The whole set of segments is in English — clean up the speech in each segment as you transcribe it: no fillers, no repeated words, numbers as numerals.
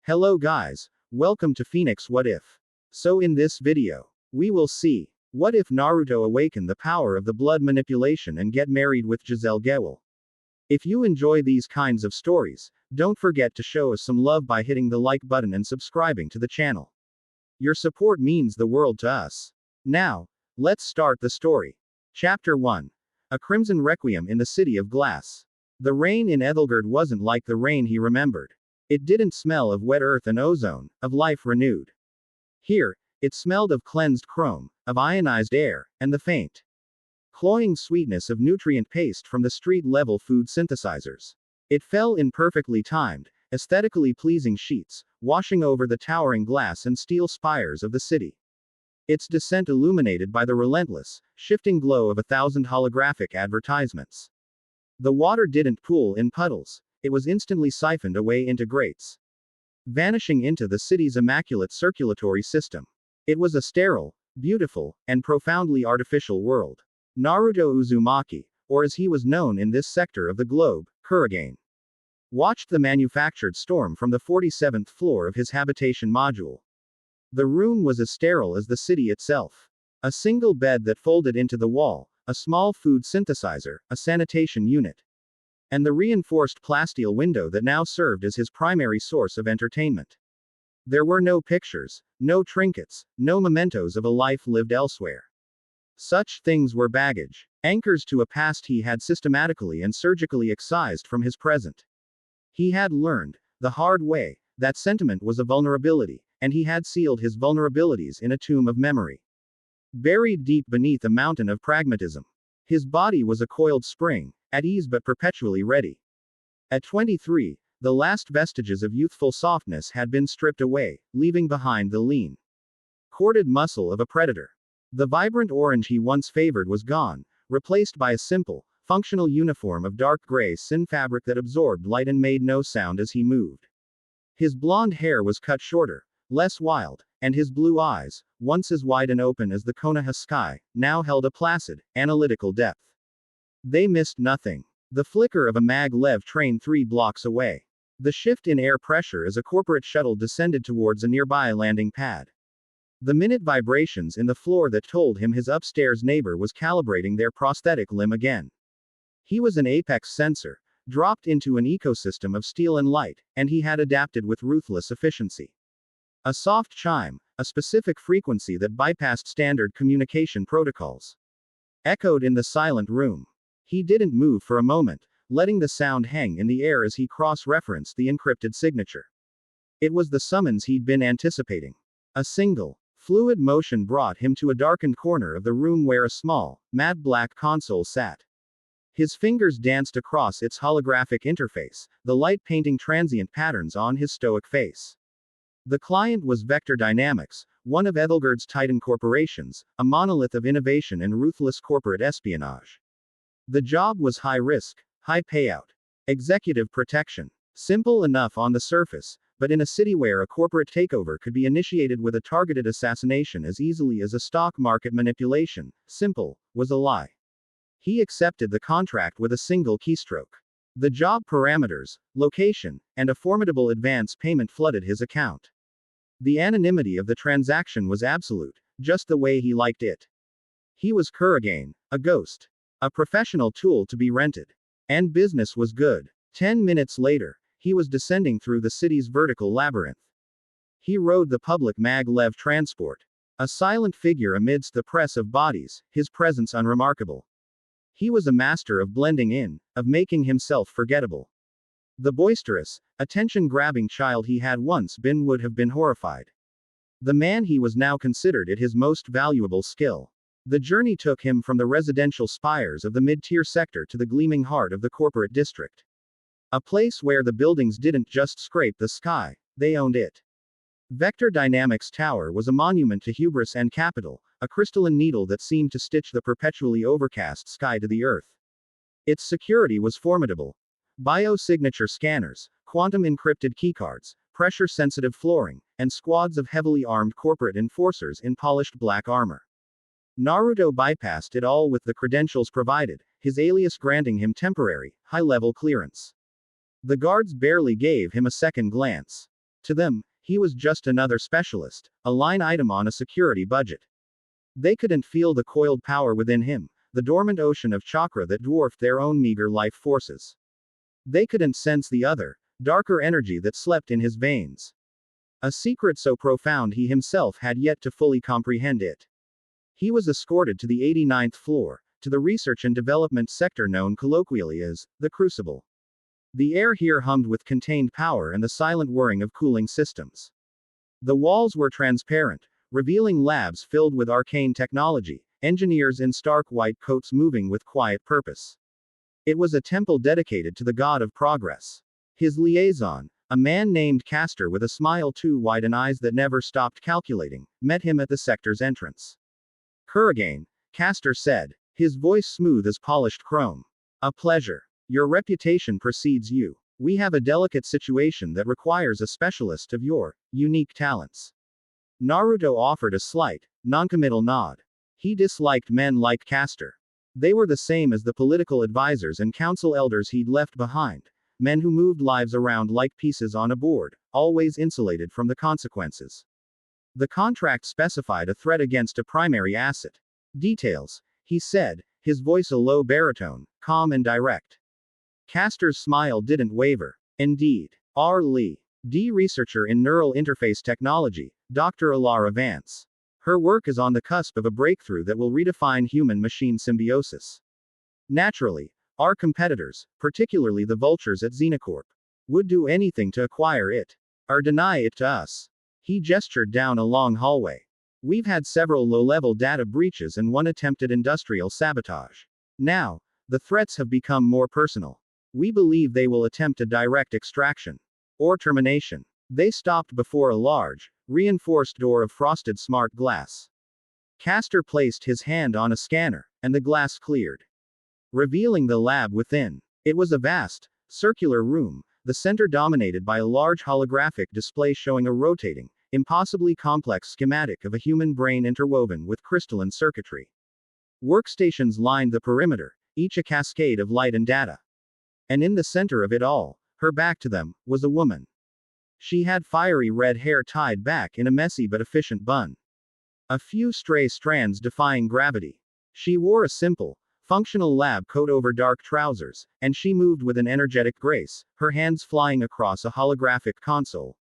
Hello guys, welcome to Phoenix What If. So in this video, we will see, what if Naruto awaken the power of the blood manipulation and get married with Giselle Gewelle? If you enjoy these kinds of stories, don't forget to show us some love by hitting the like button and subscribing to the channel. Your support means the world to us. Now, let's start the story. Chapter 1. A Crimson Requiem in the City of Glass. The rain in Ethelgard wasn't like the rain he remembered. It didn't smell of wet earth and ozone, of life renewed. Here, it smelled of cleansed chrome, of ionized air, and the faint, cloying sweetness of nutrient paste from the street-level food synthesizers. It fell in perfectly timed, aesthetically pleasing sheets, washing over the towering glass and steel spires of the city. Its descent illuminated by the relentless, shifting glow of 1,000 holographic advertisements. The water didn't pool in puddles, it was instantly siphoned away into grates, vanishing into the city's immaculate circulatory system. It was a sterile, beautiful, and profoundly artificial world. Naruto Uzumaki, or as he was known in this sector of the globe, Kurogane, watched the manufactured storm from the 47th floor of his habitation module. The room was as sterile as the city itself. A single bed that folded into the wall, a small food synthesizer, a sanitation unit, and the reinforced plasteel window that now served as his primary source of entertainment. There were no pictures, no trinkets, no mementos of a life lived elsewhere. Such things were baggage, anchors to a past he had systematically and surgically excised from his present. He had learned, the hard way, that sentiment was a vulnerability, and he had sealed his vulnerabilities in a tomb of memory, buried deep beneath a mountain of pragmatism. His body was a coiled spring, at ease but perpetually ready. At 23, the last vestiges of youthful softness had been stripped away, leaving behind the lean, corded muscle of a predator. The vibrant orange he once favored was gone, replaced by a simple, functional uniform of dark gray sin fabric that absorbed light and made no sound as he moved. His blonde hair was cut shorter, less wild, and his blue eyes, once as wide and open as the Konoha sky, now held a placid, analytical depth. They missed nothing. The flicker of a mag-lev train 3 blocks away. The shift in air pressure as a corporate shuttle descended towards a nearby landing pad. The minute vibrations in the floor that told him his upstairs neighbor was calibrating their prosthetic limb again. He was an apex sensor, dropped into an ecosystem of steel and light, and he had adapted with ruthless efficiency. A soft chime, a specific frequency that bypassed standard communication protocols, echoed in the silent room. He didn't move for a moment, letting the sound hang in the air as he cross-referenced the encrypted signature. It was the summons he'd been anticipating. A single, fluid motion brought him to a darkened corner of the room where a small, matte black console sat. His fingers danced across its holographic interface, the light painting transient patterns on his stoic face. The client was Vector Dynamics, one of Ethelgard's Titan corporations, a monolith of innovation and ruthless corporate espionage. The job was high risk, high payout, executive protection. Simple enough on the surface, but in a city where a corporate takeover could be initiated with a targeted assassination as easily as a stock market manipulation, simple was a lie. He accepted the contract with a single keystroke. The job parameters, location, and a formidable advance payment flooded his account. The anonymity of the transaction was absolute, just the way he liked it. He was Kurogane, a ghost, a professional tool to be rented. And business was good. 10 minutes later, he was descending through the city's vertical labyrinth. He rode the public mag-lev transport, a silent figure amidst the press of bodies, his presence unremarkable. He was a master of blending in, of making himself forgettable. The boisterous, attention-grabbing child he had once been would have been horrified. The man he was now considered it his most valuable skill. The journey took him from the residential spires of the mid-tier sector to the gleaming heart of the corporate district. A place where the buildings didn't just scrape the sky, they owned it. Vector Dynamics Tower was a monument to hubris and capital, a crystalline needle that seemed to stitch the perpetually overcast sky to the earth. Its security was formidable. Biosignature scanners, quantum encrypted keycards, pressure-sensitive flooring, and squads of heavily armed corporate enforcers in polished black armor. Naruto bypassed it all with the credentials provided, his alias granting him temporary, high-level clearance. The guards barely gave him a second glance. To them, he was just another specialist, a line item on a security budget. They couldn't feel the coiled power within him, the dormant ocean of chakra that dwarfed their own meager life forces. They couldn't sense the other, darker energy that slept in his veins. A secret so profound he himself had yet to fully comprehend it. He was escorted to the 89th floor, to the research and development sector known colloquially as the Crucible. The air here hummed with contained power and the silent whirring of cooling systems. The walls were transparent, revealing labs filled with arcane technology, engineers in stark white coats moving with quiet purpose. It was a temple dedicated to the god of progress. His liaison, a man named Castor with a smile too wide and eyes that never stopped calculating, met him at the sector's entrance. Kurragain, Castor said, his voice smooth as polished chrome. A pleasure. Your reputation precedes you. We have a delicate situation that requires a specialist of your unique talents. Naruto offered a slight, noncommittal nod. He disliked men like Castor. They were the same as the political advisors and council elders he'd left behind, men who moved lives around like pieces on a board, always insulated from the consequences. The contract specified a threat against a primary asset. Details, he said, his voice a low baritone, calm and direct. Castor's smile didn't waver. Indeed. R. Lee, D. researcher in neural interface technology, Dr. Alara Vance. Her work is on the cusp of a breakthrough that will redefine human-machine symbiosis. Naturally, our competitors, particularly the vultures at Xenocorp, would do anything to acquire it, or deny it to us. He gestured down a long hallway. We've had several low-level data breaches and one attempted industrial sabotage. Now, the threats have become more personal. We believe they will attempt a direct extraction. Or termination. They stopped before a large, reinforced door of frosted smart glass. Castor placed his hand on a scanner, and the glass cleared, revealing the lab within. It was a vast, circular room, the center dominated by a large holographic display showing a rotating, impossibly complex schematic of a human brain interwoven with crystalline circuitry. Workstations lined the perimeter, each a cascade of light and data. And in the center of it all, her back to them, was a woman. She had fiery red hair tied back in a messy but efficient bun. A few stray strands defying gravity. She wore a simple, functional lab coat over dark trousers, and she moved with an energetic grace, her hands flying across a holographic console,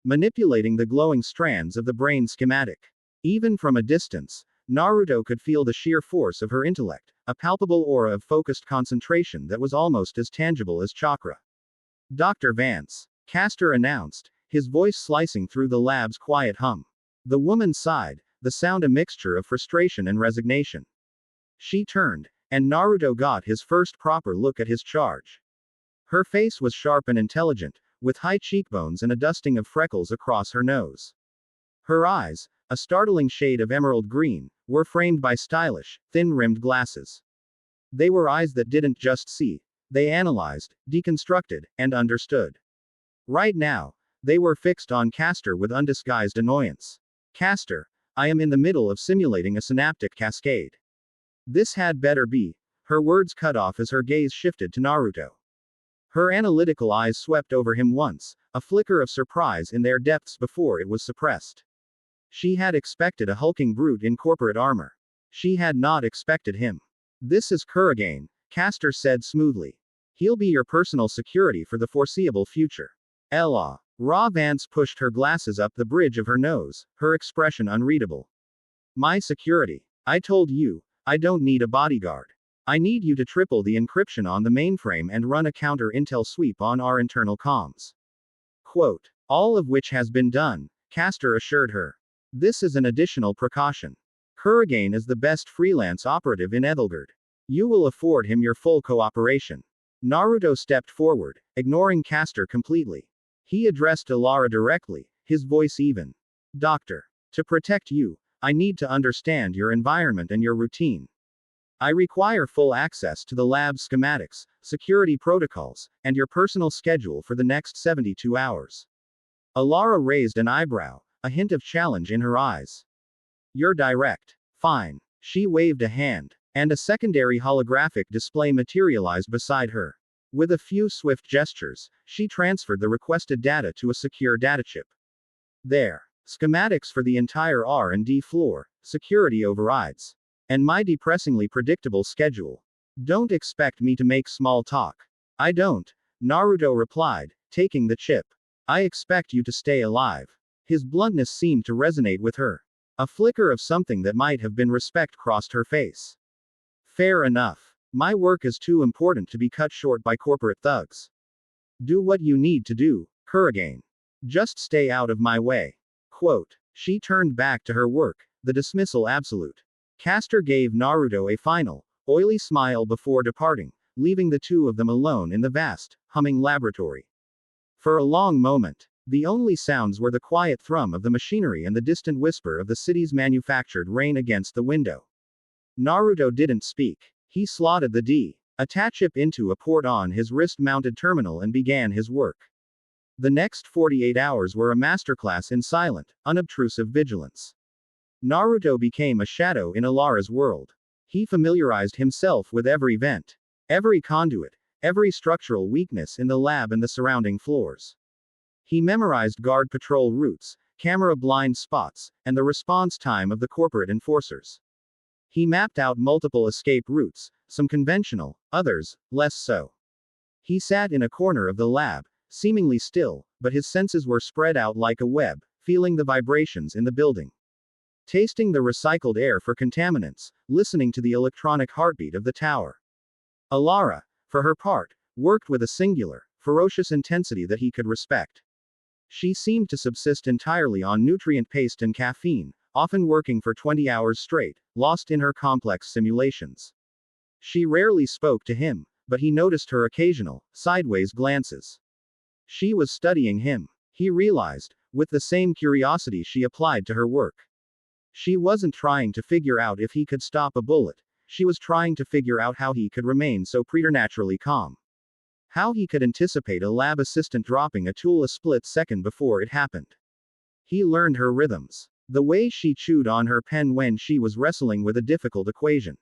manipulating the glowing strands of the brain schematic. Even from a distance, Naruto could feel the sheer force of her intellect, a palpable aura of focused concentration that was almost as tangible as chakra. Dr. Vance, Castor announced, his voice slicing through the lab's quiet hum. The woman sighed, the sound a mixture of frustration and resignation. She turned, and Naruto got his first proper look at his charge. Her face was sharp and intelligent, with high cheekbones and a dusting of freckles across her nose. Her eyes, a startling shade of emerald green, were framed by stylish, thin-rimmed glasses. They were eyes that didn't just see, they analyzed, deconstructed, and understood. Right now, they were fixed on Castor with undisguised annoyance. Castor, I am in the middle of simulating a synaptic cascade. This had better be. Her words cut off as her gaze shifted to Naruto. Her analytical eyes swept over him once, a flicker of surprise in their depths before it was suppressed. She had expected a hulking brute in corporate armor. She had not expected him. This is Kurragain, Castor said smoothly. He'll be your personal security for the foreseeable future. Ella. Ra Vance pushed her glasses up the bridge of her nose, her expression unreadable. My security. I told you, I don't need a bodyguard. I need you to triple the encryption on the mainframe and run a counter-intel sweep on our internal comms. Quote. All of which has been done, Castor assured her. This is an additional precaution. Kurragain is the best freelance operative in Ethelgard. You will afford him your full cooperation. Naruto stepped forward, ignoring Castor completely. He addressed Alara directly, his voice even. Doctor. To protect you, I need to understand your environment and your routine. I require full access to the lab's schematics, security protocols, and your personal schedule for the next 72 hours. Alara raised an eyebrow, a hint of challenge in her eyes. You're direct. Fine. She waved a hand, and a secondary holographic display materialized beside her. With a few swift gestures, she transferred the requested data to a secure data chip. There. Schematics for the entire R&D floor, security overrides. And my depressingly predictable schedule. Don't expect me to make small talk. I don't, Naruto replied, taking the chip. I expect you to stay alive. His bluntness seemed to resonate with her. A flicker of something that might have been respect crossed her face. Fair enough. My work is too important to be cut short by corporate thugs. Do what you need to do, Kurogane. Just stay out of my way. Quote. She turned back to her work, the dismissal absolute. Caster gave Naruto a final, oily smile before departing, leaving the two of them alone in the vast, humming laboratory. For a long moment, the only sounds were the quiet thrum of the machinery and the distant whisper of the city's manufactured rain against the window. Naruto didn't speak. He slotted the D-A chip into a port on his wrist-mounted terminal and began his work. The next 48 hours were a masterclass in silent, unobtrusive vigilance. Naruto became a shadow in Alara's world. He familiarized himself with every vent, every conduit, every structural weakness in the lab and the surrounding floors. He memorized guard patrol routes, camera blind spots, and the response time of the corporate enforcers. He mapped out multiple escape routes, some conventional, others, less so. He sat in a corner of the lab, seemingly still, but his senses were spread out like a web, feeling the vibrations in the building. Tasting the recycled air for contaminants, listening to the electronic heartbeat of the tower. Alara, for her part, worked with a singular, ferocious intensity that he could respect. She seemed to subsist entirely on nutrient paste and caffeine, often working for 20 hours straight, lost in her complex simulations. She rarely spoke to him, but he noticed her occasional, sideways glances. She was studying him, he realized, with the same curiosity she applied to her work. She wasn't trying to figure out if he could stop a bullet, she was trying to figure out how he could remain so preternaturally calm. How he could anticipate a lab assistant dropping a tool a split second before it happened. He learned her rhythms. The way she chewed on her pen when she was wrestling with a difficult equation.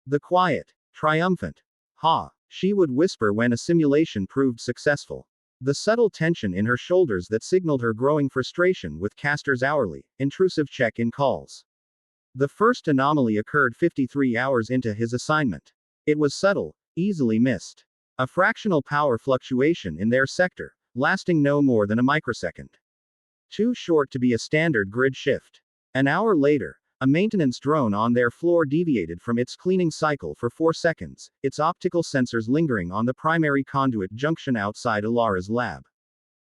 The quiet, triumphant, ha, she would whisper when a simulation proved successful. The subtle tension in her shoulders that signaled her growing frustration with Caster's hourly, intrusive check-in calls. The first anomaly occurred 53 hours into his assignment. It was subtle, easily missed. A fractional power fluctuation in their sector, lasting no more than a microsecond. Too short to be a standard grid shift. An hour later, a maintenance drone on their floor deviated from its cleaning cycle for 4 seconds, its optical sensors lingering on the primary conduit junction outside Alara's lab.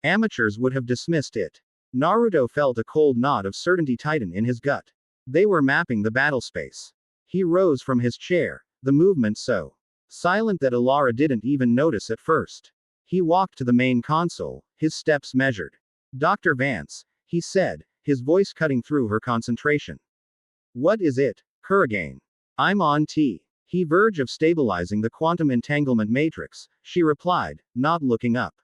Amateurs would have dismissed it. Naruto felt a cold knot of certainty tighten in his gut. They were mapping the battlespace. He rose from his chair, the movement so silent that Alara didn't even notice at first. He walked to the main console, his steps measured. Dr. Vance, he said, his voice cutting through her concentration. What is it, Kurogane? I'm on T. He verge of stabilizing the quantum entanglement matrix, she replied, not looking up.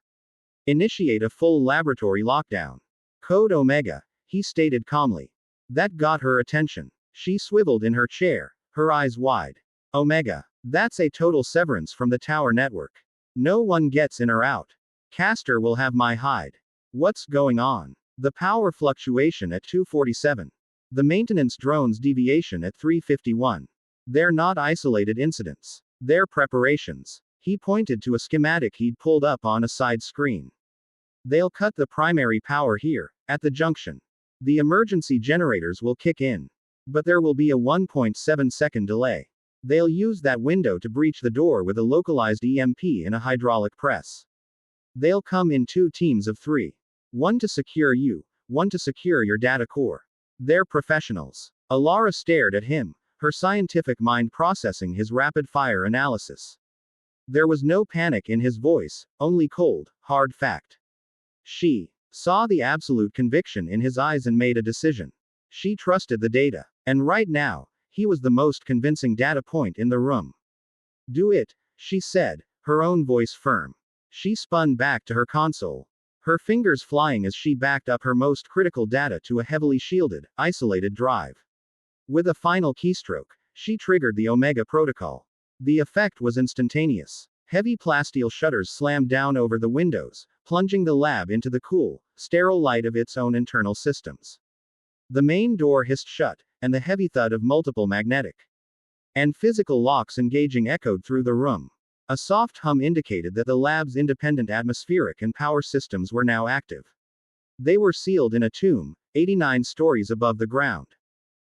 Initiate a full laboratory lockdown. Code Omega, he stated calmly. That got her attention. She swiveled in her chair, her eyes wide. Omega. That's a total severance from the tower network. No one gets in or out. Caster will have my hide. What's going on? The power fluctuation at 247. The maintenance drone's deviation at 351. They're not isolated incidents. They're preparations. He pointed to a schematic he'd pulled up on a side screen. They'll cut the primary power here, at the junction. The emergency generators will kick in. But there will be a 1.7-second delay. They'll use that window to breach the door with a localized EMP in a hydraulic press. They'll come in 2 teams of 3. One to secure you, one to secure your data core. They're professionals. Alara stared at him, her scientific mind processing his rapid-fire analysis. There was no panic in his voice, only cold, hard fact. She saw the absolute conviction in his eyes and made a decision. She trusted the data. And right now, he was the most convincing data point in the room. Do it, she said, her own voice firm. She spun back to her console. Her fingers flying as she backed up her most critical data to a heavily shielded, isolated drive. With a final keystroke, she triggered the Omega protocol. The effect was instantaneous. Heavy plasteel shutters slammed down over the windows, plunging the lab into the cool, sterile light of its own internal systems. The main door hissed shut, and the heavy thud of multiple magnetic and physical locks engaging echoed through the room. A soft hum indicated that the lab's independent atmospheric and power systems were now active. They were sealed in a tomb, 89 stories above the ground.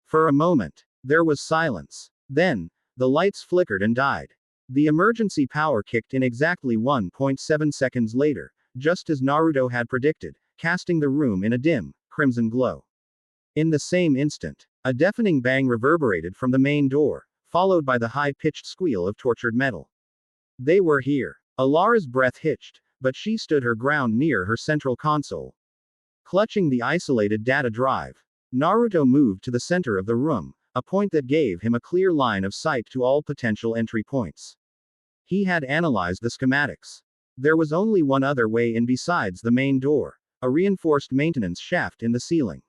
For a moment, there was silence. Then, the lights flickered and died. The emergency power kicked in exactly 1.7 seconds later, just as Naruto had predicted, casting the room in a dim, crimson glow. In the same instant, a deafening bang reverberated from the main door, followed by the high-pitched squeal of tortured metal. They were here. Alara's breath hitched, but she stood her ground near her central console. Clutching the isolated data drive, Naruto moved to the center of the room, a point that gave him a clear line of sight to all potential entry points. He had analyzed the schematics. There was only one other way in besides the main door, a reinforced maintenance shaft in the ceiling.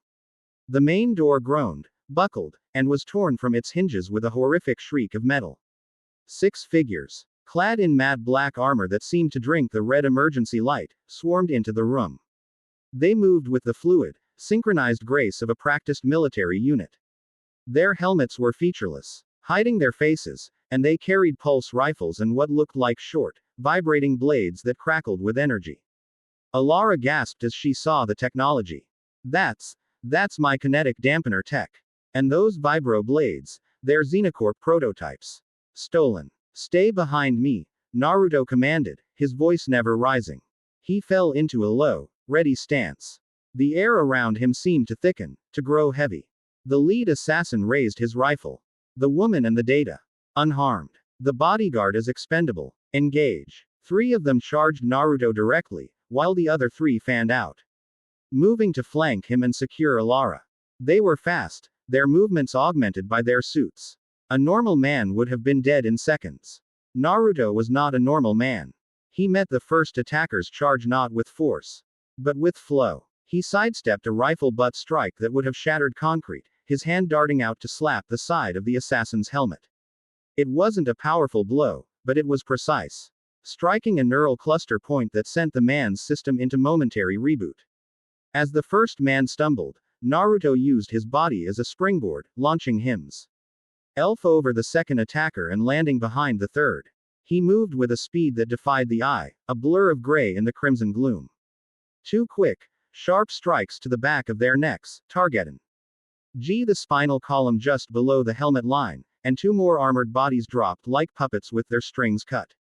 The main door groaned, buckled, and was torn from its hinges with a horrific shriek of metal. 6 figures, clad in matte black armor that seemed to drink the red emergency light, swarmed into the room. They moved with the fluid, synchronized grace of a practiced military unit. Their helmets were featureless, hiding their faces, and they carried pulse rifles and what looked like short, vibrating blades that crackled with energy. Alara gasped as she saw the technology. That's my kinetic dampener tech. And those vibro blades, they're Xenocorp prototypes. Stolen. Stay behind me, Naruto commanded, his voice never rising. He fell into a low, ready stance. The air around him seemed to thicken, to grow heavy. The lead assassin raised his rifle. The woman and the data. Unharmed. The bodyguard is expendable. Engage. 3 of them charged Naruto directly, while the other 3 fanned out, moving to flank him and secure Alara. They were fast, their movements augmented by their suits. A normal man would have been dead in seconds. Naruto was not a normal man. He met the first attacker's charge not with force, but with flow. He sidestepped a rifle butt strike that would have shattered concrete, his hand darting out to slap the side of the assassin's helmet. It wasn't a powerful blow, but it was precise, striking a neural cluster point that sent the man's system into momentary reboot. As the first man stumbled, Naruto used his body as a springboard, launching hymns elf over the second attacker and landing behind the third. He moved with a speed that defied the eye, a blur of gray in the crimson gloom. 2 quick, sharp strikes to the back of their necks, targeting the spinal column just below the helmet line, and 2 more armored bodies dropped like puppets with their strings cut.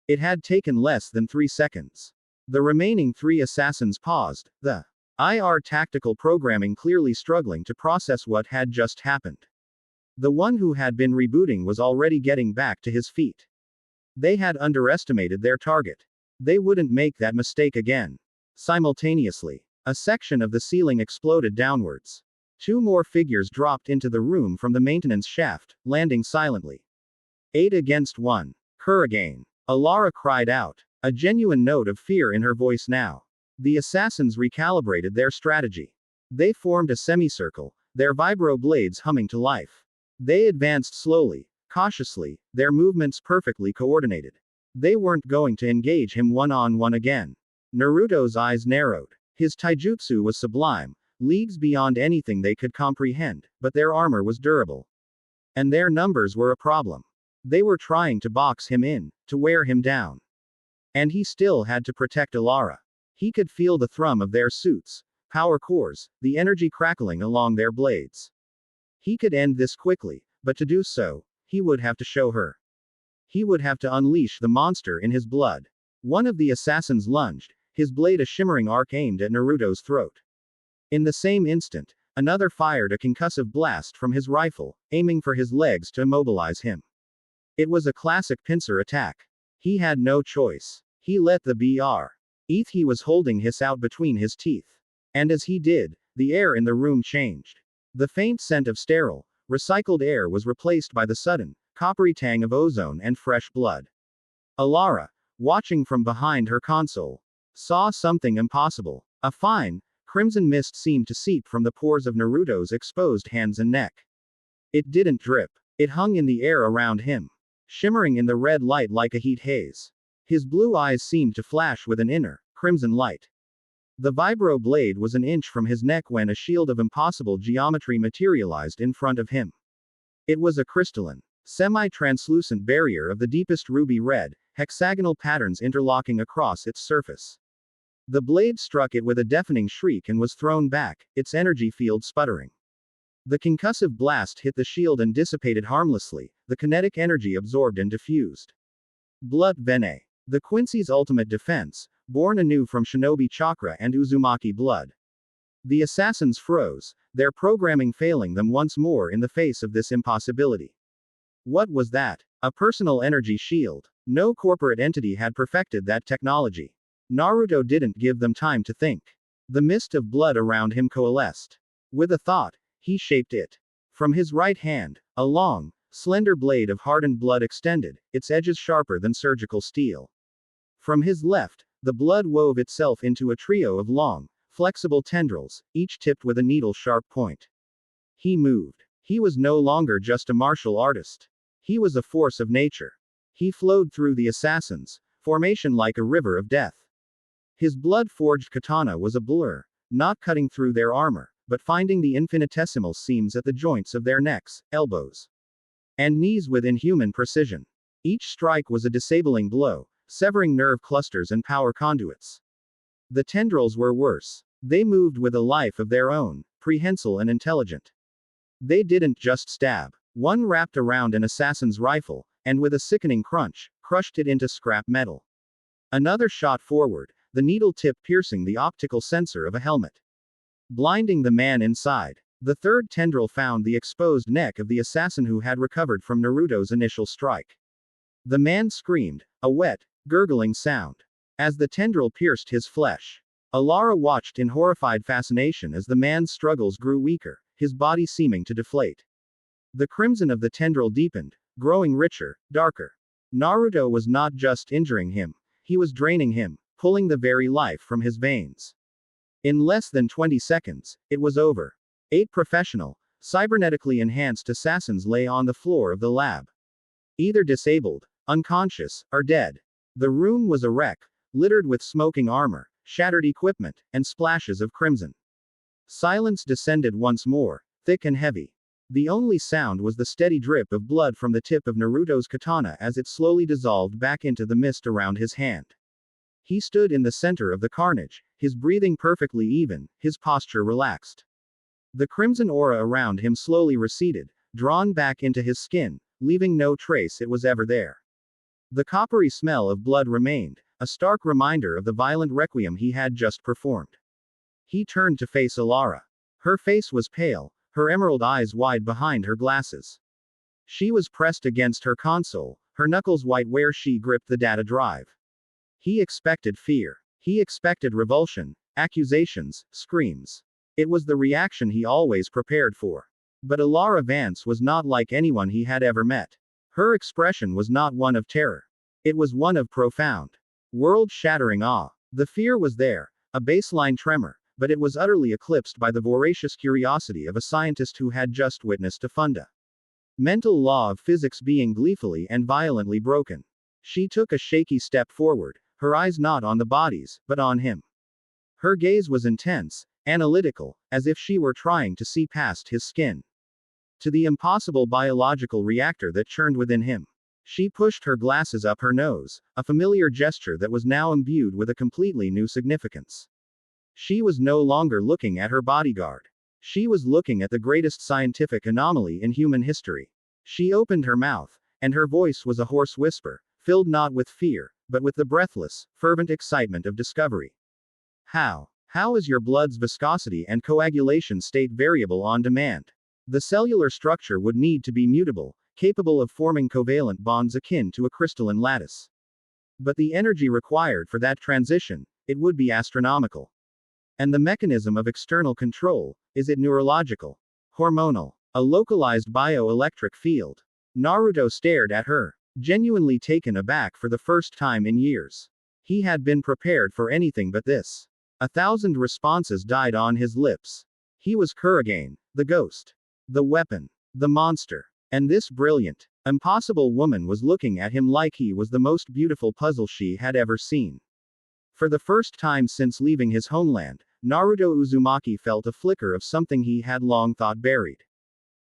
It had taken less than 3 seconds. The remaining 3 assassins paused, the IR tactical programming clearly struggling to process what had just happened. The one who had been rebooting was already getting back to his feet. They had underestimated their target. They wouldn't make that mistake again. Simultaneously, a section of the ceiling exploded downwards. 2 more figures dropped into the room from the maintenance shaft, landing silently. 8 against 1. Kurigane. Alara cried out, a genuine note of fear in her voice now. The assassins recalibrated their strategy. They formed a semicircle, their vibro blades humming to life. They advanced slowly, cautiously, their movements perfectly coordinated. They weren't going to engage him one-on-one again. Naruto's eyes narrowed. His taijutsu was sublime, leagues beyond anything they could comprehend, but their armor was durable. And their numbers were a problem. They were trying to box him in, to wear him down. And he still had to protect Alara. He could feel the thrum of their suits, power cores, the energy crackling along their blades. He could end this quickly, but to do so, he would have to show her. He would have to unleash the monster in his blood. One of the assassins lunged, his blade a shimmering arc aimed at Naruto's throat. In the same instant, another fired a concussive blast from his rifle, aiming for his legs to immobilize him. It was a classic pincer attack. He had no choice. He let the ETH he was holding hiss out between his teeth. And as he did, the air in the room changed. The faint scent of sterile, recycled air was replaced by the sudden, coppery tang of ozone and fresh blood. Alara, watching from behind her console, saw something impossible. A fine, crimson mist seemed to seep from the pores of Naruto's exposed hands and neck. It didn't drip. It hung in the air around him, shimmering in the red light like a heat haze. His blue eyes seemed to flash with an inner, crimson light. The vibro blade was an inch from his neck when a shield of impossible geometry materialized in front of him. It was a crystalline, semi-translucent barrier of the deepest ruby red, hexagonal patterns interlocking across its surface. The blade struck it with a deafening shriek and was thrown back, its energy field sputtering. The concussive blast hit the shield and dissipated harmlessly, the kinetic energy absorbed and diffused. Blood Vene. The Quincy's ultimate defense, born anew from shinobi chakra and Uzumaki blood. The assassins froze, their programming failing them once more in the face of this impossibility. What was that? A personal energy shield. No corporate entity had perfected that technology. Naruto didn't give them time to think. The mist of blood around him coalesced. With a thought, he shaped it. From his right hand, a long, slender blade of hardened blood extended, its edges sharper than surgical steel. From his left, the blood wove itself into a trio of long, flexible tendrils, each tipped with a needle-sharp point. He moved. He was no longer just a martial artist. He was a force of nature. He flowed through the assassins, formation like a river of death. His blood-forged katana was a blur, not cutting through their armor, but finding the infinitesimal seams at the joints of their necks, elbows, and knees with inhuman precision. Each strike was a disabling blow, severing nerve clusters and power conduits. The tendrils were worse. They moved with a life of their own, prehensile and intelligent. They didn't just stab. One wrapped around an assassin's rifle, and with a sickening crunch, crushed it into scrap metal. Another shot forward, the needle tip piercing the optical sensor of a helmet, blinding the man inside. The third tendril found the exposed neck of the assassin who had recovered from Naruto's initial strike. The man screamed, a wet, gurgling sound, as the tendril pierced his flesh. Alara watched in horrified fascination as the man's struggles grew weaker, his body seeming to deflate. The crimson of the tendril deepened, growing richer, darker. Naruto was not just injuring him, he was draining him, pulling the very life from his veins. In less than 20 seconds, it was over. 8 professional, cybernetically enhanced assassins lay on the floor of the lab. Either disabled, unconscious, or dead. The room was a wreck, littered with smoking armor, shattered equipment, and splashes of crimson. Silence descended once more, thick and heavy. The only sound was the steady drip of blood from the tip of Naruto's katana as it slowly dissolved back into the mist around his hand. He stood in the center of the carnage, his breathing perfectly even, his posture relaxed. The crimson aura around him slowly receded, drawn back into his skin, leaving no trace it was ever there. The coppery smell of blood remained, a stark reminder of the violent requiem he had just performed. He turned to face Alara. Her face was pale, her emerald eyes wide behind her glasses. She was pressed against her console, her knuckles white where she gripped the data drive. He expected fear. He expected revulsion, accusations, screams. It was the reaction he always prepared for. But Alara Vance was not like anyone he had ever met. Her expression was not one of terror. It was one of profound, world-shattering awe. The fear was there, a baseline tremor, but it was utterly eclipsed by the voracious curiosity of a scientist who had just witnessed a fundamental law of physics being gleefully and violently broken. She took a shaky step forward, her eyes not on the bodies, but on him. Her gaze was intense, analytical, as if she were trying to see past his skin to the impossible biological reactor that churned within him. She pushed her glasses up her nose, a familiar gesture that was now imbued with a completely new significance. She was no longer looking at her bodyguard. She was looking at the greatest scientific anomaly in human history. She opened her mouth, and her voice was a hoarse whisper, filled not with fear, but with the breathless, fervent excitement of discovery. How is your blood's viscosity and coagulation state variable on demand? The cellular structure would need to be mutable, capable of forming covalent bonds akin to a crystalline lattice. But the energy required for that transition, it would be astronomical. And the mechanism of external control, is it neurological? Hormonal? A localized bioelectric field? Naruto stared at her, genuinely taken aback for the first time in years. He had been prepared for anything but this. 1,000 responses died on his lips. He was Kurogane, the ghost, the weapon, the monster. And this brilliant, Impossible Woman was looking at him like he was the most beautiful puzzle she had ever seen. For the first time since leaving his homeland, Naruto Uzumaki felt a flicker of something he had long thought buried.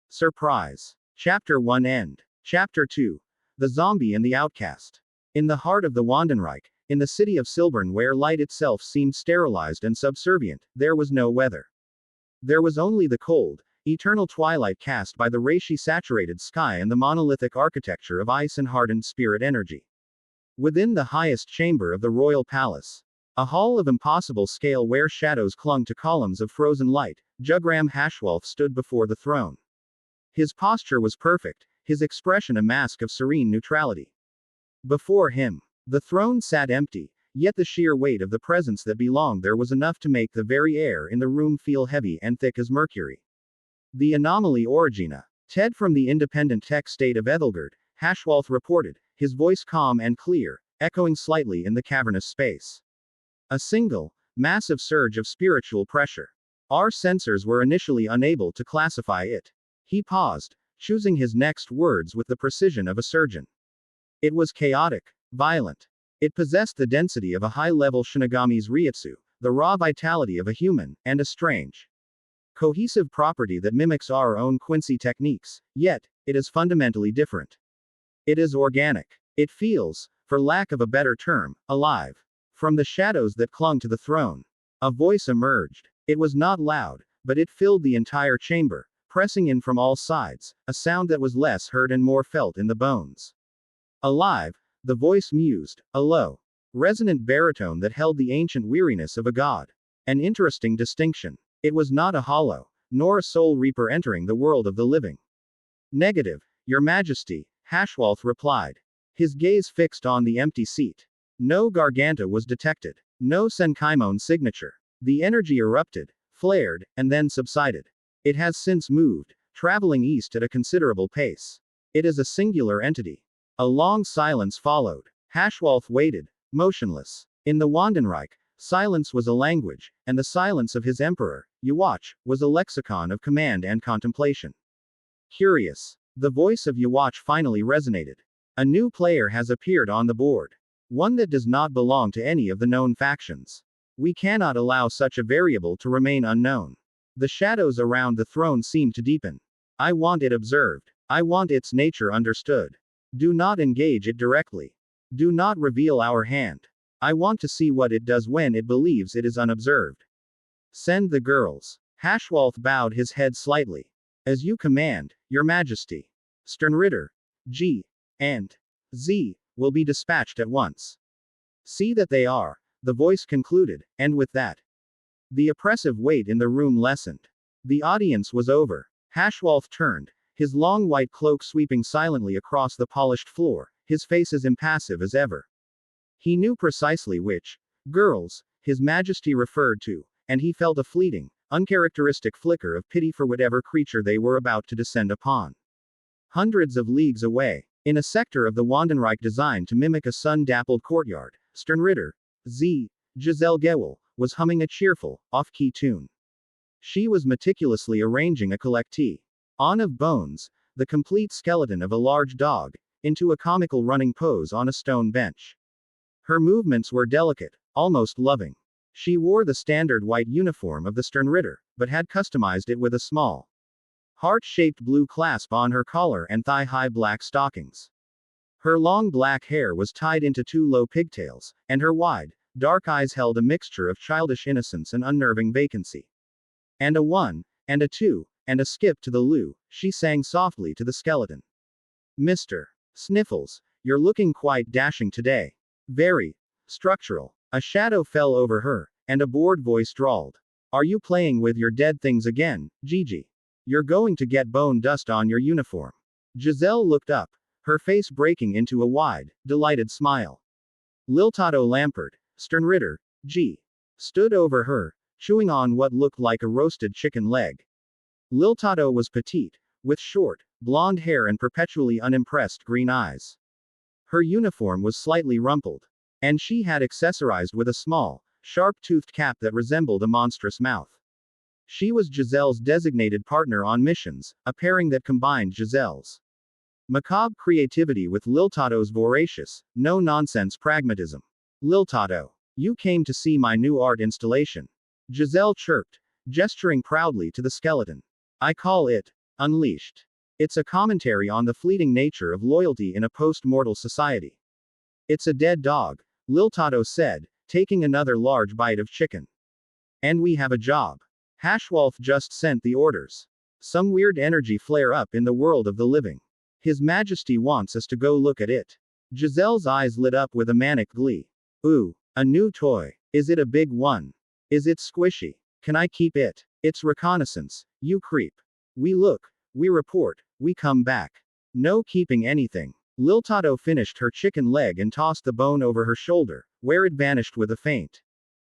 Surprise. Chapter 1 End. Chapter 2. The Zombie and the Outcast. In the heart of the Wandenreich, in the city of Silburn where light itself seemed sterilized and subservient, there was no weather. There was only the cold, eternal twilight cast by the reishi-saturated sky and the monolithic architecture of ice and hardened spirit energy. Within the highest chamber of the royal palace, a hall of impossible scale where shadows clung to columns of frozen light, Jugram Hashwolf stood before the throne. His posture was perfect, his expression a mask of serene neutrality. Before him, the throne sat empty, yet the sheer weight of the presence that belonged there was enough to make the very air in the room feel heavy and thick as mercury. The anomaly Origina. Ted from the independent tech state of Ethelgard, Hashwolf reported, his voice calm and clear, echoing slightly in the cavernous space. A single, massive surge of spiritual pressure. Our sensors were initially unable to classify it. He paused, choosing his next words with the precision of a surgeon. It was chaotic, violent. It possessed the density of a high-level Shinigami's Ryutsu, the raw vitality of a human, and a strange, cohesive property that mimics our own Quincy techniques, yet, it is fundamentally different. It is organic. It feels, for lack of a better term, alive. From the shadows that clung to the throne, a voice emerged. It was not loud, but it filled the entire chamber, pressing in from all sides, a sound that was less heard and more felt in the bones. Alive, the voice mused, a low, resonant baritone that held the ancient weariness of a god. An interesting distinction. It was not a hollow, nor a soul reaper entering the world of the living. Negative, Your Majesty, Hashwolf replied, his gaze fixed on the empty seat. No Garganta was detected. No Senkaimon signature. The energy erupted, flared, and then subsided. It has since moved, traveling east at a considerable pace. It is a singular entity. A long silence followed. Hashwolf waited, motionless. In the Wandenreich, silence was a language, and the silence of his emperor, Yuwatch, was a lexicon of command and contemplation. Curious. The voice of Yuwatch finally resonated. A new player has appeared on the board. One that does not belong to any of the known factions. We cannot allow such a variable to remain unknown. The shadows around the throne seem to deepen. I want it observed. I want its nature understood. Do not engage it directly. Do not reveal our hand. I want to see what it does when it believes it is unobserved. Send the girls. Hashwolf bowed his head slightly. As you command, Your Majesty. Sternritter, G, and Z will be dispatched at once. See that they are, the voice concluded, and with that, the oppressive weight in the room lessened. The audience was over. Hashwolf turned, his long white cloak sweeping silently across the polished floor, his face as impassive as ever. He knew precisely which girls His Majesty referred to, and he felt a fleeting, uncharacteristic flicker of pity for whatever creature they were about to descend upon. Hundreds of leagues away, in a sector of the Wandenreich designed to mimic a sun-dappled courtyard, Sternritter, Z, Giselle Gewelle, was humming a cheerful, off-key tune. She was meticulously arranging a collectee on of bones, the complete skeleton of a large dog, into a comical running pose on a stone bench. Her movements were delicate, almost loving. She wore the standard white uniform of the Sternritter, but had customized it with a small, heart-shaped blue clasp on her collar and thigh-high black stockings. Her long black hair was tied into two low pigtails, and her wide, dark eyes held a mixture of childish innocence and unnerving vacancy. And a one, and a two, and a skip to the loo, she sang softly to the skeleton. Mr. Sniffles, you're looking quite dashing today. Very structural. A shadow fell over her, and a bored voice drawled. Are you playing with your dead things again, Gigi? You're going to get bone dust on your uniform. Giselle looked up, her face breaking into a wide, delighted smile. Liltato Lampert, Sternritter, G, stood over her, chewing on what looked like a roasted chicken leg. Liltato was petite, with short, blonde hair and perpetually unimpressed green eyes. Her uniform was slightly rumpled, and she had accessorized with a small, sharp-toothed cap that resembled a monstrous mouth. She was Giselle's designated partner on missions, a pairing that combined Giselle's Macabre creativity with Liltado's voracious, no-nonsense pragmatism. Liltado. You came to see my new art installation. Giselle chirped, gesturing proudly to the skeleton. I call it, Unleashed. It's a commentary on the fleeting nature of loyalty in a post-mortal society. It's a dead dog, Liltado said, taking another large bite of chicken. And we have a job. Hashwolf just sent the orders. Some weird energy flare up in the world of the living. His Majesty wants us to go look at it. Giselle's eyes lit up with a manic glee. Ooh, a new toy. Is it a big one? Is it squishy? Can I keep it? It's reconnaissance, you creep. We look, we report, we come back. No keeping anything. Liltado finished her chicken leg and tossed the bone over her shoulder, where it vanished with a faint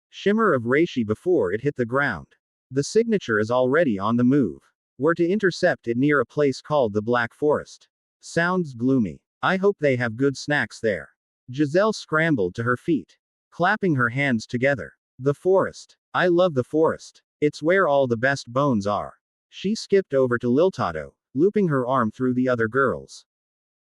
shimmer of reishi before it hit the ground. The signature is already on the move. We're to intercept it near a place called the Black Forest. Sounds gloomy. I hope they have good snacks there. Giselle scrambled to her feet, clapping her hands together. The forest. I love the forest. It's where all the best bones are. She skipped over to Liltado, looping her arm through the other girls.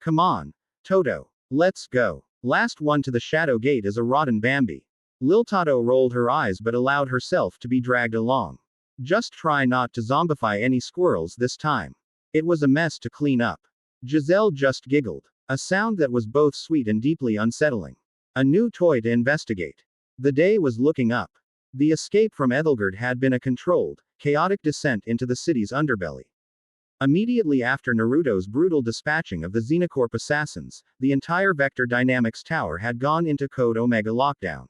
Come on, Toto. Let's go. Last one to the shadow gate is a rotten Bambi. Liltado rolled her eyes but allowed herself to be dragged along. Just try not to zombify any squirrels this time. It was a mess to clean up. Giselle just giggled. A sound that was both sweet and deeply unsettling. A new toy to investigate. The day was looking up. The escape from Ethelgard had been a controlled, chaotic descent into the city's underbelly. Immediately after Naruto's brutal dispatching of the Xenocorp assassins, the entire Vector Dynamics Tower had gone into Code Omega lockdown.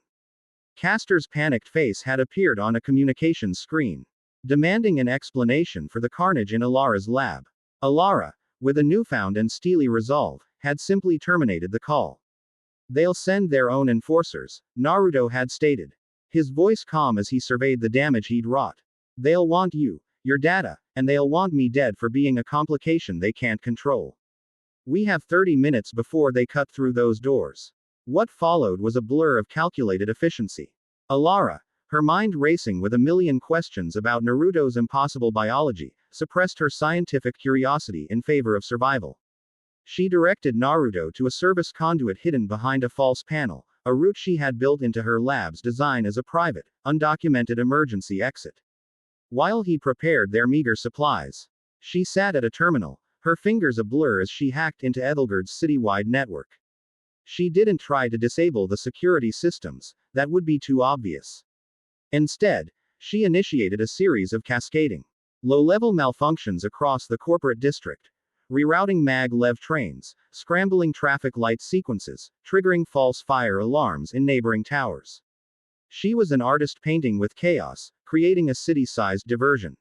Castor's panicked face had appeared on a communications screen, demanding an explanation for the carnage in Alara's lab. Alara, with a newfound and steely resolve, had simply terminated the call. They'll send their own enforcers, Naruto had stated, his voice calm as he surveyed the damage he'd wrought. They'll want you, your data, and they'll want me dead for being a complication they can't control. We have 30 minutes before they cut through those doors. What followed was a blur of calculated efficiency. Alara, her mind racing with a million questions about Naruto's impossible biology, suppressed her scientific curiosity in favor of survival. She directed Naruto to a service conduit hidden behind a false panel, a route she had built into her lab's design as a private, undocumented emergency exit. While he prepared their meager supplies, she sat at a terminal, her fingers a blur as she hacked into Ethelgard's citywide network. She didn't try to disable the security systems, that would be too obvious. Instead, she initiated a series of cascading, low-level malfunctions across the corporate district, rerouting mag-lev trains, scrambling traffic light sequences, triggering false fire alarms in neighboring towers. She was an artist painting with chaos, creating a city-sized diversion.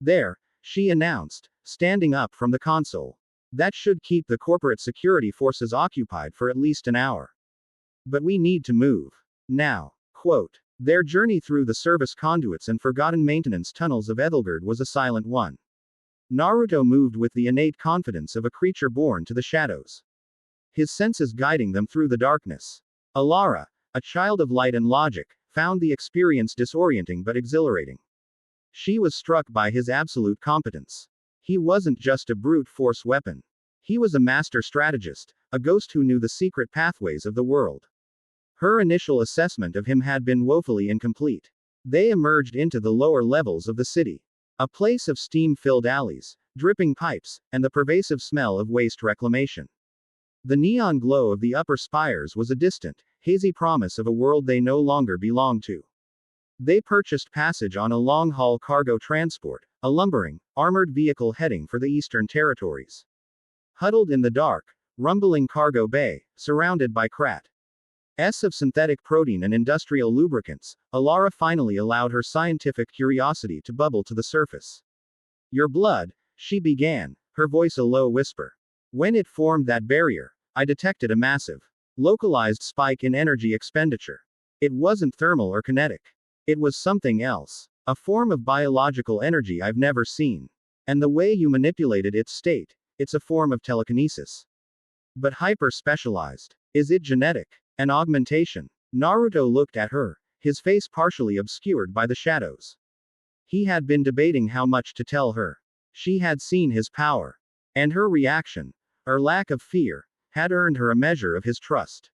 There, she announced, standing up from the console. That should keep the corporate security forces occupied for at least an hour. But we need to move. Now. Quote. Their journey through the service conduits and forgotten maintenance tunnels of Ethelgard was a silent one. Naruto moved with the innate confidence of a creature born to the shadows, his senses guiding them through the darkness. Alara, a child of light and logic, found the experience disorienting but exhilarating. She was struck by his absolute competence. He wasn't just a brute force weapon. He was a master strategist, a ghost who knew the secret pathways of the world. Her initial assessment of him had been woefully incomplete. They emerged into the lower levels of the city. A place of steam-filled alleys, dripping pipes, and the pervasive smell of waste reclamation. The neon glow of the upper spires was a distant, hazy promise of a world they no longer belonged to. They purchased passage on a long-haul cargo transport, a lumbering, armored vehicle heading for the Eastern Territories. Huddled in the dark, rumbling cargo bay, surrounded by crats of synthetic protein and industrial lubricants, Alara finally allowed her scientific curiosity to bubble to the surface. Your blood, she began, her voice a low whisper. When it formed that barrier, I detected a massive, localized spike in energy expenditure. It wasn't thermal or kinetic. It was something else. A form of biological energy I've never seen. And the way you manipulated its state, it's a form of telekinesis. But hyper-specialized. Is it genetic? An augmentation? Naruto looked at her, his face partially obscured by the shadows. He had been debating how much to tell her. She had seen his power. And her reaction, her lack of fear, had earned her a measure of his trust.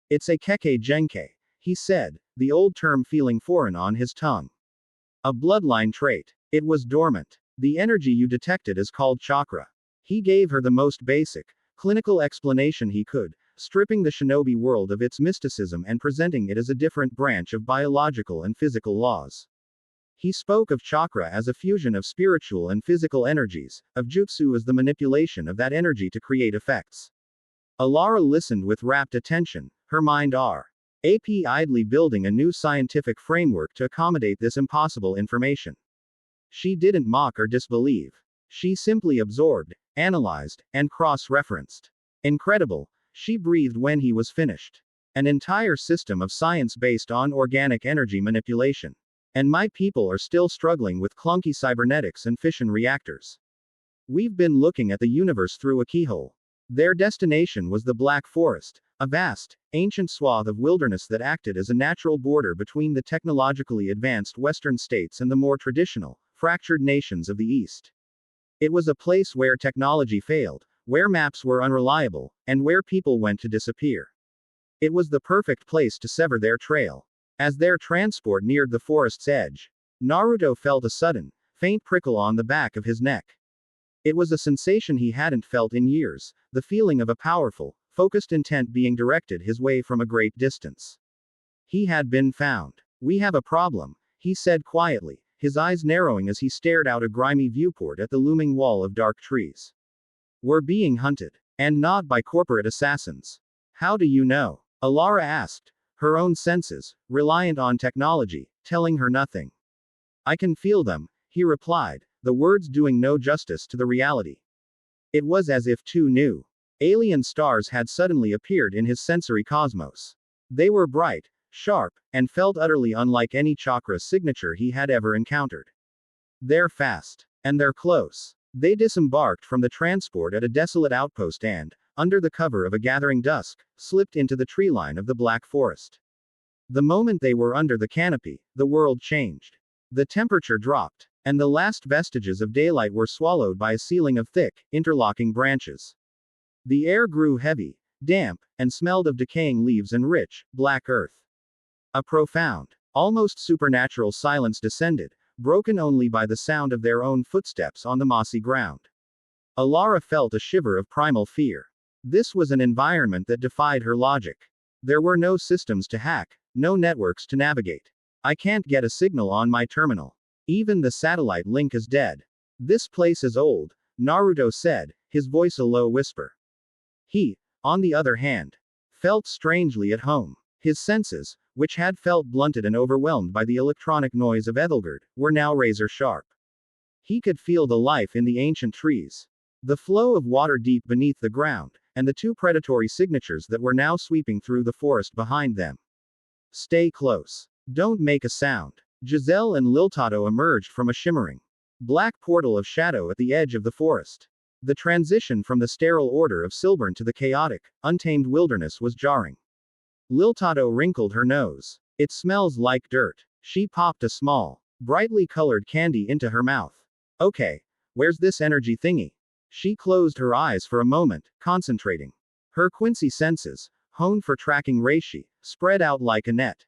It's a keke genke, he said, the old term feeling foreign on his tongue. A bloodline trait. It was dormant. The energy you detected is called chakra. He gave her the most basic, clinical explanation he could, stripping the shinobi world of its mysticism and presenting it as a different branch of biological and physical laws. He spoke of chakra as a fusion of spiritual and physical energies, of jutsu as the manipulation of that energy to create effects. Alara listened with rapt attention, her mind idly building a new scientific framework to accommodate this impossible information. She didn't mock or disbelieve. She simply absorbed, analyzed, and cross-referenced. Incredible, she breathed when he was finished. An entire system of science based on organic energy manipulation. And my people are still struggling with clunky cybernetics and fission reactors. We've been looking at the universe through a keyhole. Their destination was the Black Forest, a vast, ancient swath of wilderness that acted as a natural border between the technologically advanced Western states and the more traditional, fractured nations of the East. It was a place where technology failed, where maps were unreliable, and where people went to disappear. It was the perfect place to sever their trail. As their transport neared the forest's edge, Naruto felt a sudden, faint prickle on the back of his neck. It was a sensation he hadn't felt in years, the feeling of a powerful, focused intent being directed his way from a great distance. He had been found. We have a problem, he said quietly, his eyes narrowing as he stared out a grimy viewport at the looming wall of dark trees. We're being hunted. And not by corporate assassins. How do you know? Alara asked, her own senses, reliant on technology, telling her nothing. I can feel them, he replied, the words doing no justice to the reality. It was as if two new alien stars had suddenly appeared in his sensory cosmos. They were bright, sharp, and felt utterly unlike any chakra signature he had ever encountered. They're fast. And they're close. They disembarked from the transport at a desolate outpost and, under the cover of a gathering dusk, slipped into the treeline of the Black Forest. The moment they were under the canopy, the world changed. The temperature dropped, and the last vestiges of daylight were swallowed by a ceiling of thick, interlocking branches. The air grew heavy, damp, and smelled of decaying leaves and rich, black earth. A profound, almost supernatural silence descended, broken only by the sound of their own footsteps on the mossy ground. Alara felt a shiver of primal fear. This was an environment that defied her logic. There were no systems to hack, no networks to navigate. I can't get a signal on my terminal. Even the satellite link is dead. This place is old, Naruto said, his voice a low whisper. He, on the other hand, felt strangely at home. His senses, which had felt blunted and overwhelmed by the electronic noise of Ethelgard, were now razor sharp. He could feel the life in the ancient trees. The flow of water deep beneath the ground, and the two predatory signatures that were now sweeping through the forest behind them. Stay close. Don't make a sound. Giselle and Liltato emerged from a shimmering black portal of shadow at the edge of the forest. The transition from the sterile order of Silburn to the chaotic, untamed wilderness was jarring. Liltato wrinkled her nose. It smells like dirt. She popped a small, brightly colored candy into her mouth. Okay, where's this energy thingy? She closed her eyes for a moment, concentrating. Her Quincy senses, honed for tracking reishi, spread out like a net.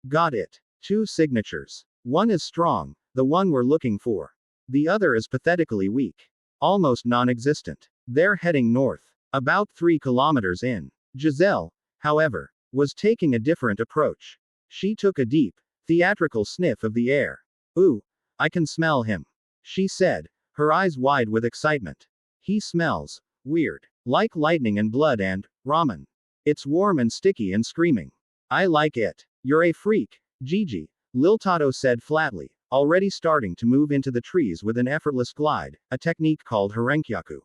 Got it. 2 signatures. One is strong, the one we're looking for. The other is pathetically weak. Almost non-existent. They're heading north. About 3 kilometers in. Giselle, however, was taking a different approach. She took a deep, theatrical sniff of the air. Ooh, I can smell him. She said, her eyes wide with excitement. He smells weird. Like lightning and blood and ramen. It's warm and sticky and screaming. I like it. You're a freak, Gigi, Liltato said flatly, already starting to move into the trees with an effortless glide, a technique called Harenkyaku.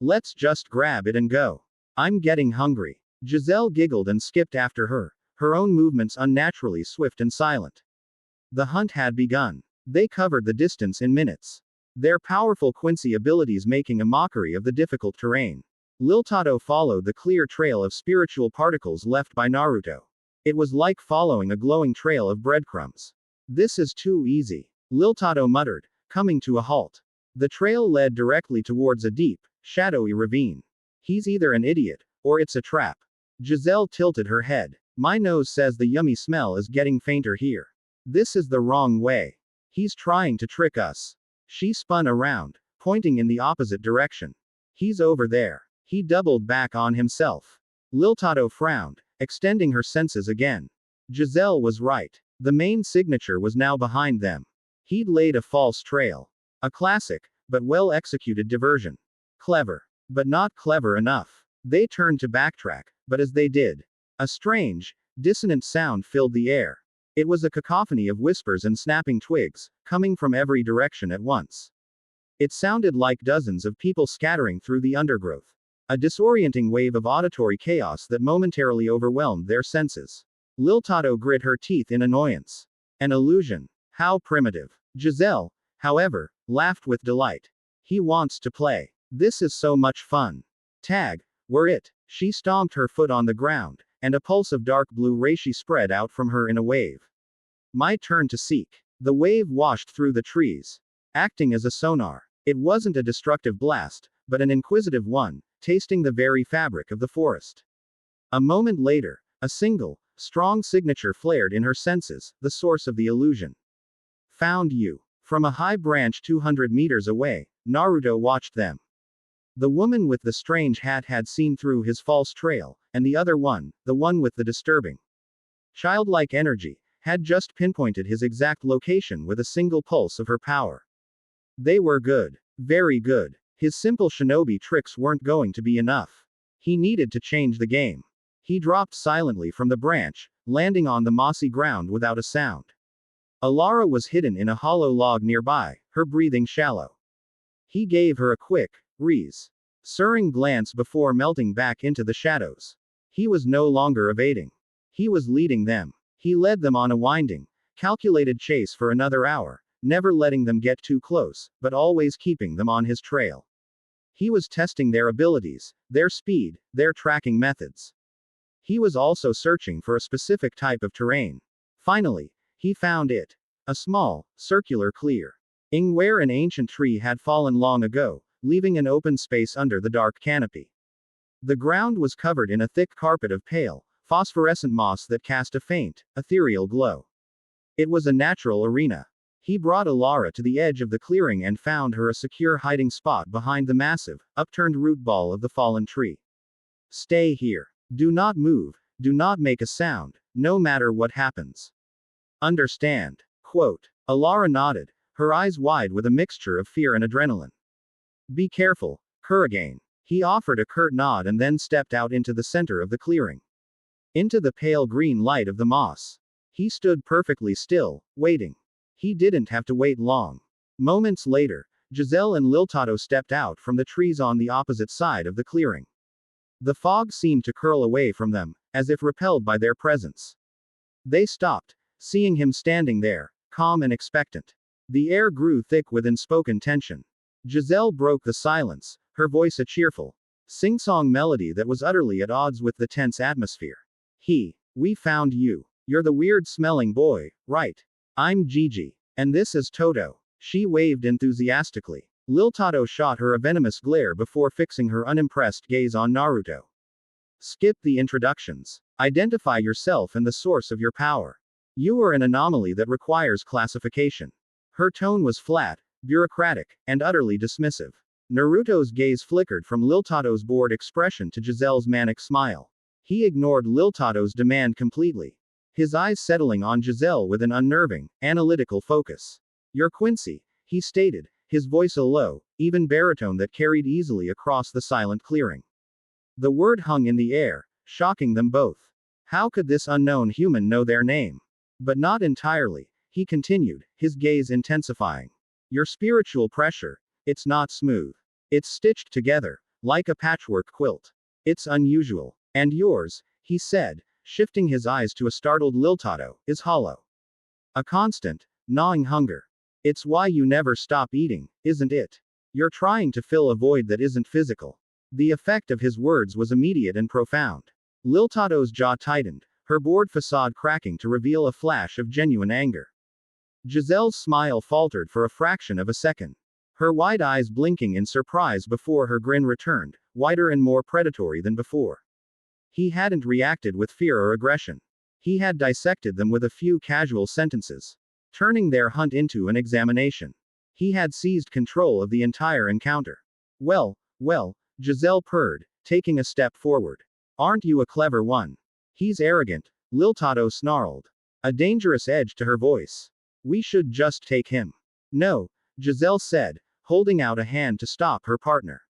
Let's just grab it and go. I'm getting hungry. Giselle giggled and skipped after her, her own movements unnaturally swift and silent. The hunt had begun. They covered the distance in minutes. Their powerful Quincy abilities making a mockery of the difficult terrain. Liltato followed the clear trail of spiritual particles left by Naruto. It was like following a glowing trail of breadcrumbs. This is too easy, Liltato muttered, coming to a halt. The trail led directly towards a deep, shadowy ravine. He's either an idiot, or it's a trap. Giselle tilted her head. My nose says the yummy smell is getting fainter here. This is the wrong way. He's trying to trick us. She spun around, pointing in the opposite direction. He's over there. He doubled back on himself. Liltato frowned, extending her senses again. Giselle was right. The main signature was now behind them. He'd laid a false trail. A classic, but well-executed diversion. Clever. But not clever enough. They turned to backtrack, but as they did, a strange, dissonant sound filled the air. It was a cacophony of whispers and snapping twigs, coming from every direction at once. It sounded like dozens of people scattering through the undergrowth. A disorienting wave of auditory chaos that momentarily overwhelmed their senses. Liltato grit her teeth in annoyance. An illusion. How primitive. Giselle, however, laughed with delight. He wants to play. This is so much fun. Tag, were it. She stomped her foot on the ground, and a pulse of dark blue reishi spread out from her in a wave. My turn to seek. The wave washed through the trees, acting as a sonar. It wasn't a destructive blast, but an inquisitive one, tasting the very fabric of the forest. A moment later, a single, strong signature flared in her senses, the source of the illusion. Found you. From a high branch 200 meters away, Naruto watched them. The woman with the strange hat had seen through his false trail, and the other one, the one with the disturbing, childlike energy, had just pinpointed his exact location with a single pulse of her power. They were good. Very good. His simple shinobi tricks weren't going to be enough. He needed to change the game. He dropped silently from the branch, landing on the mossy ground without a sound. Alara was hidden in a hollow log nearby, her breathing shallow. He gave her a quick, reassuring glance before melting back into the shadows. He was no longer evading. He was leading them. He led them on a winding, calculated chase for another hour, never letting them get too close, but always keeping them on his trail. He was testing their abilities, their speed, their tracking methods. He was also searching for a specific type of terrain. Finally, he found it. A small, circular clear where an ancient tree had fallen long ago, leaving an open space under the dark canopy. The ground was covered in a thick carpet of pale, phosphorescent moss that cast a faint, ethereal glow. It was a natural arena. He brought Alara to the edge of the clearing and found her a secure hiding spot behind the massive, upturned root ball of the fallen tree. Stay here. Do not move, do not make a sound, no matter what happens. Understand. Quote. Alara nodded, her eyes wide with a mixture of fear and adrenaline. Be careful, Kurigane. He offered a curt nod and then stepped out into the center of the clearing. Into the pale green light of the moss. He stood perfectly still, waiting. He didn't have to wait long. Moments later, Giselle and Liltato stepped out from the trees on the opposite side of the clearing. The fog seemed to curl away from them, as if repelled by their presence. They stopped, seeing him standing there, calm and expectant. The air grew thick with unspoken tension. Giselle broke the silence, her voice a cheerful, sing-song melody that was utterly at odds with the tense atmosphere. We found you. You're the weird-smelling boy, right? I'm Gigi. And this is Toto. She waved enthusiastically. Liltato shot her a venomous glare before fixing her unimpressed gaze on Naruto. Skip the introductions. Identify yourself and the source of your power. You are an anomaly that requires classification. Her tone was flat, bureaucratic, and utterly dismissive. Naruto's gaze flickered from Liltato's bored expression to Giselle's manic smile. He ignored Liltato's demand completely. His eyes settling on Giselle with an unnerving, analytical focus. You're Quincy, he stated, his voice a low, even baritone that carried easily across the silent clearing. The word hung in the air, shocking them both. How could this unknown human know their name? But not entirely, he continued, his gaze intensifying. Your spiritual pressure, it's not smooth. It's stitched together, like a patchwork quilt. It's unusual. And yours, he said, shifting his eyes to a startled Liltato, is hollow. A constant, gnawing hunger. It's why you never stop eating, isn't it? You're trying to fill a void that isn't physical. The effect of his words was immediate and profound. Liltato's jaw tightened, her bored facade cracking to reveal a flash of genuine anger. Giselle's smile faltered for a fraction of a second. her wide eyes blinking in surprise before her grin returned, wider and more predatory than before. He hadn't reacted with fear or aggression. He had dissected them with a few casual sentences, turning their hunt into an examination. He had seized control of the entire encounter. Well, Giselle purred, taking a step forward. Aren't you a clever one? He's arrogant, Liltato snarled. A dangerous edge to her voice. We should just take him. No, Giselle said, holding out a hand to stop her partner.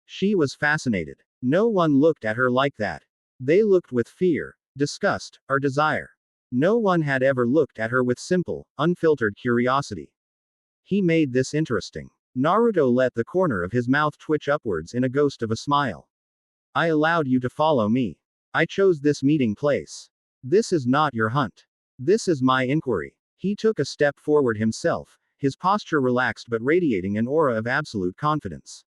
She was fascinated. No one looked at her like that. They looked with fear, disgust, or desire. No one had ever looked at her with simple, unfiltered curiosity. He made this interesting. Naruto let the corner of his mouth twitch upwards in a ghost of a smile. I allowed you to follow me. I chose this meeting place. This is not your hunt. This is my inquiry. He took a step forward himself, his posture relaxed but radiating an aura of absolute confidence.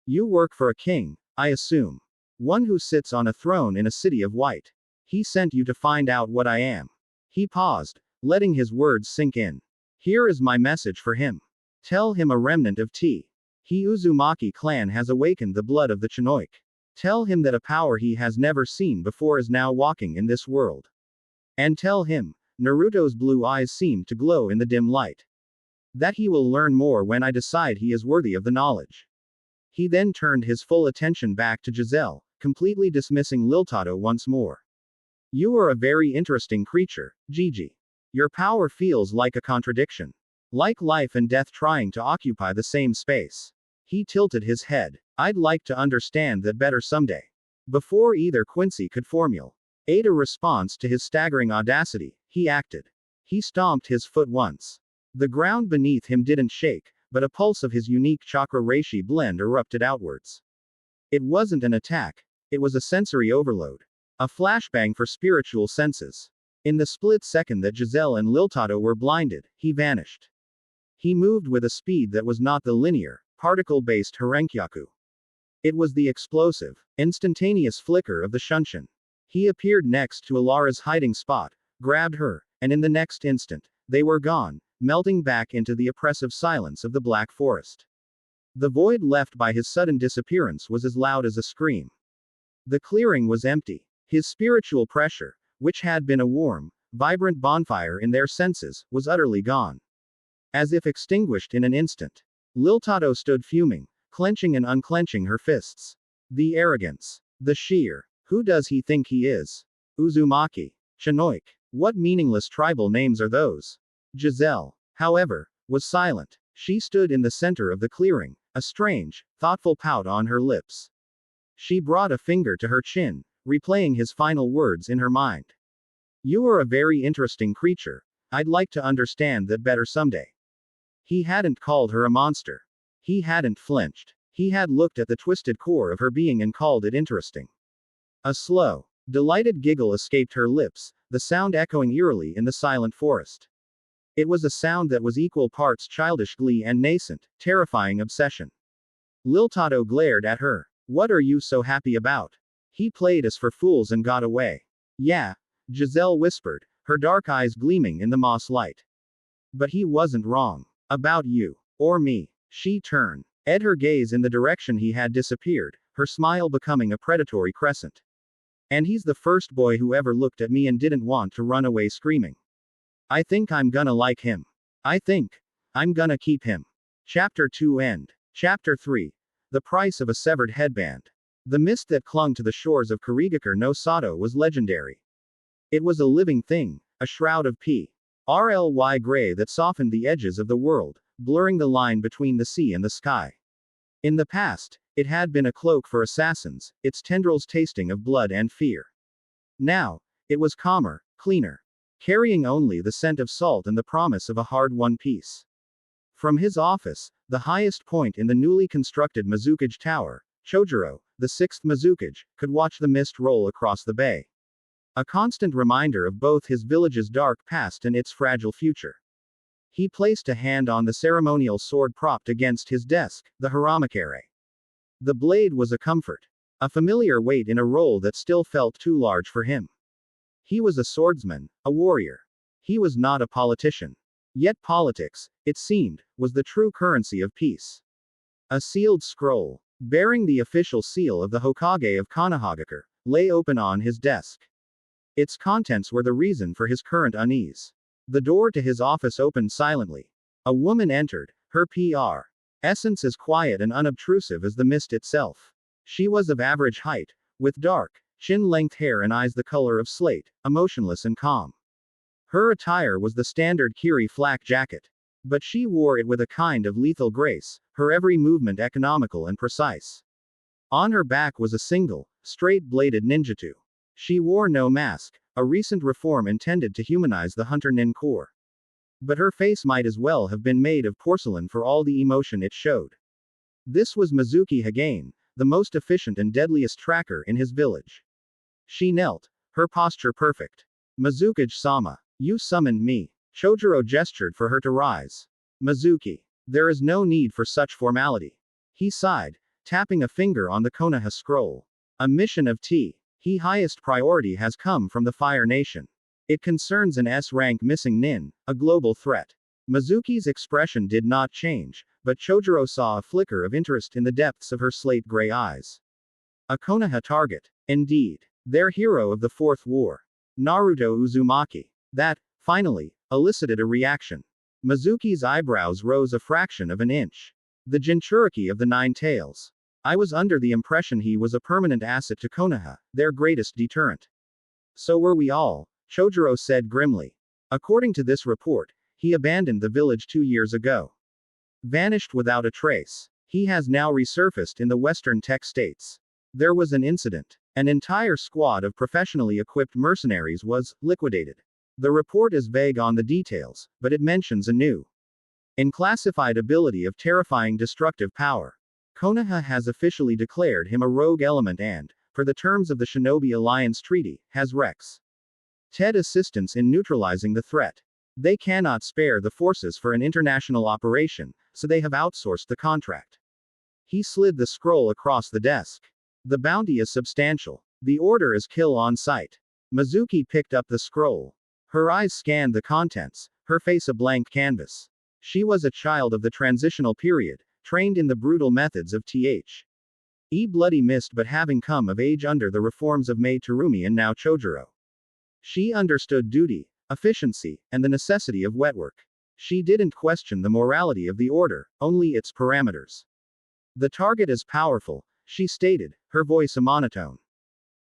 You work for a king, I assume. One who sits on a throne in a city of white. He sent you to find out what I am. He paused, letting his words sink in. Here is my message for him. Tell him a remnant of T. He Uzumaki clan has awakened the blood of the Chinook. Tell him that a power he has never seen before is now walking in this world. And tell him, Naruto's blue eyes seemed to glow in the dim light. That he will learn more when I decide he is worthy of the knowledge. He then turned his full attention back to Giselle, completely dismissing Liltato once more. You are a very interesting creature, Gigi. Your power feels like a contradiction. Like life and death trying to occupy the same space. He tilted his head. I'd like to understand that better someday. Before either Quincy could formulate a response to his staggering audacity, he acted. He stomped his foot once. The ground beneath him didn't shake, but a pulse of his unique chakra reishi blend erupted outwards. It wasn't an attack. It was a sensory overload. A flashbang for spiritual senses. In the split second that Giselle and Liltato were blinded, he vanished. He moved with a speed that was not the linear, particle-based Harenkyaku. It was the explosive, instantaneous flicker of the Shunshin. He appeared next to Alara's hiding spot, grabbed her, and in the next instant, they were gone, melting back into the oppressive silence of the Black Forest. The void left by his sudden disappearance was as loud as a scream. The clearing was empty. His spiritual pressure, which had been a warm, vibrant bonfire in their senses, was utterly gone. As if extinguished in an instant. Liltato stood fuming, clenching and unclenching her fists. The arrogance. The sheer. Who does he think he is? Uzumaki. Chinook. What meaningless tribal names are those? Giselle, however, was silent. She stood in the center of the clearing, a strange, thoughtful pout on her lips. She brought a finger to her chin, replaying his final words in her mind. You are a very interesting creature. I'd like to understand that better someday. He hadn't called her a monster. He hadn't flinched. He had looked at the twisted core of her being and called it interesting. A slow, delighted giggle escaped her lips, the sound echoing eerily in the silent forest. It was a sound that was equal parts childish glee and nascent, terrifying obsession. Liltato glared at her. What are you so happy about? He played us for fools and got away. Yeah, Giselle whispered, her dark eyes gleaming in the moss light. But he wasn't wrong. About you. Or me. She turned. Her gaze in the direction he had disappeared, her smile becoming a predatory crescent. And he's the first boy who ever looked at me and didn't want to run away screaming. I think I'm gonna like him. I think I'm gonna keep him. Chapter 2 End. Chapter 3. The Price of a Severed Headband. The mist that clung to the shores of Kirigakure no Sato was legendary. It was a living thing, a shroud of P.R.L.Y. gray that softened the edges of the world, blurring the line between the sea and the sky. In the past, it had been a cloak for assassins, its tendrils tasting of blood and fear. Now, it was calmer, cleaner, carrying only the scent of salt and the promise of a hard-won peace. From his office, the highest point in the newly constructed Mizukage Tower, Chojuro, the sixth Mizukage, could watch the mist roll across the bay. A constant reminder of both his village's dark past and its fragile future. He placed a hand on the ceremonial sword propped against his desk, the Haramakere. The blade was a comfort. A familiar weight in a role that still felt too large for him. He was a swordsman, a warrior. He was not a politician. Yet politics, it seemed, was the true currency of peace. A sealed scroll, bearing the official seal of the Hokage of Konohagakure, lay open on his desk. Its contents were the reason for his current unease. The door to his office opened silently. A woman entered, her PR. Essence as quiet and unobtrusive as the mist itself. She was of average height, with dark, chin-length hair and eyes the color of slate, emotionless and calm. Her attire was the standard Kiri flak jacket. But she wore it with a kind of lethal grace, her every movement economical and precise. On her back was a single, straight-bladed ninjutsu. She wore no mask, a recent reform intended to humanize the hunter nin core. But her face might as well have been made of porcelain for all the emotion it showed. This was Mizuki Hagane, the most efficient and deadliest tracker in his village. She knelt, her posture perfect. Mizuki-sama, you summoned me. Chojuro gestured for her to rise. Mizuki. There is no need for such formality. He sighed, tapping a finger on the Konoha scroll. A mission of He highest priority has come from the Fire Nation. It concerns an S-rank missing nin, a global threat. Mizuki's expression did not change, but Chojuro saw a flicker of interest in the depths of her slate-gray eyes. A Konoha target. Indeed. Their hero of the Fourth War. Naruto Uzumaki. That, finally, elicited a reaction. Mizuki's eyebrows rose a fraction of an inch. The Jinchuriki of the Nine Tails. I was under the impression he was a permanent asset to Konoha, their greatest deterrent. So were we all, Chojuro said grimly. According to this report, he abandoned the village 2 years ago. Vanished without a trace. He has now resurfaced in the western tech states. There was an incident. An entire squad of professionally equipped mercenaries was liquidated. The report is vague on the details, but it mentions a new, unclassified ability of terrifying destructive power. Konoha has officially declared him a rogue element and, per the terms of the Shinobi Alliance Treaty, has Rex TED assistance in neutralizing the threat. They cannot spare the forces for an international operation, so they have outsourced the contract. He slid the scroll across the desk. The bounty is substantial. The order is kill on sight. Mizuki picked up the scroll. Her eyes scanned the contents, her face a blank canvas. She was a child of the transitional period, trained in the brutal methods of bloody mist but having come of age under the reforms of Mei Terumi and now Chojuro. She understood duty, efficiency, and the necessity of wet work. She didn't question the morality of the order, only its parameters. The target is powerful, she stated, her voice a monotone.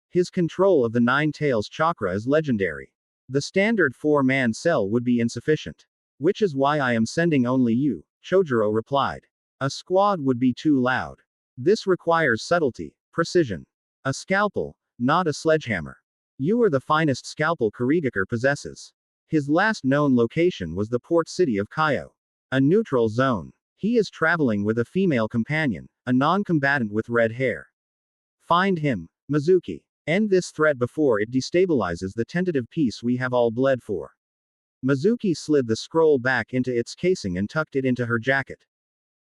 His control of the Nine Tails chakra is legendary. The standard 4-man cell would be insufficient. Which is why I am sending only you, Chojuro replied. A squad would be too loud. This requires subtlety, precision. A scalpel, not a sledgehammer. You are the finest scalpel Kurigakure possesses. His last known location was the port city of Kaio. A neutral zone. He is traveling with a female companion, a non-combatant with red hair. Find him, Mizuki. End this threat before it destabilizes the tentative peace we have all bled for. Mizuki slid the scroll back into its casing and tucked it into her jacket.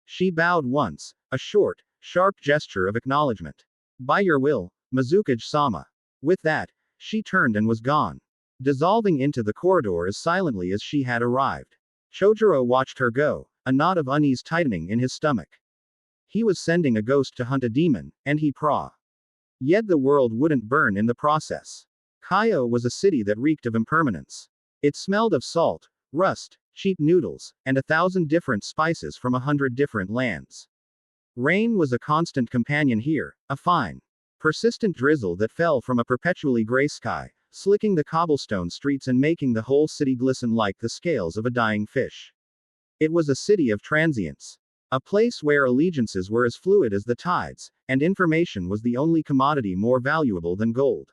She bowed once, a short, sharp gesture of acknowledgement. By your will, Mizuki-sama. With that, she turned and was gone, dissolving into the corridor as silently as she had arrived. Chojuro watched her go, a knot of unease tightening in his stomach. He was sending a ghost to hunt a demon, and yet the world wouldn't burn in the process. Kaio was a city that reeked of impermanence. It smelled of salt, rust, cheap noodles, and 1,000 different spices from 100 different lands. Rain was a constant companion here, a fine, persistent drizzle that fell from a perpetually gray sky, slicking the cobblestone streets and making the whole city glisten like the scales of a dying fish. It was a city of transience. A place where allegiances were as fluid as the tides, and information was the only commodity more valuable than gold.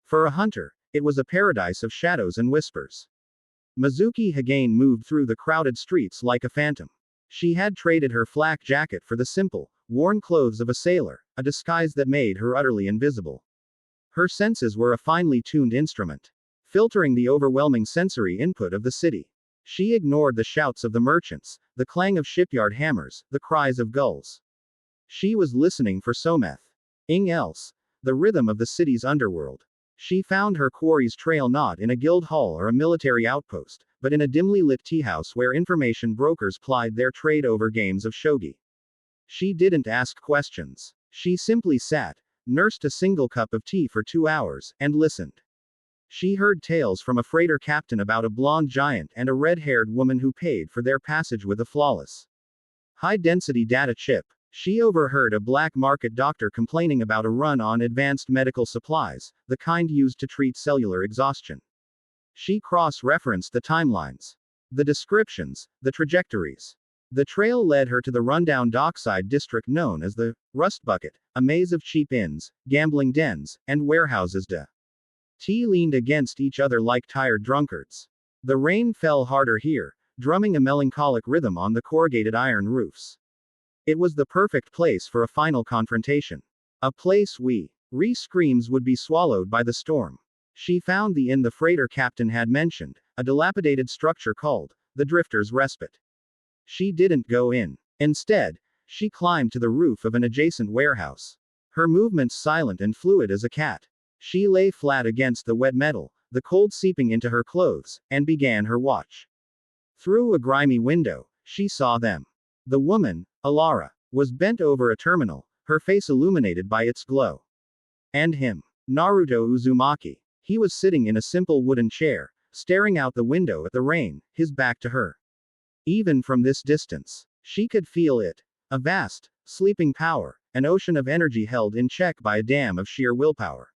For a hunter, it was a paradise of shadows and whispers. Mizuki Hagane moved through the crowded streets like a phantom. She had traded her flak jacket for the simple, worn clothes of a sailor, a disguise that made her utterly invisible. Her senses were a finely tuned instrument, filtering the overwhelming sensory input of the city. She ignored the shouts of the merchants, the clang of shipyard hammers, the cries of gulls. She was listening for something else, the rhythm of the city's underworld. She found her quarry's trail not in a guild hall or a military outpost, but in a dimly lit tea house where information brokers plied their trade over games of shogi. She didn't ask questions. She simply sat, nursed a single cup of tea for 2 hours, and listened. She heard tales from a freighter captain about a blonde giant and a red-haired woman who paid for their passage with a flawless, high-density data chip. She overheard a black market doctor complaining about a run on advanced medical supplies, the kind used to treat cellular exhaustion. She cross-referenced the timelines, the descriptions, the trajectories. The trail led her to the rundown dockside district known as the Rust Bucket, a maze of cheap inns, gambling dens, and warehouses. Tea leaned against each other like tired drunkards. The rain fell harder here, drumming a melancholic rhythm on the corrugated iron roofs. It was the perfect place for a final confrontation. A place Ree's screams would be swallowed by the storm. She found the inn the freighter captain had mentioned, a dilapidated structure called the Drifter's Respite. She didn't go in. Instead, she climbed to the roof of an adjacent warehouse. Her movements silent and fluid as a cat. She lay flat against the wet metal, the cold seeping into her clothes, and began her watch. Through a grimy window, she saw them. The woman, Alara, was bent over a terminal, her face illuminated by its glow. And him, Naruto Uzumaki. He was sitting in a simple wooden chair, staring out the window at the rain, his back to her. Even from this distance, she could feel it. A vast, sleeping power, an ocean of energy held in check by a dam of sheer willpower.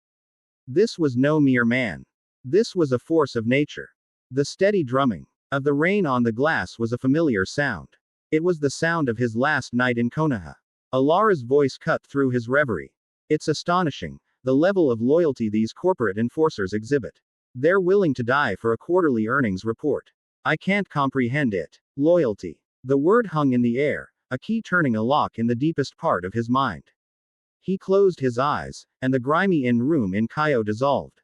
This was no mere man. This was a force of nature. The steady drumming of the rain on the glass was a familiar sound. It was the sound of his last night in Konoha. Alara's voice cut through his reverie. It's astonishing, the level of loyalty these corporate enforcers exhibit. They're willing to die for a quarterly earnings report. I can't comprehend it. Loyalty. The word hung in the air, a key turning a lock in the deepest part of his mind. He closed his eyes, and the grimy inn room in Kaio dissolved,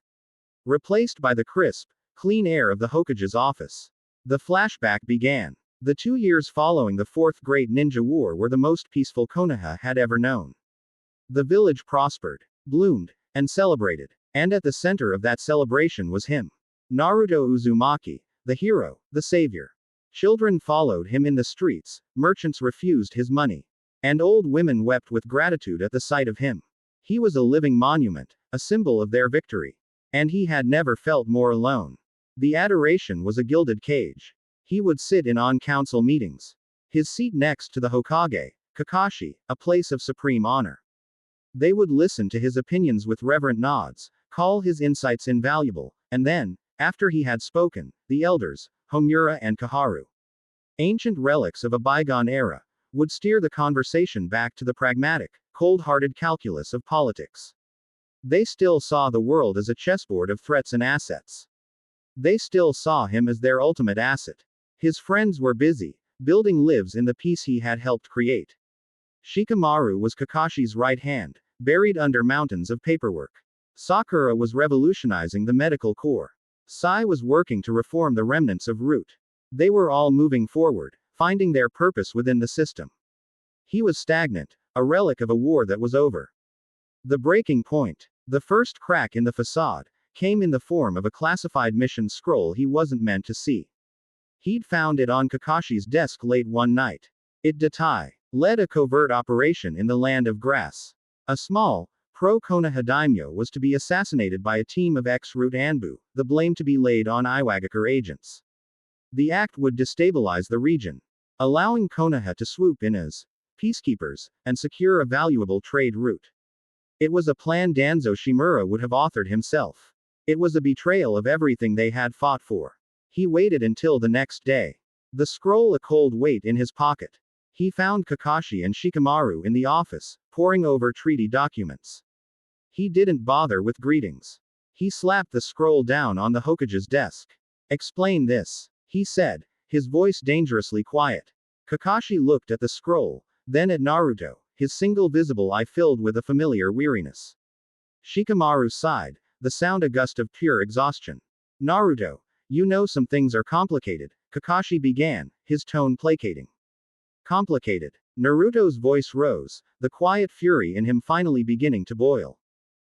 replaced by the crisp, clean air of the Hokage's office. The flashback began. The 2 years following the Fourth Great Ninja War were the most peaceful Konoha had ever known. The village prospered, bloomed, and celebrated. And at the center of that celebration was him. Naruto Uzumaki, the hero, the savior. Children followed him in the streets, merchants refused his money. And old women wept with gratitude at the sight of him. He was a living monument, a symbol of their victory. And he had never felt more alone. The adoration was a gilded cage. He would sit in on-council meetings. His seat next to the Hokage, Kakashi, a place of supreme honor. They would listen to his opinions with reverent nods, call his insights invaluable, and then, after he had spoken, the elders, Homura and Kaharu, ancient relics of a bygone era, would steer the conversation back to the pragmatic, cold-hearted calculus of politics. They still saw the world as a chessboard of threats and assets. They still saw him as their ultimate asset. His friends were busy, building lives in the peace he had helped create. Shikamaru was Kakashi's right hand, buried under mountains of paperwork. Sakura was revolutionizing the medical corps. Sai was working to reform the remnants of Root. They were all moving forward, finding their purpose within the system. He was stagnant, a relic of a war that was over. The breaking point, the first crack in the facade, came in the form of a classified mission scroll he wasn't meant to see. He'd found it on Kakashi's desk late one night. It Datai led a covert operation in the land of grass. A small, pro-Konoha daimyo was to be assassinated by a team of ex-Root Anbu, the blame to be laid on Iwagakure agents. The act would destabilize the region, allowing Konoha to swoop in as peacekeepers, and secure a valuable trade route. It was a plan Danzo Shimura would have authored himself. It was a betrayal of everything they had fought for. He waited until the next day. The scroll a cold weight in his pocket. He found Kakashi and Shikamaru in the office, poring over treaty documents. He didn't bother with greetings. He slapped the scroll down on the Hokage's desk. Explain this, he said, his voice dangerously quiet. Kakashi looked at the scroll, then at Naruto, his single visible eye filled with a familiar weariness. Shikamaru sighed, the sound a gust of pure exhaustion. Naruto, you know some things are complicated, Kakashi began, his tone placating. Complicated. Naruto's voice rose, the quiet fury in him finally beginning to boil.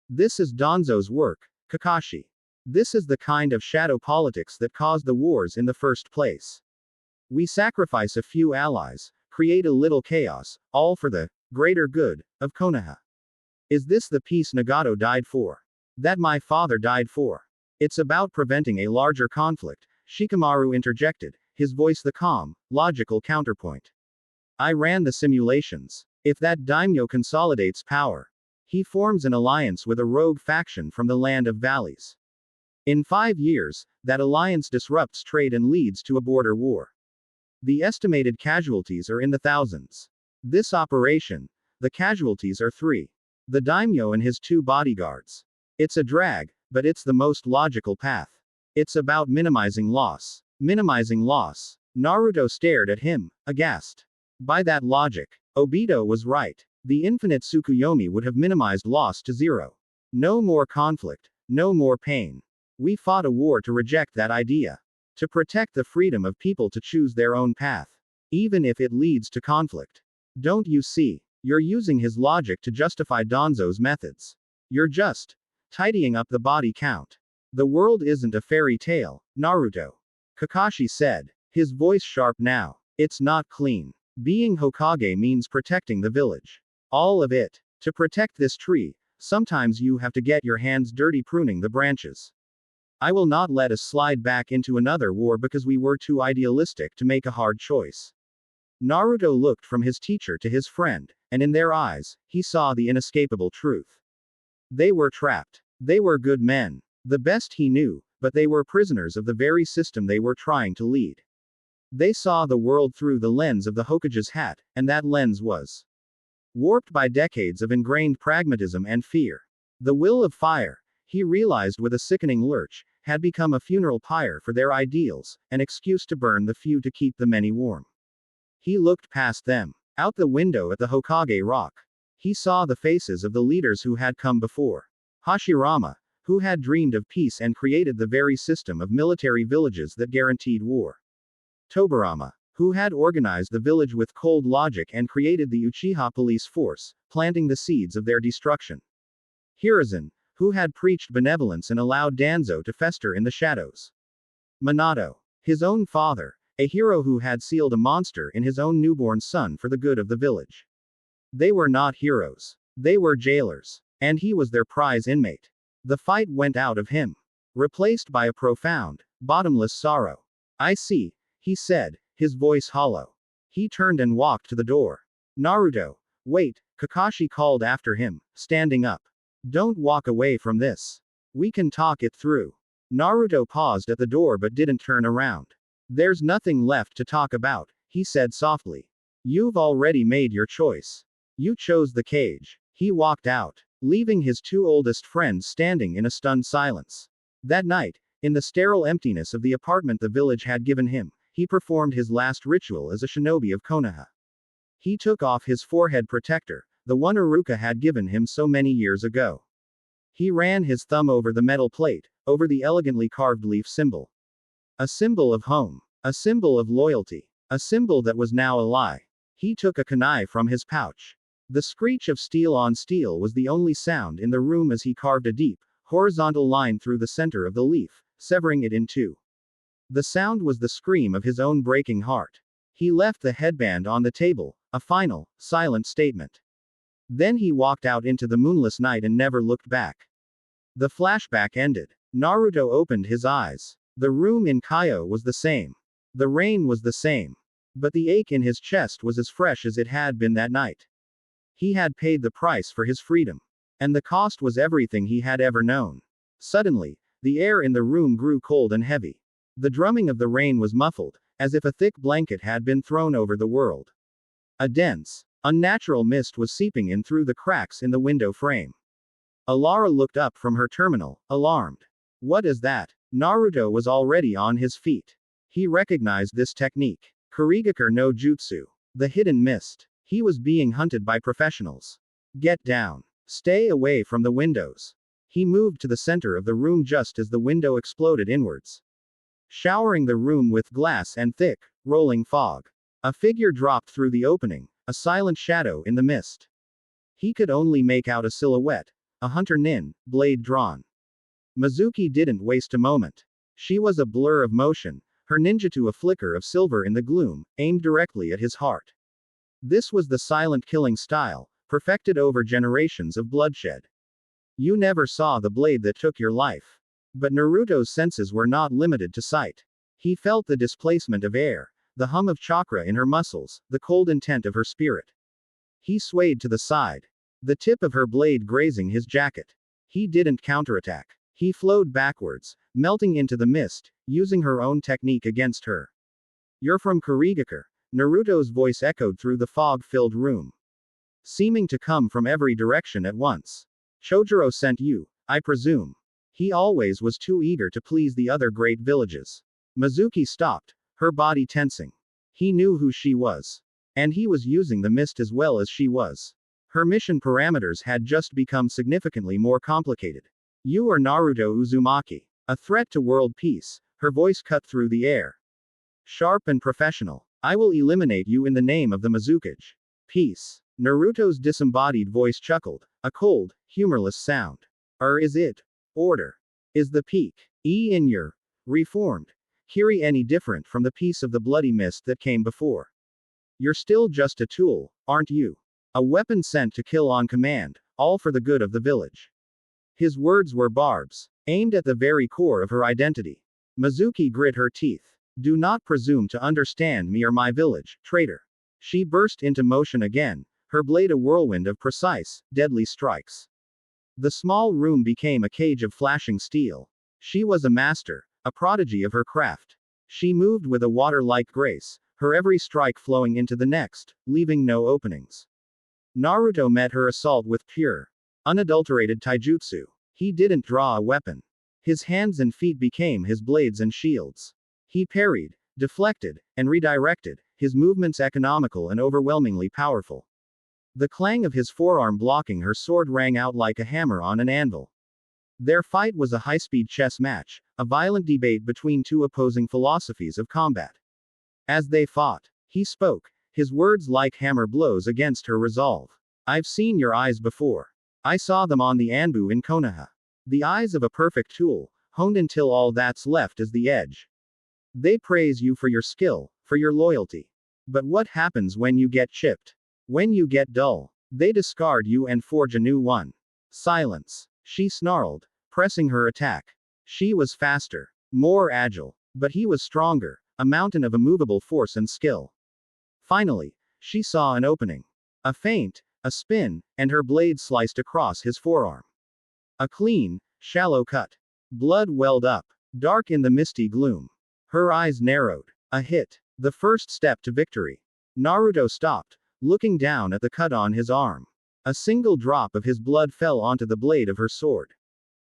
This is Danzo's work, Kakashi. This is the kind of shadow politics that caused the wars in the first place. We sacrifice a few allies, create a little chaos, all for the greater good of Konoha. Is this the peace Nagato died for? That my father died for? It's about preventing a larger conflict, Shikamaru interjected, his voice the calm, logical counterpoint. I ran the simulations. If that daimyo consolidates power, he forms an alliance with a rogue faction from the land of valleys. In 5 years, that alliance disrupts trade and leads to a border war. The estimated casualties are in the thousands. This operation, the casualties are 3. The daimyo and his 2 bodyguards. It's a drag, but it's the most logical path. It's about minimizing loss. Minimizing loss. Naruto stared at him, aghast. By that logic, Obito was right. The infinite Tsukuyomi would have minimized loss to 0. No more conflict. No more pain. We fought a war to reject that idea. To protect the freedom of people to choose their own path. Even if it leads to conflict. Don't you see? You're using his logic to justify Danzo's methods. You're just tidying up the body count. The world isn't a fairy tale, Naruto. Kakashi said, his voice sharp now. It's not clean. Being Hokage means protecting the village. All of it. To protect this tree, sometimes you have to get your hands dirty pruning the branches. I will not let us slide back into another war because we were too idealistic to make a hard choice. Naruto looked from his teacher to his friend, and in their eyes, he saw the inescapable truth. They were trapped. They were good men. The best he knew, but they were prisoners of the very system they were trying to lead. They saw the world through the lens of the Hokage's hat, and that lens was warped by decades of ingrained pragmatism and fear. The will of fire, he realized with a sickening lurch, had become a funeral pyre for their ideals, an excuse to burn the few to keep the many warm. He looked past them, out the window at the Hokage rock. He saw the faces of the leaders who had come before. Hashirama, who had dreamed of peace and created the very system of military villages that guaranteed war. Tobirama, who had organized the village with cold logic and created the Uchiha police force, planting the seeds of their destruction. Hiruzen, who had preached benevolence and allowed Danzo to fester in the shadows. Minato, his own father, a hero who had sealed a monster in his own newborn son for the good of the village. They were not heroes. They were jailers. And he was their prize inmate. The fight went out of him. Replaced by a profound, bottomless sorrow. I see, he said, his voice hollow. He turned and walked to the door. Naruto, wait, Kakashi called after him, standing up. Don't walk away from this. We can talk it through. Naruto paused at the door but didn't turn around. There's nothing left to talk about, he said softly. You've already made your choice. You chose the cage. He walked out, leaving his 2 oldest friends standing in a stunned silence. That night, in the sterile emptiness of the apartment the village had given him, he performed his last ritual as a shinobi of Konoha. He took off his forehead protector, the one Iruka had given him so many years ago. He ran his thumb over the metal plate, over the elegantly carved leaf symbol. A symbol of home. A symbol of loyalty. A symbol that was now a lie. He took a kunai from his pouch. The screech of steel on steel was the only sound in the room as he carved a deep, horizontal line through the center of the leaf, severing it in 2. The sound was the scream of his own breaking heart. He left the headband on the table, a final, silent statement. Then he walked out into the moonless night and never looked back. The flashback ended. Naruto opened his eyes. The room in Kaio was the same. The rain was the same. But the ache in his chest was as fresh as it had been that night. He had paid the price for his freedom. And the cost was everything he had ever known. Suddenly, the air in the room grew cold and heavy. The drumming of the rain was muffled, as if a thick blanket had been thrown over the world. A dense, unnatural mist was seeping in through the cracks in the window frame. Alara looked up from her terminal, alarmed. What is that? Naruto was already on his feet. He recognized this technique. Kurigakure no Jutsu. The hidden mist. He was being hunted by professionals. Get down. Stay away from the windows. He moved to the center of the room just as the window exploded inwards, showering the room with glass and thick, rolling fog. A figure dropped through the opening, a silent shadow in the mist. He could only make out a silhouette, a hunter nin, blade drawn. Mizuki didn't waste a moment. She was a blur of motion, her ninjutsu a flicker of silver in the gloom, aimed directly at his heart. This was the silent killing style, perfected over generations of bloodshed. You never saw the blade that took your life. But Naruto's senses were not limited to sight. He felt the displacement of air, the hum of chakra in her muscles, the cold intent of her spirit. He swayed to the side, the tip of her blade grazing his jacket. He didn't counterattack. He flowed backwards, melting into the mist, using her own technique against her. You're from Kurigakure. Naruto's voice echoed through the fog-filled room, seeming to come from every direction at once. Chojuro sent you, I presume. He always was too eager to please the other great villages. Mizuki stopped, her body tensing. He knew who she was. And he was using the mist as well as she was. Her mission parameters had just become significantly more complicated. You are Naruto Uzumaki. A threat to world peace. Her voice cut through the air. Sharp and professional. I will eliminate you in the name of the Mizukage. Peace. Naruto's disembodied voice chuckled, a cold, humorless sound. Is it? Order. Is the peak, in your reformed Kiri any different from the piece of the bloody mist that came before? You're still just a tool, aren't you? A weapon sent to kill on command, all for the good of the village. His words were barbs, aimed at the very core of her identity. Mizuki grit her teeth. Do not presume to understand me or my village, traitor. She burst into motion again, her blade a whirlwind of precise, deadly strikes. The small room became a cage of flashing steel. She was a master, a prodigy of her craft. She moved with a water-like grace, her every strike flowing into the next, leaving no openings. Naruto met her assault with pure, unadulterated taijutsu. He didn't draw a weapon. His hands and feet became his blades and shields. He parried, deflected, and redirected, his movements economical and overwhelmingly powerful. The clang of his forearm blocking her sword rang out like a hammer on an anvil. Their fight was a high-speed chess match, a violent debate between two opposing philosophies of combat. As they fought, he spoke, his words like hammer blows against her resolve. I've seen your eyes before. I saw them on the Anbu in Konoha. The eyes of a perfect tool, honed until all that's left is the edge. They praise you for your skill, for your loyalty. But what happens when you get chipped? When you get dull? They discard you and forge a new one. Silence. She snarled, pressing her attack. She was faster, more agile, but he was stronger, a mountain of immovable force and skill. Finally, she saw an opening. A feint, a spin, and her blade sliced across his forearm. A clean, shallow cut. Blood welled up, dark in the misty gloom. Her eyes narrowed. A hit. The first step to victory. Naruto stopped, looking down at the cut on his arm. A single drop of his blood fell onto the blade of her sword.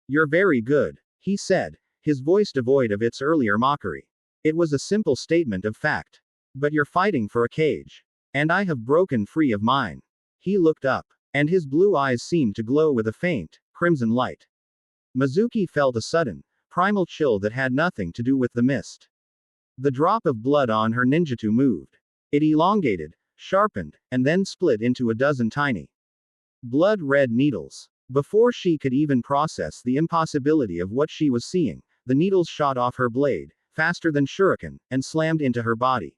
You're very good, he said, his voice devoid of its earlier mockery. It was a simple statement of fact. But you're fighting for a cage. And I have broken free of mine. He looked up, and his blue eyes seemed to glow with a faint, crimson light. Mizuki felt a sudden, primal chill that had nothing to do with the mist. The drop of blood on her ninjutsu moved. It elongated, sharpened, and then split into a dozen tiny, blood-red needles. Before she could even process the impossibility of what she was seeing, the needles shot off her blade, faster than shuriken, and slammed into her body.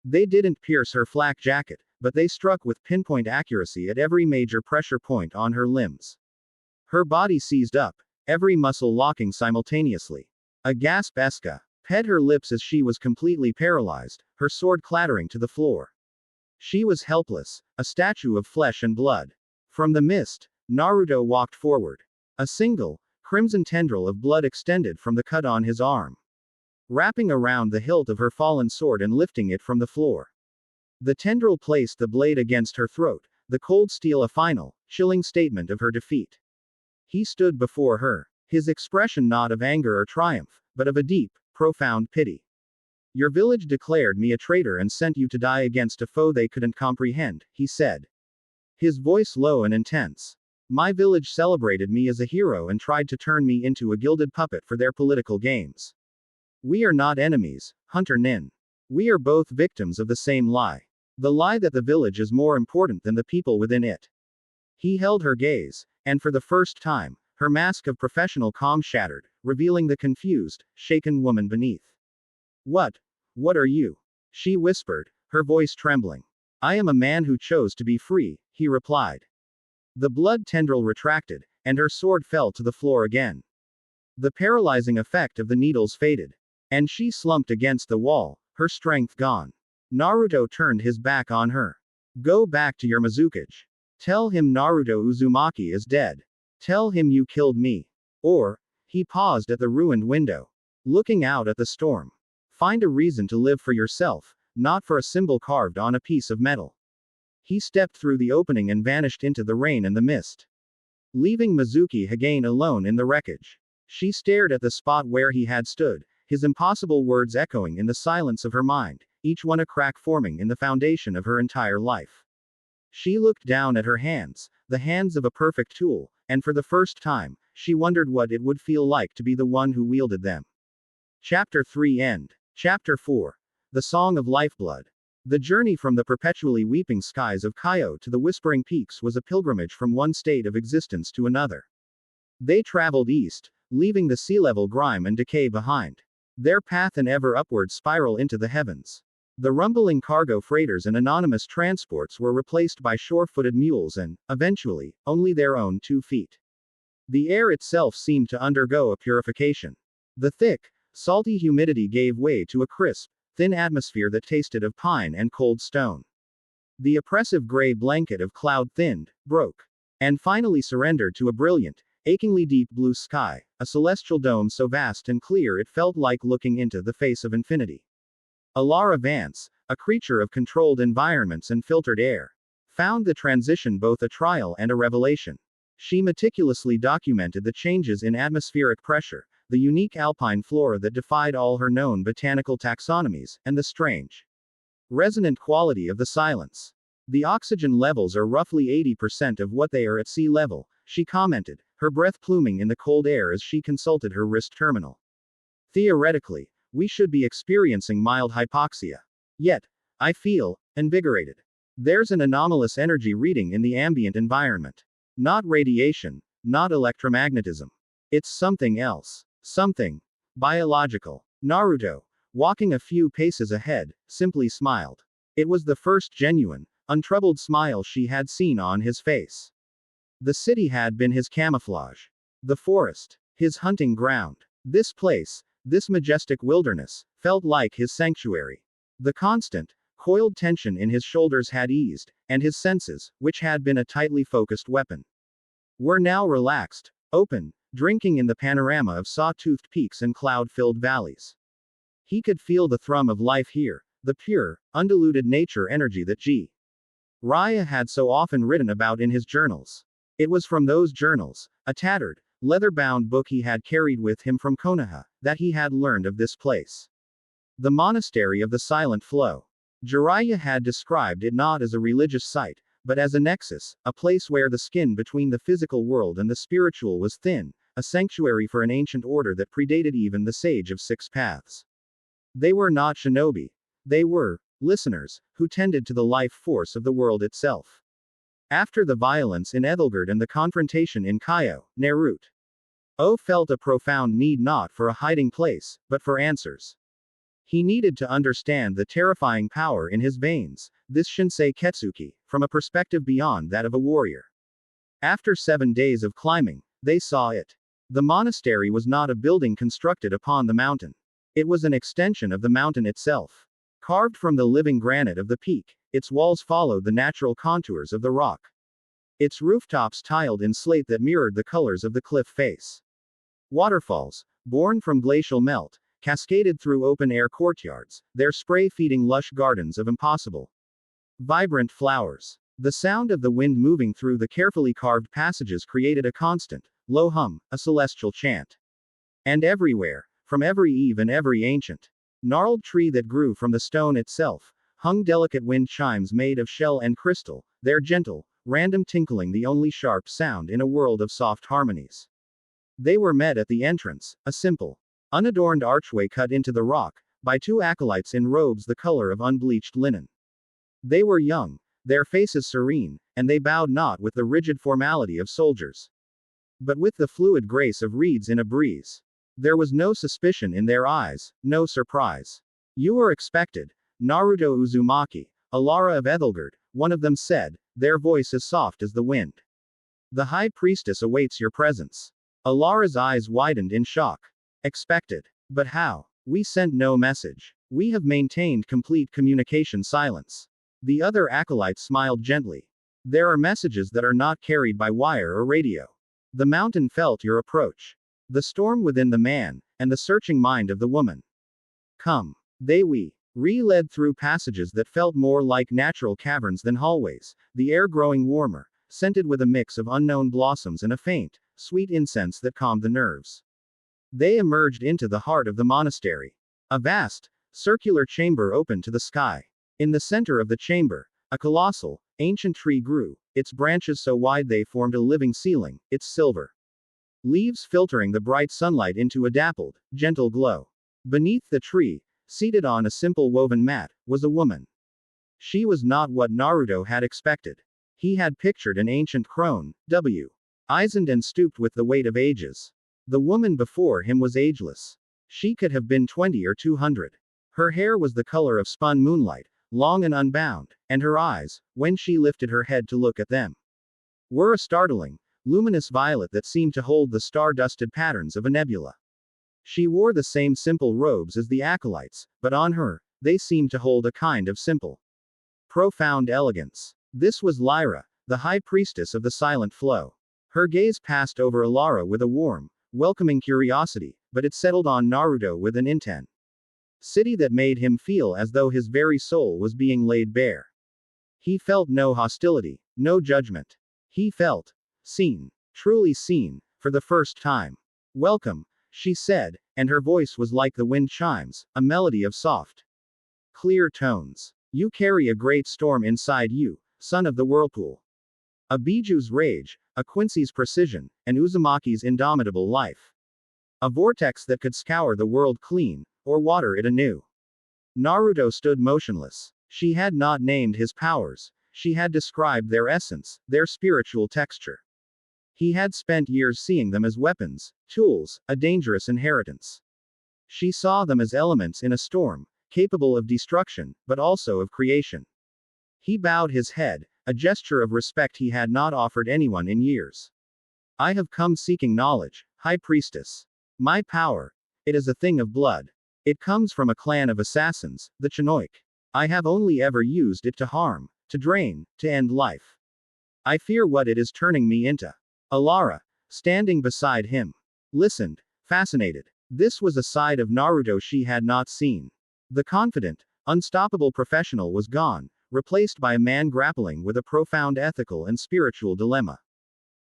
They didn't pierce her flak jacket, but they struck with pinpoint accuracy at every major pressure point on her limbs. Her body seized up, every muscle locking simultaneously. A gasp ped her lips as she was completely paralyzed, her sword clattering to the floor. She was helpless, a statue of flesh and blood. From the mist, Naruto walked forward. A single, crimson tendril of blood extended from the cut on his arm, wrapping around the hilt of her fallen sword and lifting it from the floor. The tendril placed the blade against her throat, the cold steel a final, chilling statement of her defeat. He stood before her, his expression not of anger or triumph, but of a deep, profound pity. Your village declared me a traitor and sent you to die against a foe they couldn't comprehend, he said. His voice low and intense. My village celebrated me as a hero and tried to turn me into a gilded puppet for their political games. We are not enemies, Hunter Nin. We are both victims of the same lie. The lie that the village is more important than the people within it. He held her gaze, and for the first time, her mask of professional calm shattered, revealing the confused, shaken woman beneath. What? What are you? She whispered, her voice trembling. I am a man who chose to be free, he replied. The blood tendril retracted, and her sword fell to the floor again. The paralyzing effect of the needles faded. And she slumped against the wall, her strength gone. Naruto turned his back on her. Go back to your Mizukage. Tell him Naruto Uzumaki is dead. Tell him you killed me. Or, he paused at the ruined window, looking out at the storm. Find a reason to live for yourself, not for a symbol carved on a piece of metal. He stepped through the opening and vanished into the rain and the mist, leaving Mizuki Hagane alone in the wreckage. She stared at the spot where he had stood, his impossible words echoing in the silence of her mind, each one a crack forming in the foundation of her entire life. She looked down at her hands, the hands of a perfect tool, and for the first time, she wondered what it would feel like to be the one who wielded them. Chapter 3 End. Chapter 4. The Song of Lifeblood. The journey from the perpetually weeping skies of Kaio to the whispering peaks was a pilgrimage from one state of existence to another. They traveled east, leaving the sea level grime and decay behind. Their path an ever upward spiral into the heavens. The rumbling cargo freighters and anonymous transports were replaced by shore-footed mules and, eventually, only their own 2 feet. The air itself seemed to undergo a purification. The thick, salty humidity gave way to a crisp, thin atmosphere that tasted of pine and cold stone. The oppressive gray blanket of cloud thinned, broke, and finally surrendered to a brilliant, achingly deep blue sky, a celestial dome so vast and clear it felt like looking into the face of infinity. Alara Vance, a creature of controlled environments and filtered air, found the transition both a trial and a revelation. She meticulously documented the changes in atmospheric pressure, the unique alpine flora that defied all her known botanical taxonomies, and the strange, resonant quality of the silence. The oxygen levels are roughly 80% of what they are at sea level, she commented, her breath pluming in the cold air as she consulted her wrist terminal. Theoretically, we should be experiencing mild hypoxia. Yet, I feel invigorated. There's an anomalous energy reading in the ambient environment. Not radiation, not electromagnetism. It's something else. Something biological. Naruto, walking a few paces ahead, simply smiled. It was the first genuine, untroubled smile she had seen on his face. The city had been his camouflage. The forest, his hunting ground. This place, this majestic wilderness, felt like his sanctuary. The constant, coiled tension in his shoulders had eased, and his senses, which had been a tightly focused weapon, were now relaxed, open, drinking in the panorama of saw-toothed peaks and cloud-filled valleys. He could feel the thrum of life here, the pure, undiluted nature energy that G. Raya had so often written about in his journals. It was from those journals, a tattered, leather-bound book he had carried with him from Konoha, that he had learned of this place. The Monastery of the Silent Flow. Jiraiya had described it not as a religious site, but as a nexus, a place where the skin between the physical world and the spiritual was thin, a sanctuary for an ancient order that predated even the Sage of Six Paths. They were not shinobi. They were listeners, who tended to the life force of the world itself. After the violence in Ethelgard and the confrontation in Kaio, Naruto felt a profound need not for a hiding place, but for answers. He needed to understand the terrifying power in his veins, this Shinsei Ketsuki, from a perspective beyond that of a warrior. After 7 days of climbing, they saw it. The monastery was not a building constructed upon the mountain. It was an extension of the mountain itself. Carved from the living granite of the peak, its walls followed the natural contours of the rock. Its rooftops tiled in slate that mirrored the colors of the cliff face. Waterfalls, born from glacial melt, cascaded through open-air courtyards, their spray feeding lush gardens of impossible, vibrant flowers. The sound of the wind moving through the carefully carved passages created a constant, low hum, a celestial chant. And everywhere, from every eve and every ancient, gnarled tree that grew from the stone itself, hung delicate wind chimes made of shell and crystal, their gentle, random tinkling the only sharp sound in a world of soft harmonies. They were met at the entrance, a simple, unadorned archway cut into the rock, by 2 acolytes in robes the color of unbleached linen. They were young, their faces serene, and they bowed not with the rigid formality of soldiers. but with the fluid grace of reeds in a breeze. There was no suspicion in their eyes, no surprise. You are expected, Naruto Uzumaki, Alara of Ethelgard, one of them said, their voice as soft as the wind. The High Priestess awaits your presence. Alara's eyes widened in shock. Expected. But how? We sent no message. We have maintained complete communication silence. The other acolyte smiled gently. There are messages that are not carried by wire or radio. The mountain felt your approach. The storm within the man, and the searching mind of the woman. Come. We led through passages that felt more like natural caverns than hallways, the air growing warmer, scented with a mix of unknown blossoms and a faint, sweet incense that calmed the nerves. They emerged into the heart of the monastery. A vast, circular chamber opened to the sky. In the center of the chamber, a colossal, ancient tree grew, its branches so wide they formed a living ceiling, its silver leaves filtering the bright sunlight into a dappled, gentle glow. Beneath the tree, seated on a simple woven mat, was a woman. She was not what Naruto had expected. He had pictured an ancient crone, wizened and stooped with the weight of ages. The woman before him was ageless. She could have been 20 or 200. Her hair was the color of spun moonlight, long and unbound, and her eyes, when she lifted her head to look at them, were a startling, luminous violet that seemed to hold the star-dusted patterns of a nebula. She wore the same simple robes as the acolytes, but on her, they seemed to hold a kind of simple, profound elegance. This was Lyra, the high priestess of the silent flow. Her gaze passed over Alara with a warm, welcoming curiosity, but it settled on Naruto with an intent city that made him feel as though his very soul was being laid bare. He felt no hostility, no judgment. He felt seen, truly seen, for the first time. Welcome, she said, and her voice was like the wind chimes, a melody of soft, clear tones. You carry a great storm inside you, son of the whirlpool. A Biju's rage, a Quincy's precision, and Uzumaki's indomitable life. A vortex that could scour the world clean, or water it anew. Naruto stood motionless. She had not named his powers, she had described their essence, their spiritual texture. He had spent years seeing them as weapons, tools, a dangerous inheritance. She saw them as elements in a storm, capable of destruction, but also of creation. He bowed his head, a gesture of respect he had not offered anyone in years. I have come seeking knowledge, High Priestess. My power, it is a thing of blood. It comes from a clan of assassins, the Chinook. I have only ever used it to harm, to drain, to end life. I fear what it is turning me into. Alara, standing beside him, listened, fascinated. This was a side of Naruto she had not seen. The confident, unstoppable professional was gone, replaced by a man grappling with a profound ethical and spiritual dilemma.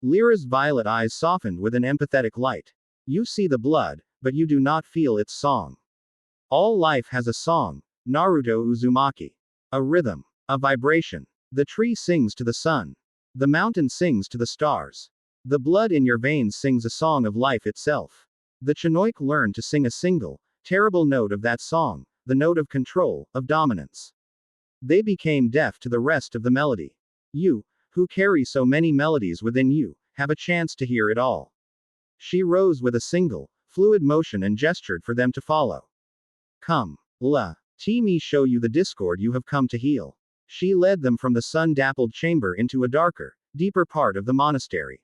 Lyra's violet eyes softened with an empathetic light. You see the blood, but you do not feel its song. All life has a song, Naruto Uzumaki. A rhythm, a vibration. The tree sings to the sun. The mountain sings to the stars. The blood in your veins sings a song of life itself. The Chinook learned to sing a single, terrible note of that song, the note of control, of dominance. They became deaf to the rest of the melody. You, who carry so many melodies within you, have a chance to hear it all. She rose with a single, fluid motion and gestured for them to follow. Come, let me show you the discord you have come to heal. She led them from the sun-dappled chamber into a darker, deeper part of the monastery.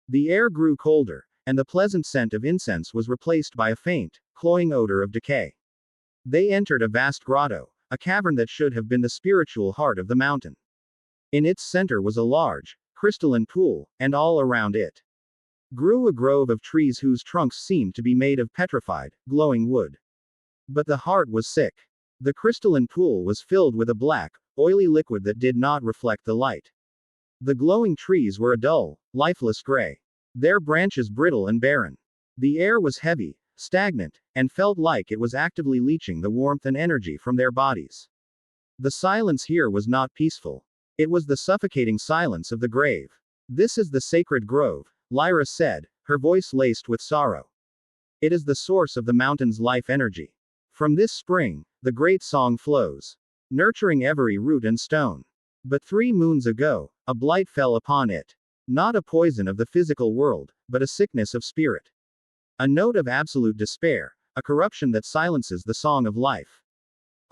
The air grew colder, and the pleasant scent of incense was replaced by a faint, cloying odor of decay. They entered a vast grotto, a cavern that should have been the spiritual heart of the mountain. In its center was a large, crystalline pool, and all around it grew a grove of trees whose trunks seemed to be made of petrified, glowing wood. But the heart was sick. The crystalline pool was filled with a black, oily liquid that did not reflect the light. The glowing trees were a dull, lifeless gray. Their branches brittle and barren. The air was heavy, stagnant, and felt like it was actively leaching the warmth and energy from their bodies. The silence here was not peaceful. It was the suffocating silence of the grave. This is the sacred grove, Lyra said, her voice laced with sorrow. It is the source of the mountain's life energy. From this spring, the great song flows, nurturing every root and stone. But 3 moons ago, a blight fell upon it. Not a poison of the physical world, but a sickness of spirit. A note of absolute despair, a corruption that silences the song of life.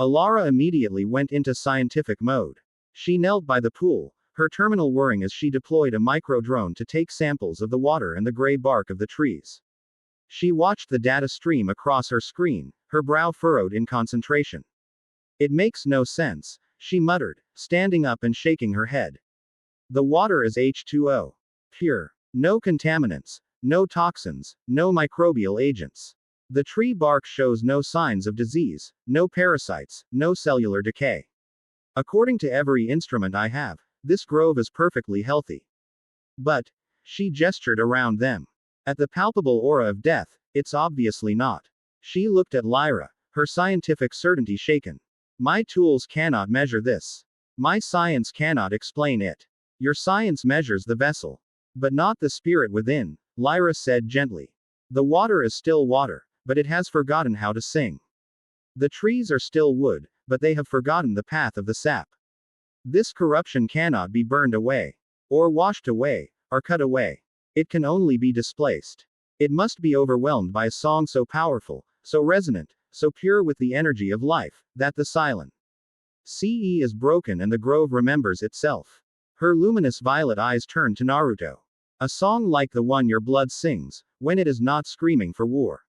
Alara immediately went into scientific mode. She knelt by the pool, her terminal whirring as she deployed a micro-drone to take samples of the water and the gray bark of the trees. She watched the data stream across her screen, her brow furrowed in concentration. It makes no sense, she muttered, standing up and shaking her head. The water is H2O. Pure. No contaminants, no toxins, no microbial agents. The tree bark shows no signs of disease, no parasites, no cellular decay. According to every instrument I have, this grove is perfectly healthy. But, she gestured around them. At the palpable aura of death, it's obviously not. She looked at Lyra, her scientific certainty shaken. My tools cannot measure this. My science cannot explain it. Your science measures the vessel. But not the spirit within, Lyra said gently. The water is still water, but it has forgotten how to sing. The trees are still wood, but they have forgotten the path of the sap. This corruption cannot be burned away, or washed away, or cut away. It can only be displaced. It must be overwhelmed by a song so powerful, so resonant, so pure with the energy of life, that the silent CE is broken and the grove remembers itself. Her luminous violet eyes turned to Naruto. A song like the one your blood sings, when it is not screaming for war.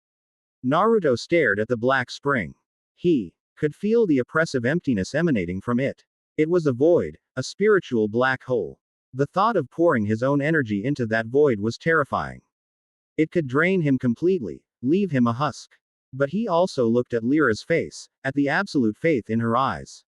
Naruto stared at the black spring. He could feel the oppressive emptiness emanating from it. It was a void, a spiritual black hole. The thought of pouring his own energy into that void was terrifying. It could drain him completely, leave him a husk. But he also looked at Lyra's face, at the absolute faith in her eyes.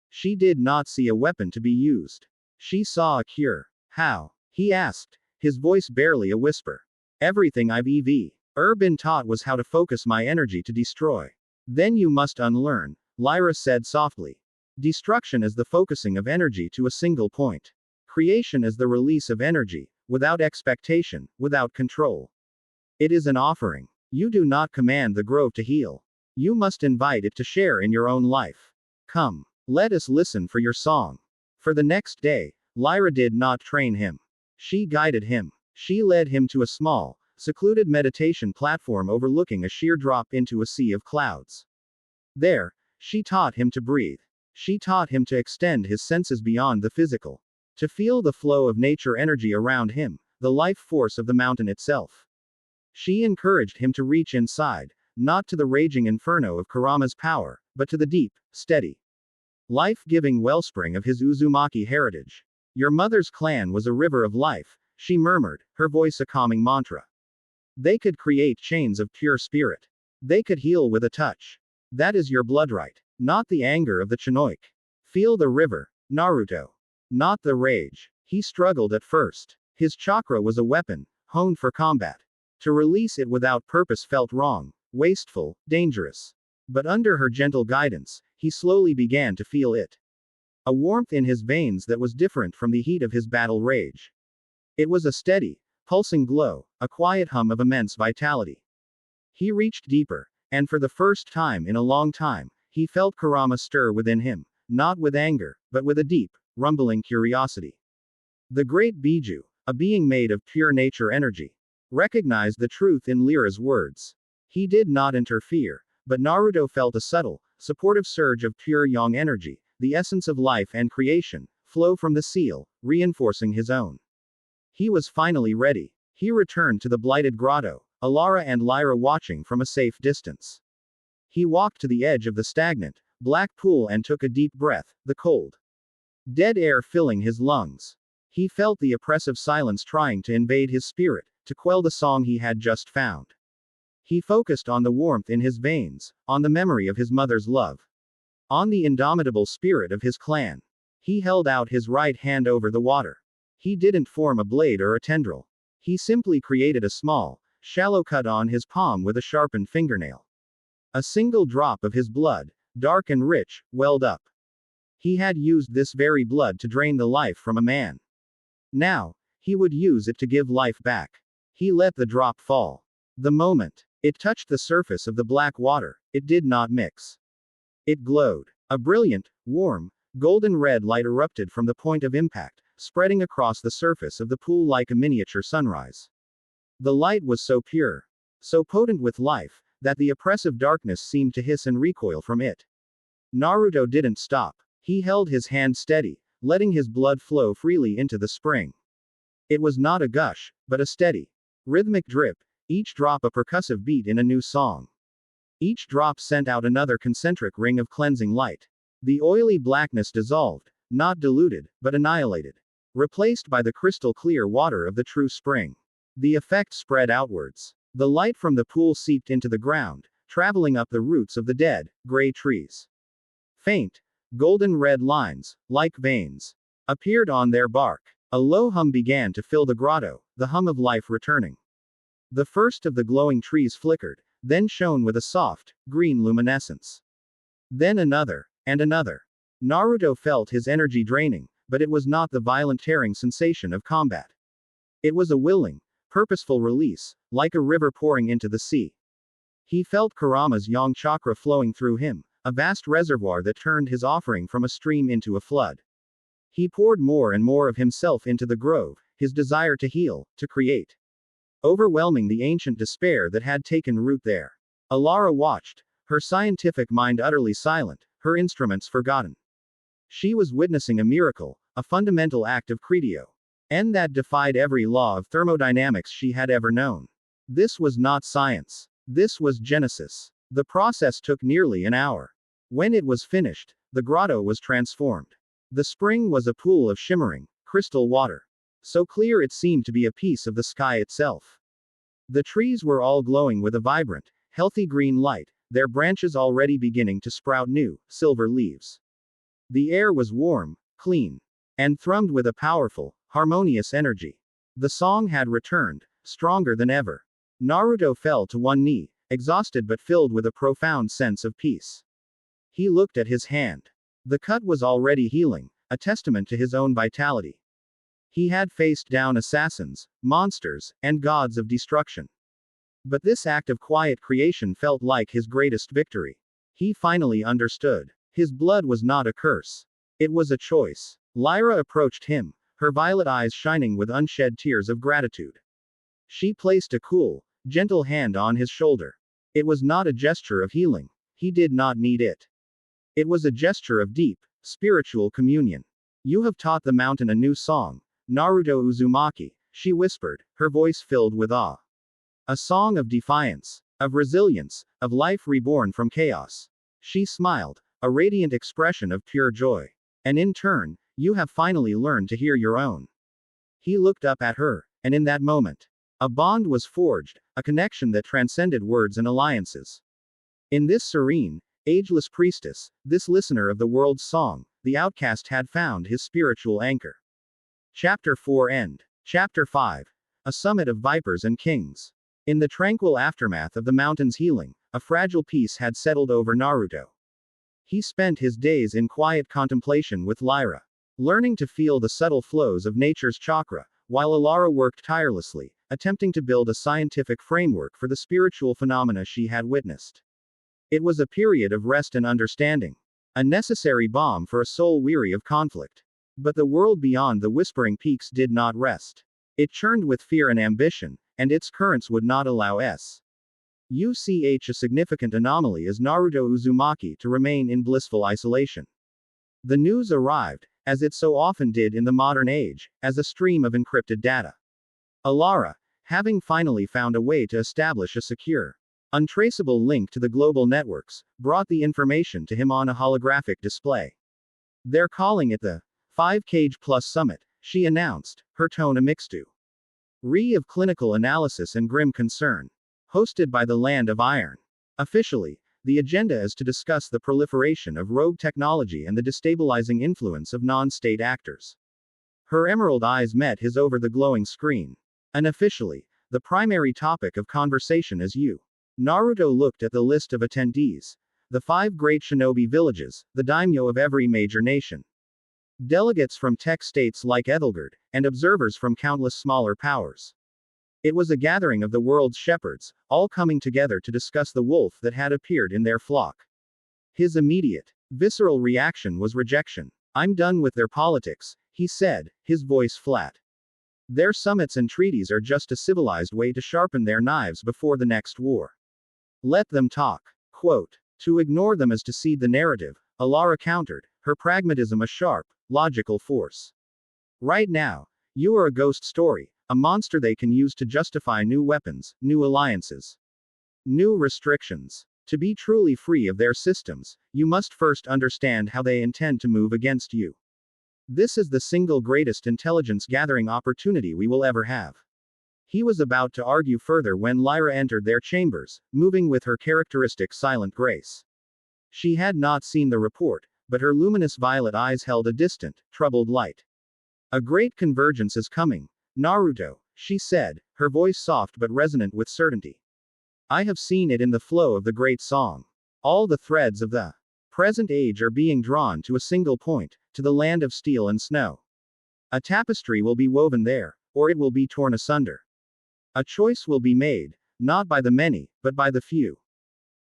She did not see a weapon to be used. She saw a cure. How? He asked, his voice barely a whisper. Everything I've been taught was how to focus my energy to destroy. Then you must unlearn, Lyra said softly. Destruction is the focusing of energy to a single point. Creation is the release of energy, without expectation, without control. It is an offering. You do not command the grove to heal. You must invite it to share in your own life. Come, let us listen for your song. For the next day, Lyra did not train him. She guided him. She led him to a small, secluded meditation platform overlooking a sheer drop into a sea of clouds. There, she taught him to breathe. She taught him to extend his senses beyond the physical. To feel the flow of nature energy around him, the life force of the mountain itself. She encouraged him to reach inside, not to the raging inferno of Kurama's power, but to the deep, steady, life-giving wellspring of his Uzumaki heritage. Your mother's clan was a river of life, she murmured, her voice a calming mantra. They could create chains of pure spirit. They could heal with a touch. That is your blood right, not the anger of the Chinook. Feel the river, Naruto. Not the rage. He struggled at first. His chakra was a weapon, honed for combat. To release it without purpose felt wrong, wasteful, dangerous. But under her gentle guidance, he slowly began to feel it. A warmth in his veins that was different from the heat of his battle rage. It was a steady, pulsing glow, a quiet hum of immense vitality. He reached deeper, and for the first time in a long time, he felt Kurama stir within him, not with anger, but with a deep, rumbling curiosity. The great Biju, a being made of pure nature energy, recognized the truth in Lyra's words. He did not interfere, but Naruto felt a subtle, supportive surge of pure yang energy, the essence of life and creation, flow from the seal, reinforcing his own. He was finally ready. He returned to the blighted grotto, Alara and Lyra watching from a safe distance. He walked to the edge of the stagnant, black pool and took a deep breath, the cold, dead air filling his lungs. He felt the oppressive silence trying to invade his spirit, to quell the song he had just found. He focused on the warmth in his veins, on the memory of his mother's love, on the indomitable spirit of his clan. He held out his right hand over the water. He didn't form a blade or a tendril. He simply created a small, shallow cut on his palm with a sharpened fingernail. A single drop of his blood, dark and rich, welled up. He had used this very blood to drain the life from a man. Now, he would use it to give life back. He let the drop fall. The moment it touched the surface of the black water, it did not mix. It glowed. A brilliant, warm, golden red light erupted from the point of impact, spreading across the surface of the pool like a miniature sunrise. The light was so pure, so potent with life, that the oppressive darkness seemed to hiss and recoil from it. Naruto didn't stop. He held his hand steady, letting his blood flow freely into the spring. It was not a gush, but a steady, rhythmic drip, each drop a percussive beat in a new song. Each drop sent out another concentric ring of cleansing light. The oily blackness dissolved, not diluted, but annihilated, replaced by the crystal clear water of the true spring. The effect spread outwards. The light from the pool seeped into the ground, traveling up the roots of the dead, gray trees. Faint, golden red lines, like veins, appeared on their bark. A low hum began to fill the grotto, the hum of life returning. The first of the glowing trees flickered, then shone with a soft, green luminescence. Then another, and another. Naruto felt his energy draining, but it was not the violent tearing sensation of combat. It was a willing, purposeful release, like a river pouring into the sea. He felt Kurama's yang chakra flowing through him, a vast reservoir that turned his offering from a stream into a flood. He poured more and more of himself into the grove, his desire to heal, to create, overwhelming the ancient despair that had taken root there. Alara watched, her scientific mind utterly silent, her instruments forgotten. She was witnessing a miracle, a fundamental act of creatio, and that defied every law of thermodynamics she had ever known. This was not science. This was Genesis. The process took nearly an hour. When it was finished, the grotto was transformed. The spring was a pool of shimmering, crystal water. So clear it seemed to be a piece of the sky itself. The trees were all glowing with a vibrant, healthy green light, their branches already beginning to sprout new, silver leaves. The air was warm, clean, and thrummed with a powerful, harmonious energy. The song had returned, stronger than ever. Naruto fell to one knee, exhausted but filled with a profound sense of peace. He looked at his hand. The cut was already healing, a testament to his own vitality. He had faced down assassins, monsters, and gods of destruction. But this act of quiet creation felt like his greatest victory. He finally understood. His blood was not a curse. It was a choice. Lyra approached him, her violet eyes shining with unshed tears of gratitude. She placed a cool, gentle hand on his shoulder. It was not a gesture of healing. He did not need it. It was a gesture of deep, spiritual communion. You have taught the mountain a new song, Naruto Uzumaki, she whispered, her voice filled with awe. A song of defiance, of resilience, of life reborn from chaos. She smiled, a radiant expression of pure joy. And in turn, you have finally learned to hear your own. He looked up at her, and in that moment, a bond was forged, a connection that transcended words and alliances. In this serene, ageless priestess, this listener of the world's song, the outcast had found his spiritual anchor. Chapter 4 End. Chapter 5. A Summit of Vipers and Kings. In the tranquil aftermath of the mountain's healing, a fragile peace had settled over Naruto. He spent his days in quiet contemplation with Lyra, learning to feel the subtle flows of nature's chakra, while Alara worked tirelessly, attempting to build a scientific framework for the spiritual phenomena she had witnessed. It was a period of rest and understanding, a necessary balm for a soul weary of conflict. But the world beyond the whispering peaks did not rest. It churned with fear and ambition, and its currents would not allow UCH a significant anomaly as Naruto Uzumaki to remain in blissful isolation. The news arrived, as it so often did in the modern age, as a stream of encrypted data. Alara, having finally found a way to establish a secure, untraceable link to the global networks, brought the information to him on a holographic display. They're calling it the 5K Plus Summit, she announced, her tone a mixture of clinical analysis and grim concern. Hosted by the Land of Iron. Officially, the agenda is to discuss the proliferation of rogue technology and the destabilizing influence of non-state actors. Her emerald eyes met his over the glowing screen. Unofficially, the primary topic of conversation is you. Naruto looked at the list of attendees. The 5 great shinobi villages, the daimyo of every major nation. Delegates from tech states like Ethelgard, and observers from countless smaller powers. It was a gathering of the world's shepherds, all coming together to discuss the wolf that had appeared in their flock. His immediate, visceral reaction was rejection. I'm done with their politics, he said, his voice flat. Their summits and treaties are just a civilized way to sharpen their knives before the next war. Let them talk. Quote, to ignore them is to cede the narrative, Alara countered, her pragmatism a sharp, logical force. Right now, you are a ghost story, a monster they can use to justify new weapons, new alliances, new restrictions. To be truly free of their systems, you must first understand how they intend to move against you. This is the single greatest intelligence gathering opportunity we will ever have. He was about to argue further when Lyra entered their chambers, moving with her characteristic silent grace. She had not seen the report, but her luminous violet eyes held a distant, troubled light. A great convergence is coming, Naruto, she said, her voice soft but resonant with certainty. I have seen it in the flow of the great song. All the threads of the present age are being drawn to a single point, to the land of steel and snow. A tapestry will be woven there, or it will be torn asunder. A choice will be made, not by the many, but by the few.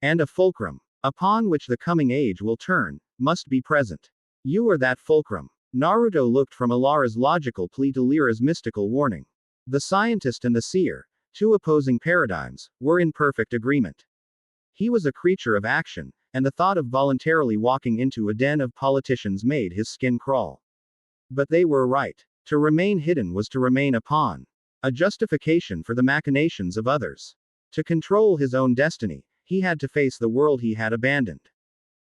And a fulcrum, upon which the coming age will turn, must be present. You are that fulcrum. Naruto looked from Alara's logical plea to Lyra's mystical warning. The scientist and the seer, two opposing paradigms, were in perfect agreement. He was a creature of action, and the thought of voluntarily walking into a den of politicians made his skin crawl. But they were right. To remain hidden was to remain a pawn. A justification for the machinations of others. To control his own destiny, he had to face the world he had abandoned.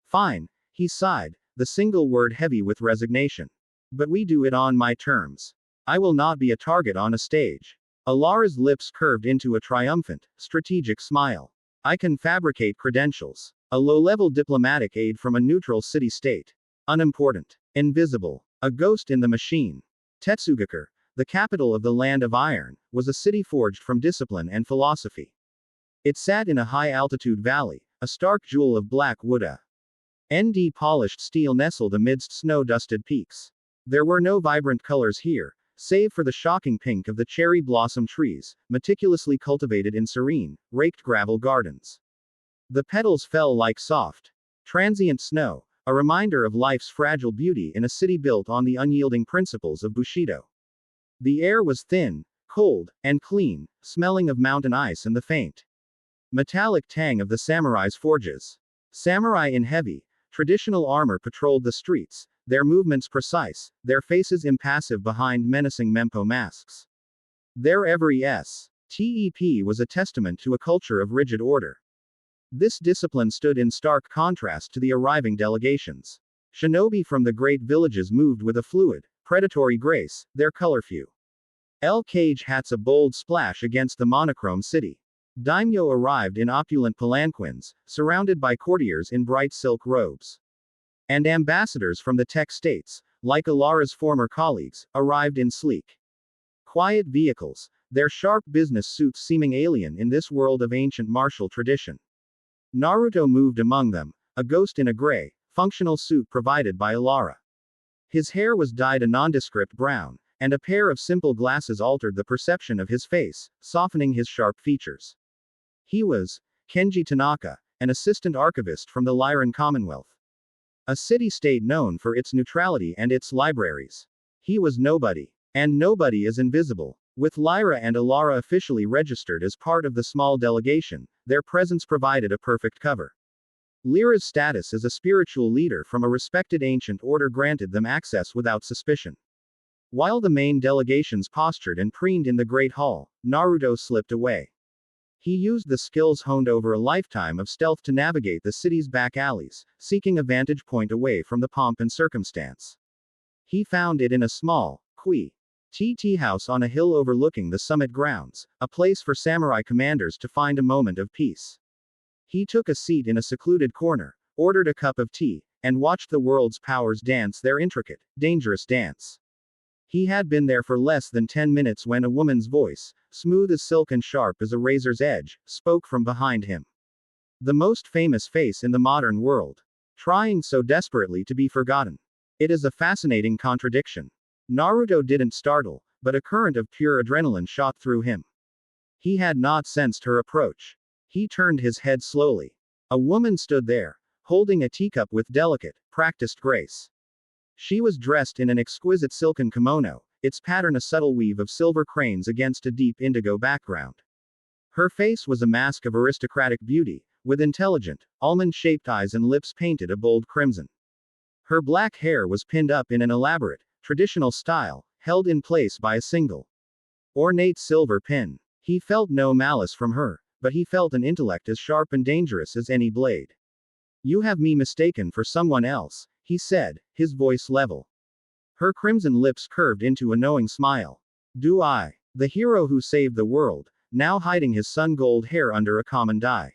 Fine, he sighed, the single word heavy with resignation. But we do it on my terms. I will not be a target on a stage. Alara's lips curved into a triumphant, strategic smile. I can fabricate credentials. A low-level diplomatic aide from a neutral city-state. Unimportant. Invisible. A ghost in the machine. Tetsugakure, the capital of the Land of Iron, was a city forged from discipline and philosophy. It sat in a high-altitude valley, a stark jewel of black wood. Polished steel nestled amidst snow-dusted peaks. There were no vibrant colors here, save for the shocking pink of the cherry blossom trees, meticulously cultivated in serene, raked gravel gardens. The petals fell like soft, transient snow, a reminder of life's fragile beauty in a city built on the unyielding principles of Bushido. The air was thin, cold, and clean, smelling of mountain ice and the faint metallic tang of the samurai's forges. Samurai in heavy, traditional armor patrolled the streets, their movements precise, their faces impassive behind menacing mempo masks. Their every step was a testament to a culture of rigid order. This discipline stood in stark contrast to the arriving delegations. Shinobi from the great villages moved with a fluid, predatory grace, their color few. Cage hats a bold splash against the monochrome city. Daimyo arrived in opulent palanquins, surrounded by courtiers in bright silk robes. And ambassadors from the tech states, like Alara's former colleagues, arrived in sleek, quiet vehicles, their sharp business suits seeming alien in this world of ancient martial tradition. Naruto moved among them, a ghost in a gray, functional suit provided by Alara. His hair was dyed a nondescript brown, and a pair of simple glasses altered the perception of his face, softening his sharp features. He was Kenji Tanaka, an assistant archivist from the Lyran Commonwealth. A city-state known for its neutrality and its libraries. He was nobody. And nobody is invisible. With Lyra and Alara officially registered as part of the small delegation, their presence provided a perfect cover. Lyra's status as a spiritual leader from a respected ancient order granted them access without suspicion. While the main delegations postured and preened in the Great Hall, Naruto slipped away. He used the skills honed over a lifetime of stealth to navigate the city's back alleys, seeking a vantage point away from the pomp and circumstance. He found it in a small, tea house on a hill overlooking the summit grounds, a place for samurai commanders to find a moment of peace. He took a seat in a secluded corner, ordered a cup of tea, and watched the world's powers dance their intricate, dangerous dance. He had been there for less than 10 minutes when a woman's voice, smooth as silk and sharp as a razor's edge, spoke from behind him. The most famous face in the modern world. Trying so desperately to be forgotten. It is a fascinating contradiction. Naruto didn't startle, but a current of pure adrenaline shot through him. He had not sensed her approach. He turned his head slowly. A woman stood there, holding a teacup with delicate, practiced grace. She was dressed in an exquisite silken kimono, its pattern a subtle weave of silver cranes against a deep indigo background. Her face was a mask of aristocratic beauty, with intelligent, almond-shaped eyes and lips painted a bold crimson. Her black hair was pinned up in an elaborate, traditional style, held in place by a single, ornate silver pin. He felt no malice from her, but he felt an intellect as sharp and dangerous as any blade. "You have me mistaken for someone else," he said, his voice level. Her crimson lips curved into a knowing smile. "Do I? The hero who saved the world, now hiding his sun-gold hair under a common dye.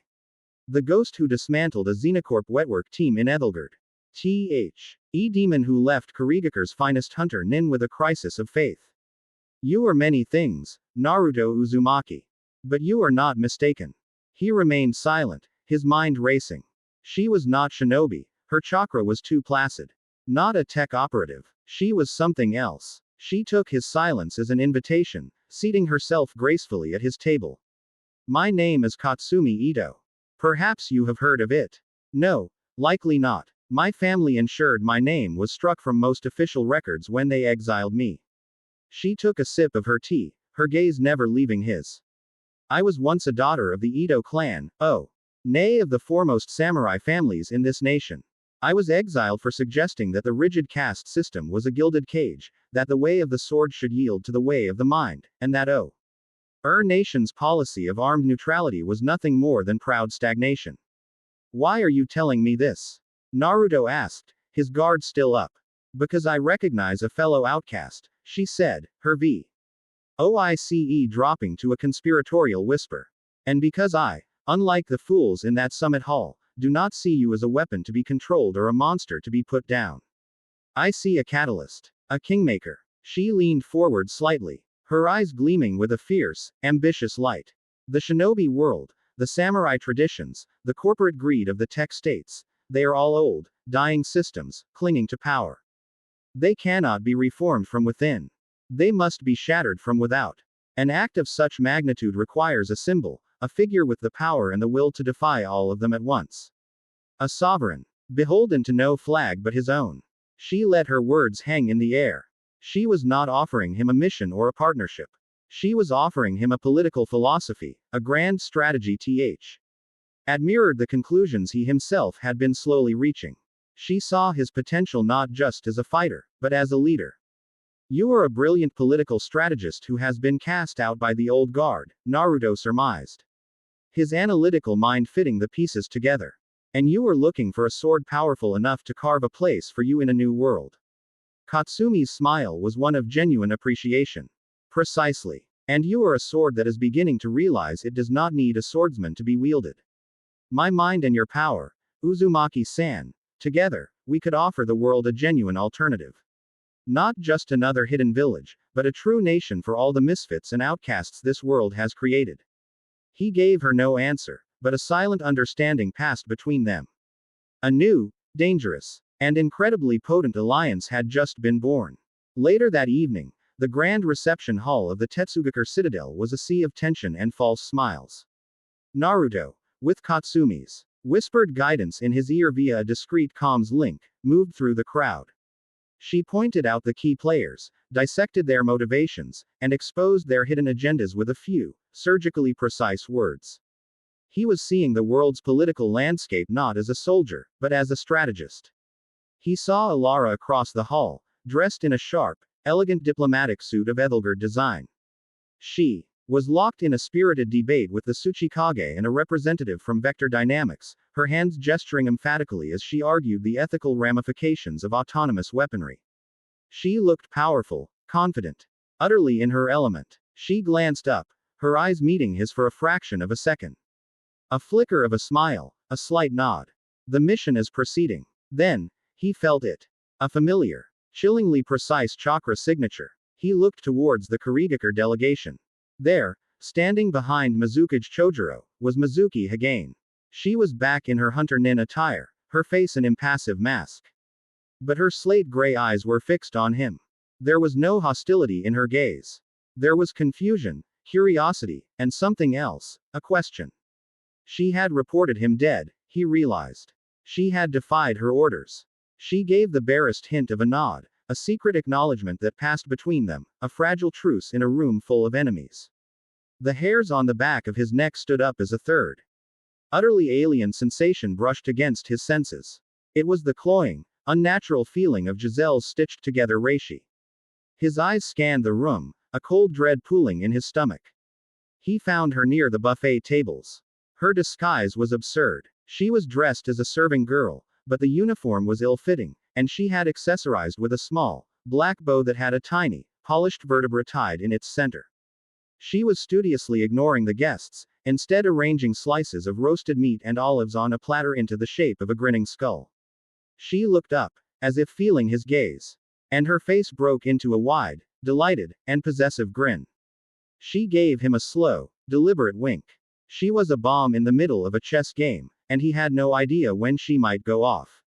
The ghost who dismantled a Xenocorp wetwork team in Ethelgard. The demon who left Karigakur's finest hunter Nin with a crisis of faith. You are many things, Naruto Uzumaki. But you are not mistaken." He remained silent, his mind racing. She was not shinobi, her chakra was too placid. Not a tech operative. She was something else. She took his silence as an invitation, seating herself gracefully at his table. "My name is Katsumi Ito. Perhaps you have heard of it." "No, likely not. My family ensured my name was struck from most official records when they exiled me." She took a sip of her tea, her gaze never leaving his. "I was once a daughter of the Ito clan, nay of the foremost samurai families in this nation. I was exiled for suggesting that the rigid caste system was a gilded cage, that the way of the sword should yield to the way of the mind, and that our nation's policy of armed neutrality was nothing more than proud stagnation." "Why are you telling me this?" Naruto asked, his guard still up. "Because I recognize a fellow outcast," she said, her voice dropping to a conspiratorial whisper. "And because I, unlike the fools in that summit hall, do not see you as a weapon to be controlled or a monster to be put down. I see a catalyst. A kingmaker." She leaned forward slightly, her eyes gleaming with a fierce, ambitious light. "The shinobi world, the samurai traditions, the corporate greed of the tech states, they are all old, dying systems, clinging to power. They cannot be reformed from within. They must be shattered from without. An act of such magnitude requires a symbol, a figure with the power and the will to defy all of them at once. A sovereign, beholden to no flag but his own." She let her words hang in the air. She was not offering him a mission or a partnership. She was offering him a political philosophy, a grand strategy that mirrored the conclusions he himself had been slowly reaching. She saw his potential not just as a fighter, but as a leader. "You are a brilliant political strategist who has been cast out by the old guard," Naruto surmised, his analytical mind fitting the pieces together. "And you are looking for a sword powerful enough to carve a place for you in a new world." Katsumi's smile was one of genuine appreciation. "Precisely. And you are a sword that is beginning to realize it does not need a swordsman to be wielded. My mind and your power, Uzumaki-san, together, we could offer the world a genuine alternative. Not just another hidden village, but a true nation for all the misfits and outcasts this world has created." He gave her no answer, but a silent understanding passed between them. A new, dangerous, and incredibly potent alliance had just been born. Later that evening, the grand reception hall of the Tetsugakure Citadel was a sea of tension and false smiles. Naruto, with Katsumi's whispered guidance in his ear via a discreet comms link, moved through the crowd. She pointed out the key players, dissected their motivations, and exposed their hidden agendas with a few, surgically precise words. He was seeing the world's political landscape not as a soldier, but as a strategist. He saw Alara across the hall, dressed in a sharp, elegant diplomatic suit of Ethelgard design. She was locked in a spirited debate with the Tsuchikage and a representative from Vector Dynamics, her hands gesturing emphatically as she argued the ethical ramifications of autonomous weaponry. She looked powerful, confident, utterly in her element. She glanced up, her eyes meeting his for a fraction of a second. A flicker of a smile, a slight nod. The mission is proceeding. Then, he felt it. A familiar, chillingly precise chakra signature. He looked towards the Kurigakure delegation. There, standing behind Mizukage Chojuro, was Mizuki Hagane. She was back in her Hunter Nin attire, her face an impassive mask. But her slate-gray eyes were fixed on him. There was no hostility in her gaze. There was confusion, curiosity, and something else, a question. She had reported him dead, he realized. She had defied her orders. She gave the barest hint of a nod, a secret acknowledgement that passed between them, a fragile truce in a room full of enemies. The hairs on the back of his neck stood up as a third. Utterly alien sensation brushed against his senses. It was the cloying, unnatural feeling of Giselle's stitched together reishi. His eyes scanned the room, a cold dread pooling in his stomach. He found her near the buffet tables. Her disguise was absurd. She was dressed as a serving girl, but the uniform was ill-fitting, and she had accessorized with a small, black bow that had a tiny, polished vertebra tied in its center. She was studiously ignoring the guests, instead arranging slices of roasted meat and olives on a platter into the shape of a grinning skull. She looked up, as if feeling his gaze. And her face broke into a wide, delighted, and possessive grin. She gave him a slow, deliberate wink. She was a bomb in the middle of a chess game, and he had no idea when she might go off.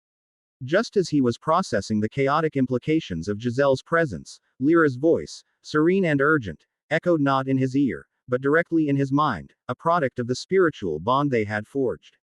Just as he was processing the chaotic implications of Giselle's presence, Lyra's voice, serene and urgent, echoed not in his ear, but directly in his mind, a product of the spiritual bond they had forged.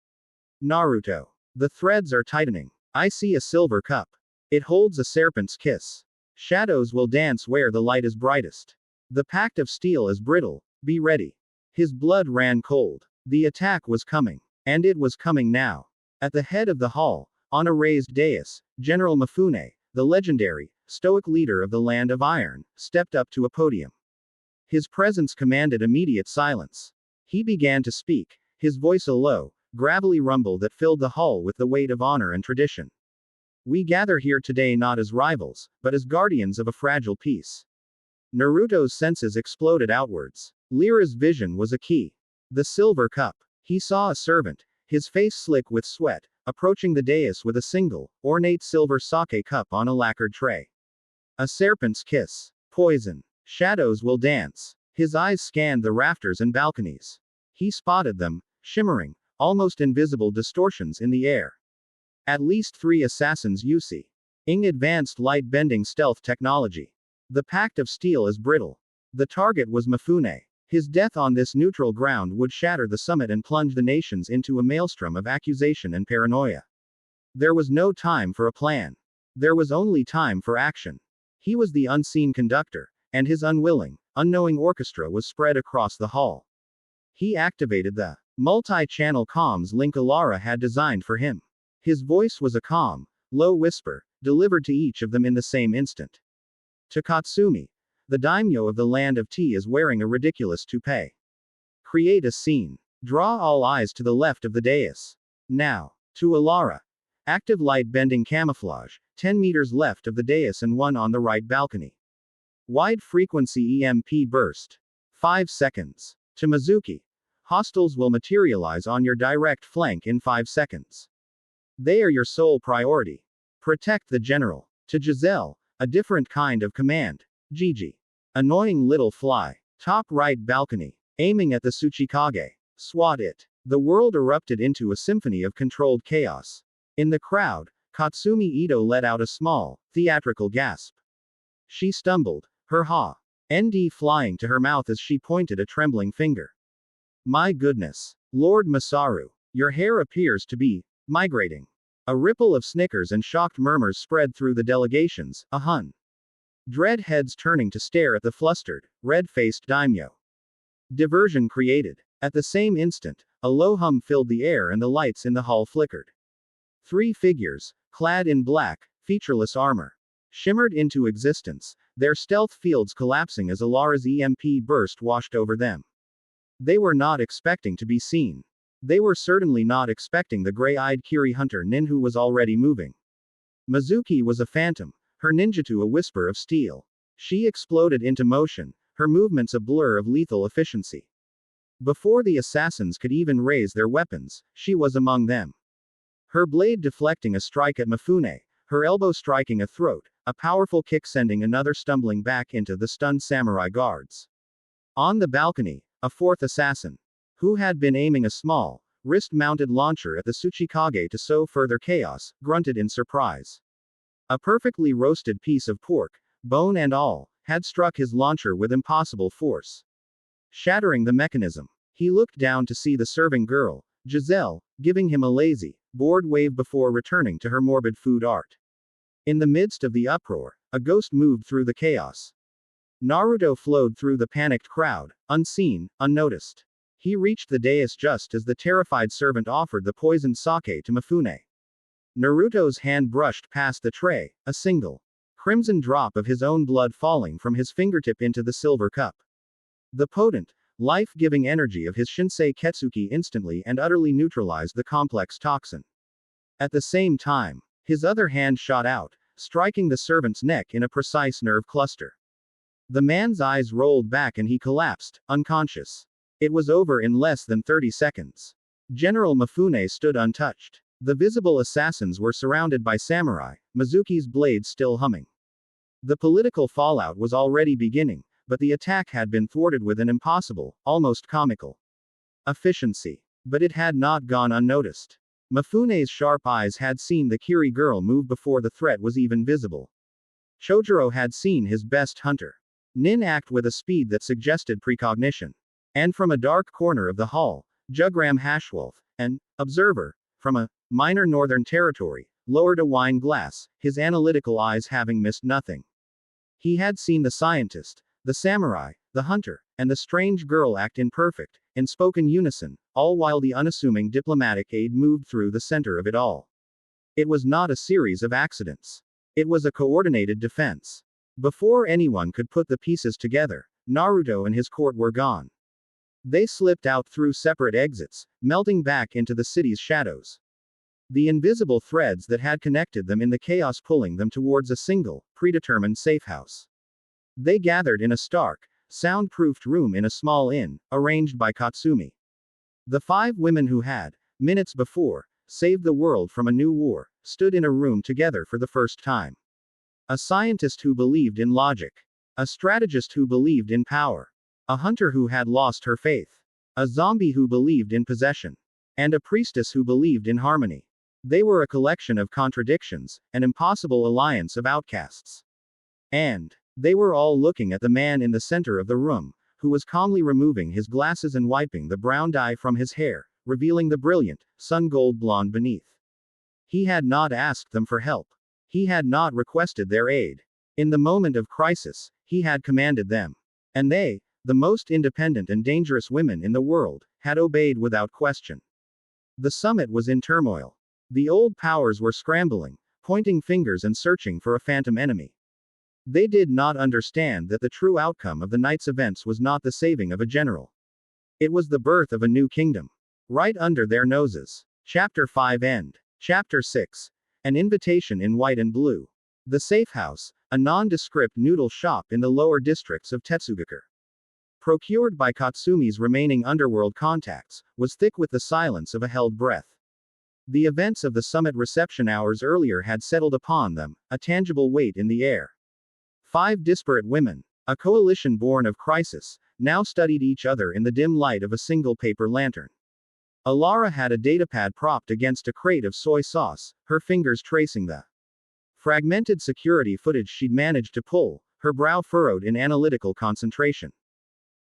Naruto. The threads are tightening. I see a silver cup. It holds a serpent's kiss. Shadows will dance where the light is brightest. The pact of steel is brittle, be ready. His blood ran cold. The attack was coming. And it was coming now. At the head of the hall, on a raised dais, General Mifune, the legendary, stoic leader of the Land of Iron, stepped up to a podium. His presence commanded immediate silence. He began to speak, his voice a low, gravelly rumble that filled the hall with the weight of honor and tradition. We gather here today not as rivals, but as guardians of a fragile peace. Naruto's senses exploded outwards. Lyra's vision was a key. The silver cup. He saw a servant, his face slick with sweat, approaching the dais with a single, ornate silver sake cup on a lacquered tray. A serpent's kiss. Poison. Shadows will dance. His eyes scanned the rafters and balconies. He spotted them, shimmering, almost invisible distortions in the air. At least 3 assassins using advanced light-bending stealth technology. The pact of steel is brittle. The target was Mifune. His death on this neutral ground would shatter the summit and plunge the nations into a maelstrom of accusation and paranoia. There was no time for a plan. There was only time for action. He was the unseen conductor, and his unwilling, unknowing orchestra was spread across the hall. He activated the multi-channel comms link Alara had designed for him. His voice was a calm, low whisper, delivered to each of them in the same instant. To Katsumi, the daimyo of the Land of Tea is wearing a ridiculous toupee. Create a scene. Draw all eyes to the left of the dais. Now. To Alara. Active light bending camouflage, 10 meters left of the dais and 1 on the right balcony. Wide frequency EMP burst. 5 seconds. To Mizuki. Hostiles will materialize on your direct flank in 5 seconds. They are your sole priority. Protect the general. To Giselle, a different kind of command. Gigi. Annoying little fly. Top right balcony. Aiming at the Tsuchikage. Swat it. The world erupted into a symphony of controlled chaos. In the crowd, Katsumi Ito let out a small, theatrical gasp. She stumbled, her ND flying to her mouth as she pointed a trembling finger. My goodness. Lord Masaru. Your hair appears to be migrating. A ripple of snickers and shocked murmurs spread through the delegations, a hun. Dread heads turning to stare at the flustered, red-faced daimyo. Diversion created. At the same instant, a low hum filled the air and the lights in the hall flickered. 3 figures, clad in black, featureless armor, shimmered into existence, their stealth fields collapsing as Alara's EMP burst washed over them. They were not expecting to be seen. They were certainly not expecting the gray-eyed Kiri hunter nin who was already moving. Mizuki was a phantom, her ninjutsu a whisper of steel. She exploded into motion, her movements a blur of lethal efficiency. Before the assassins could even raise their weapons, she was among them. Her blade deflecting a strike at Mifune, her elbow striking a throat, a powerful kick sending another stumbling back into the stunned samurai guards. On the balcony, a 4th assassin, who had been aiming a small, wrist-mounted launcher at the Tsuchikage to sow further chaos, grunted in surprise. A perfectly roasted piece of pork, bone and all, had struck his launcher with impossible force, shattering the mechanism. He looked down to see the serving girl, Giselle, giving him a lazy, bored wave before returning to her morbid food art. In the midst of the uproar, a ghost moved through the chaos. Naruto flowed through the panicked crowd, unseen, unnoticed. He reached the dais just as the terrified servant offered the poisoned sake to Mifune. Naruto's hand brushed past the tray, a single crimson drop of his own blood falling from his fingertip into the silver cup. The potent, life-giving energy of his Shinsei Ketsuki instantly and utterly neutralized the complex toxin. At the same time, his other hand shot out, striking the servant's neck in a precise nerve cluster. The man's eyes rolled back and he collapsed, unconscious. It was over in less than 30 seconds. General Mifune stood untouched. The visible assassins were surrounded by samurai, Mizuki's blade still humming. The political fallout was already beginning, but the attack had been thwarted with an impossible, almost comical efficiency. But it had not gone unnoticed. Mifune's sharp eyes had seen the Kiri girl move before the threat was even visible. Chojuro had seen his best hunter, Nin, act with a speed that suggested precognition. And from a dark corner of the hall, Jugram Hashwolf, an observer from a minor northern territory, lowered a wine glass, his analytical eyes having missed nothing. He had seen the scientist, the samurai, the hunter, and the strange girl act in perfect, in spoken unison, all while the unassuming diplomatic aide moved through the center of it all. It was not a series of accidents. It was a coordinated defense. Before anyone could put the pieces together, Naruto and his court were gone. They slipped out through separate exits, melting back into the city's shadows. The invisible threads that had connected them in the chaos pulling them towards a single, predetermined safe house. They gathered in a stark, soundproofed room in a small inn, arranged by Katsumi. The 5 women who had, minutes before, saved the world from a new war, stood in a room together for the first time. A scientist who believed in logic. A strategist who believed in power. A hunter who had lost her faith. A zombie who believed in possession. And a priestess who believed in harmony. They were a collection of contradictions, an impossible alliance of outcasts. And they were all looking at the man in the center of the room, who was calmly removing his glasses and wiping the brown dye from his hair, revealing the brilliant, sun-gold blonde beneath. He had not asked them for help. He had not requested their aid. In the moment of crisis, he had commanded them. And they, the most independent and dangerous women in the world, had obeyed without question. The summit was in turmoil. The old powers were scrambling, pointing fingers and searching for a phantom enemy. They did not understand that the true outcome of the night's events was not the saving of a general. It was the birth of a new kingdom. Right under their noses. Chapter 5 End. Chapter 6. An invitation in white and blue. The Safe House, a nondescript noodle shop in the lower districts of Tetsugakure. Procured by Katsumi's remaining underworld contacts, was thick with the silence of a held breath. The events of the summit reception hours earlier had settled upon them, a tangible weight in the air. 5 disparate women, a coalition born of crisis, now studied each other in the dim light of a single paper lantern. Alara had a datapad propped against a crate of soy sauce, her fingers tracing the fragmented security footage she'd managed to pull, her brow furrowed in analytical concentration.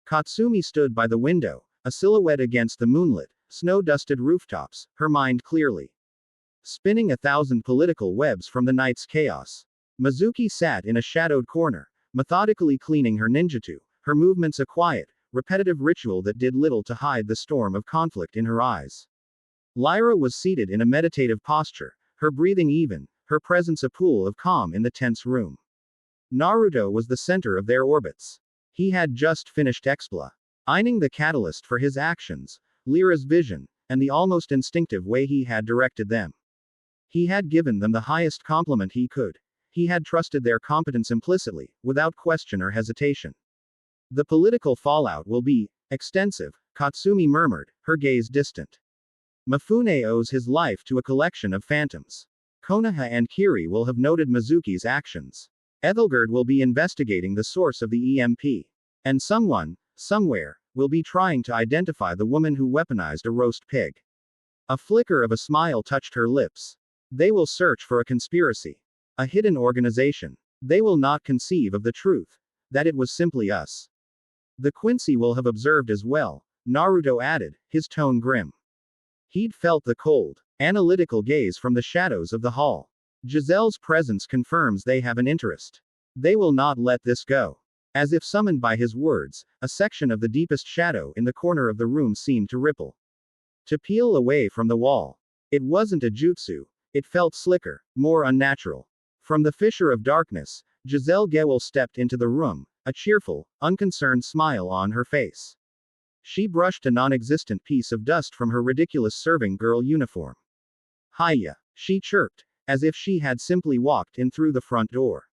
Katsumi stood by the window, a silhouette against the moonlit, snow-dusted rooftops, her mind clearly spinning 1,000 political webs from the night's chaos. Mizuki sat in a shadowed corner, methodically cleaning her ninjutsu, her movements a quiet, repetitive ritual that did little to hide the storm of conflict in her eyes. Lyra was seated in a meditative posture, her breathing even, her presence a pool of calm in the tense room. Naruto was the center of their orbits. He had just finished explaining the catalyst for his actions, Lyra's vision, and the almost instinctive way he had directed them. He had given them the highest compliment he could. He had trusted their competence implicitly, without question or hesitation. The political fallout will be extensive, Katsumi murmured, her gaze distant. Mifune owes his life to a collection of phantoms. Konoha and Kiri will have noted Mizuki's actions. Ethelgerd will be investigating the source of the EMP. And someone, somewhere, will be trying to identify the woman who weaponized a roast pig. A flicker of a smile touched her lips. They will search for a conspiracy. A hidden organization. They will not conceive of the truth. That it was simply us. The Quincy will have observed as well, Naruto added, his tone grim. He'd felt the cold, analytical gaze from the shadows of the hall. Giselle's presence confirms they have an interest. They will not let this go. As if summoned by his words, a section of the deepest shadow in the corner of the room seemed to ripple. To peel away from the wall. It wasn't a jutsu. It felt slicker, more unnatural. From the fissure of darkness, Giselle Gewelle stepped into the room, a cheerful, unconcerned smile on her face. She brushed a non-existent piece of dust from her ridiculous serving girl uniform. Hiya, she chirped, as if she had simply walked in through the front door.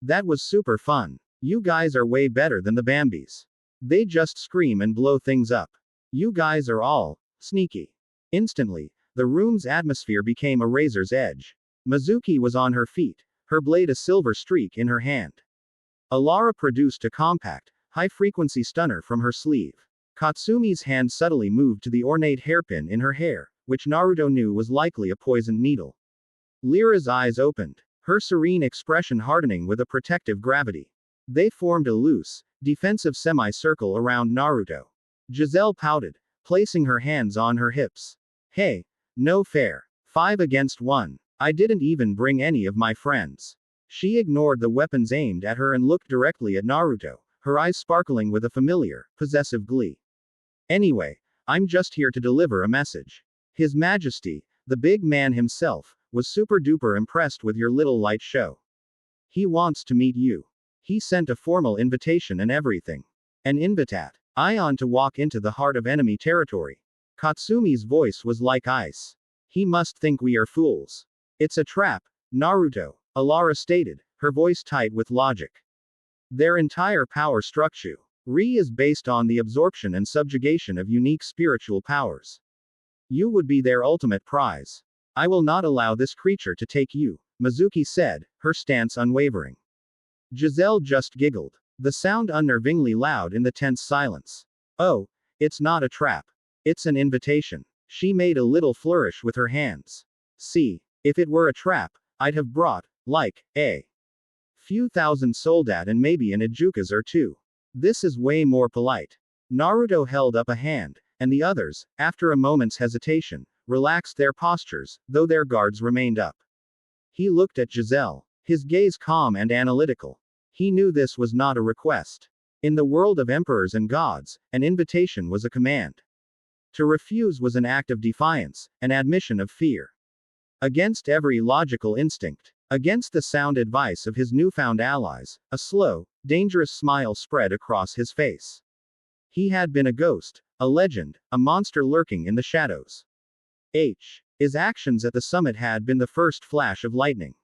That was super fun. You guys are way better than the Bambis. They just scream and blow things up. You guys are all sneaky. Instantly, the room's atmosphere became a razor's edge. Mizuki was on her feet, her blade a silver streak in her hand. Alara produced a compact, high-frequency stunner from her sleeve. Katsumi's hand subtly moved to the ornate hairpin in her hair, which Naruto knew was likely a poisoned needle. Lyra's eyes opened, her serene expression hardening with a protective gravity. They formed a loose, defensive semicircle around Naruto. Giselle pouted, placing her hands on her hips. Hey, no fair. 5 against 1. I didn't even bring any of my friends. She ignored the weapons aimed at her and looked directly at Naruto, her eyes sparkling with a familiar, possessive glee. Anyway, I'm just here to deliver a message. His Majesty, the big man himself, was super duper impressed with your little light show. He wants to meet you. He sent a formal invitation and everything. An invitat. Ion to walk into the heart of enemy territory. Katsumi's voice was like ice. He must think we are fools. It's a trap, Naruto, Alara stated, her voice tight with logic. Their entire power structure is based on the absorption and subjugation of unique spiritual powers. You would be their ultimate prize. I will not allow this creature to take you, Mizuki said, her stance unwavering. Giselle just giggled. The sound unnervingly loud in the tense silence. Oh, it's not a trap. It's an invitation. She made a little flourish with her hands. See, if it were a trap, I'd have brought, like, a few thousand soldat and maybe an Ijukas or two. This is way more polite. Naruto held up a hand, and the others, after a moment's hesitation, relaxed their postures, though their guards remained up. He looked at Giselle, his gaze calm and analytical. He knew this was not a request. In the world of emperors and gods, an invitation was a command. To refuse was an act of defiance, an admission of fear. Against every logical instinct, against the sound advice of his newfound allies, a slow, dangerous smile spread across his face. He had been a ghost, a legend, a monster lurking in the shadows. His actions at the summit had been the first flash of lightning.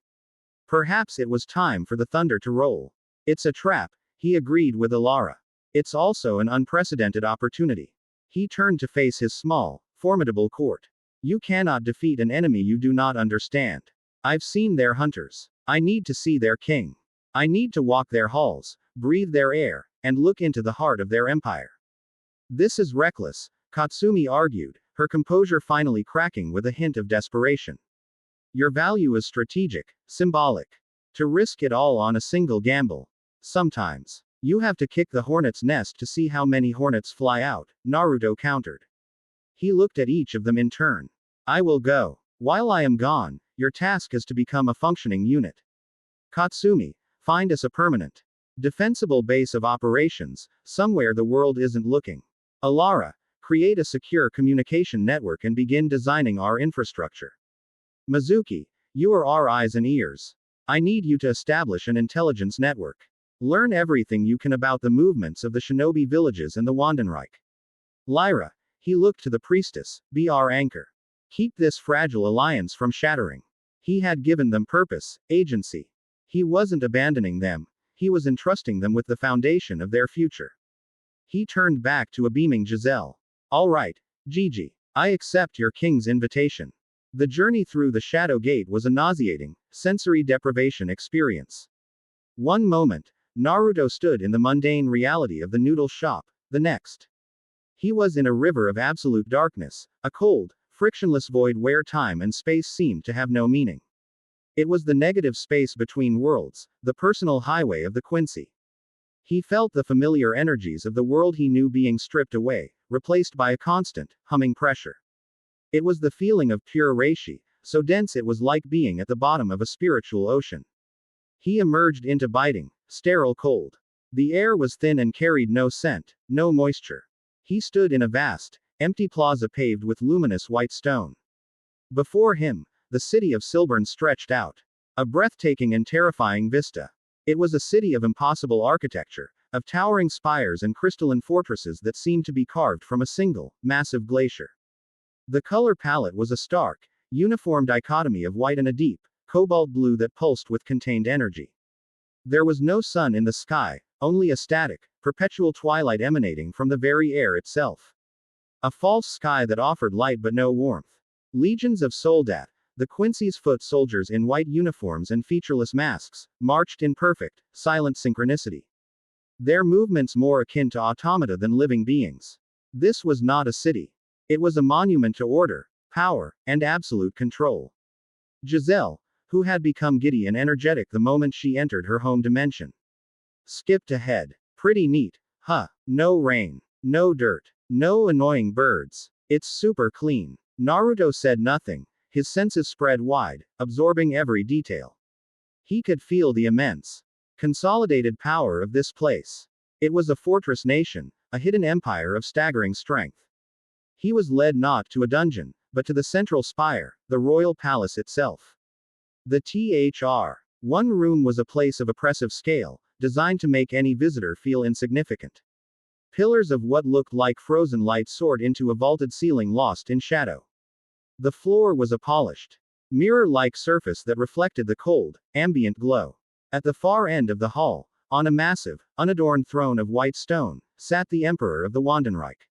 Perhaps it was time for the thunder to roll. It's a trap, he agreed with Alara. It's also an unprecedented opportunity. He turned to face his small, formidable court. You cannot defeat an enemy you do not understand. I've seen their hunters. I need to see their king. I need to walk their halls, breathe their air, and look into the heart of their empire. This is reckless, Katsumi argued, her composure finally cracking with a hint of desperation. Your value is strategic, symbolic. To risk it all on a single gamble. Sometimes. You have to kick the hornet's nest to see how many hornets fly out, Naruto countered. He looked at each of them in turn. I will go. While I am gone, your task is to become a functioning unit. Katsumi, find us a permanent, defensible base of operations, somewhere the world isn't looking. Alara, create a secure communication network and begin designing our infrastructure. Mizuki, you are our eyes and ears. I need you to establish an intelligence network. Learn everything you can about the movements of the shinobi villages and the Wandenreich. Lyra, he looked to the priestess, be our anchor. Keep this fragile alliance from shattering. He had given them purpose, agency. He wasn't abandoning them, he was entrusting them with the foundation of their future. He turned back to a beaming Giselle. All right, Gigi, I accept your king's invitation. The journey through the Shadow Gate was a nauseating, sensory deprivation experience. One moment, Naruto stood in the mundane reality of the noodle shop, the next. He was in a river of absolute darkness, a cold, frictionless void where time and space seemed to have no meaning. It was the negative space between worlds, the personal highway of the Quincy. He felt the familiar energies of the world he knew being stripped away, replaced by a constant, humming pressure. It was the feeling of pure reishi, so dense it was like being at the bottom of a spiritual ocean. He emerged into biting, sterile cold. The air was thin and carried no scent, no moisture. He stood in a vast, empty plaza paved with luminous white stone. Before him, the city of Silburn stretched out. A breathtaking and terrifying vista. It was a city of impossible architecture, of towering spires and crystalline fortresses that seemed to be carved from a single, massive glacier. The color palette was a stark, uniform dichotomy of white and a deep, cobalt blue that pulsed with contained energy. There was no sun in the sky, only a static, perpetual twilight emanating from the very air itself. A false sky that offered light but no warmth. Legions of soldat, the Quincy's foot soldiers in white uniforms and featureless masks, marched in perfect, silent synchronicity. Their movements more akin to automata than living beings. This was not a city. It was a monument to order, power, and absolute control. Giselle, who had become giddy and energetic the moment she entered her home dimension, skipped ahead. Pretty neat, huh? No rain, no dirt, no annoying birds. It's super clean. Naruto said nothing, his senses spread wide, absorbing every detail. He could feel the immense, consolidated power of this place. It was a fortress nation, a hidden empire of staggering strength. He was led not to a dungeon, but to the central spire, the royal palace itself. The one room was a place of oppressive scale, designed to make any visitor feel insignificant. Pillars of what looked like frozen light soared into a vaulted ceiling lost in shadow. The floor was a polished, mirror-like surface that reflected the cold, ambient glow. At the far end of the hall, on a massive, unadorned throne of white stone, sat the Emperor of the Wandenreich.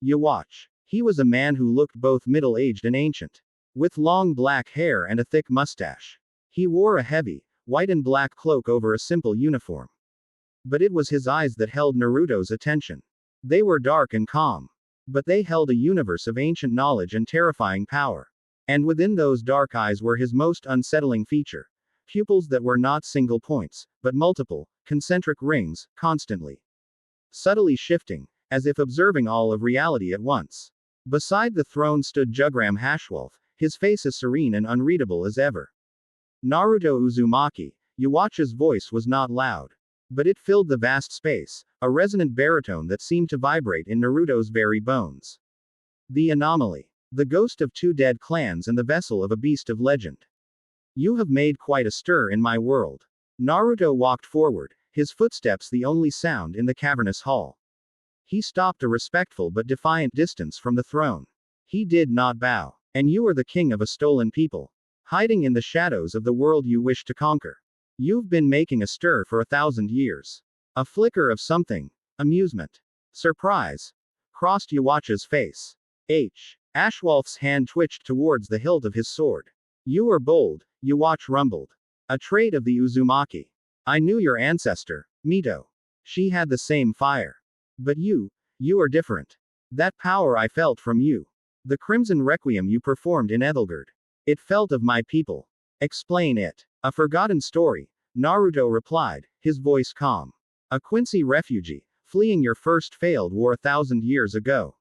Yhwach. He was a man who looked both middle-aged and ancient. With long black hair and a thick mustache. He wore a heavy, white and black cloak over a simple uniform. But it was his eyes that held Naruto's attention. They were dark and calm. But they held a universe of ancient knowledge and terrifying power. And within those dark eyes were his most unsettling feature. Pupils that were not single points, but multiple, concentric rings, constantly, subtly shifting, as if observing all of reality at once. Beside the throne stood Jugram Hashwolf, his face as serene and unreadable as ever. Naruto Uzumaki. Yhwach's voice was not loud. But it filled the vast space, a resonant baritone that seemed to vibrate in Naruto's very bones. The anomaly. The ghost of two dead clans and the vessel of a beast of legend. You have made quite a stir in my world. Naruto walked forward, his footsteps the only sound in the cavernous hall. He stopped a respectful but defiant distance from the throne. He did not bow. And you are the king of a stolen people. Hiding in the shadows of the world you wish to conquer. You've been making a stir for 1,000 years. A flicker of something. Amusement. Surprise. Crossed Yhwach's face. Ashwolf's hand twitched towards the hilt of his sword. You are bold, Yhwach rumbled. A trait of the Uzumaki. I knew your ancestor, Mito. She had the same fire. But you are different. That power I felt from you. The crimson requiem you performed in Ethelgard. It felt of my people. Explain it. A forgotten story, Naruto replied, his voice calm. A Quincy refugee, fleeing your first failed war 1,000 years ago.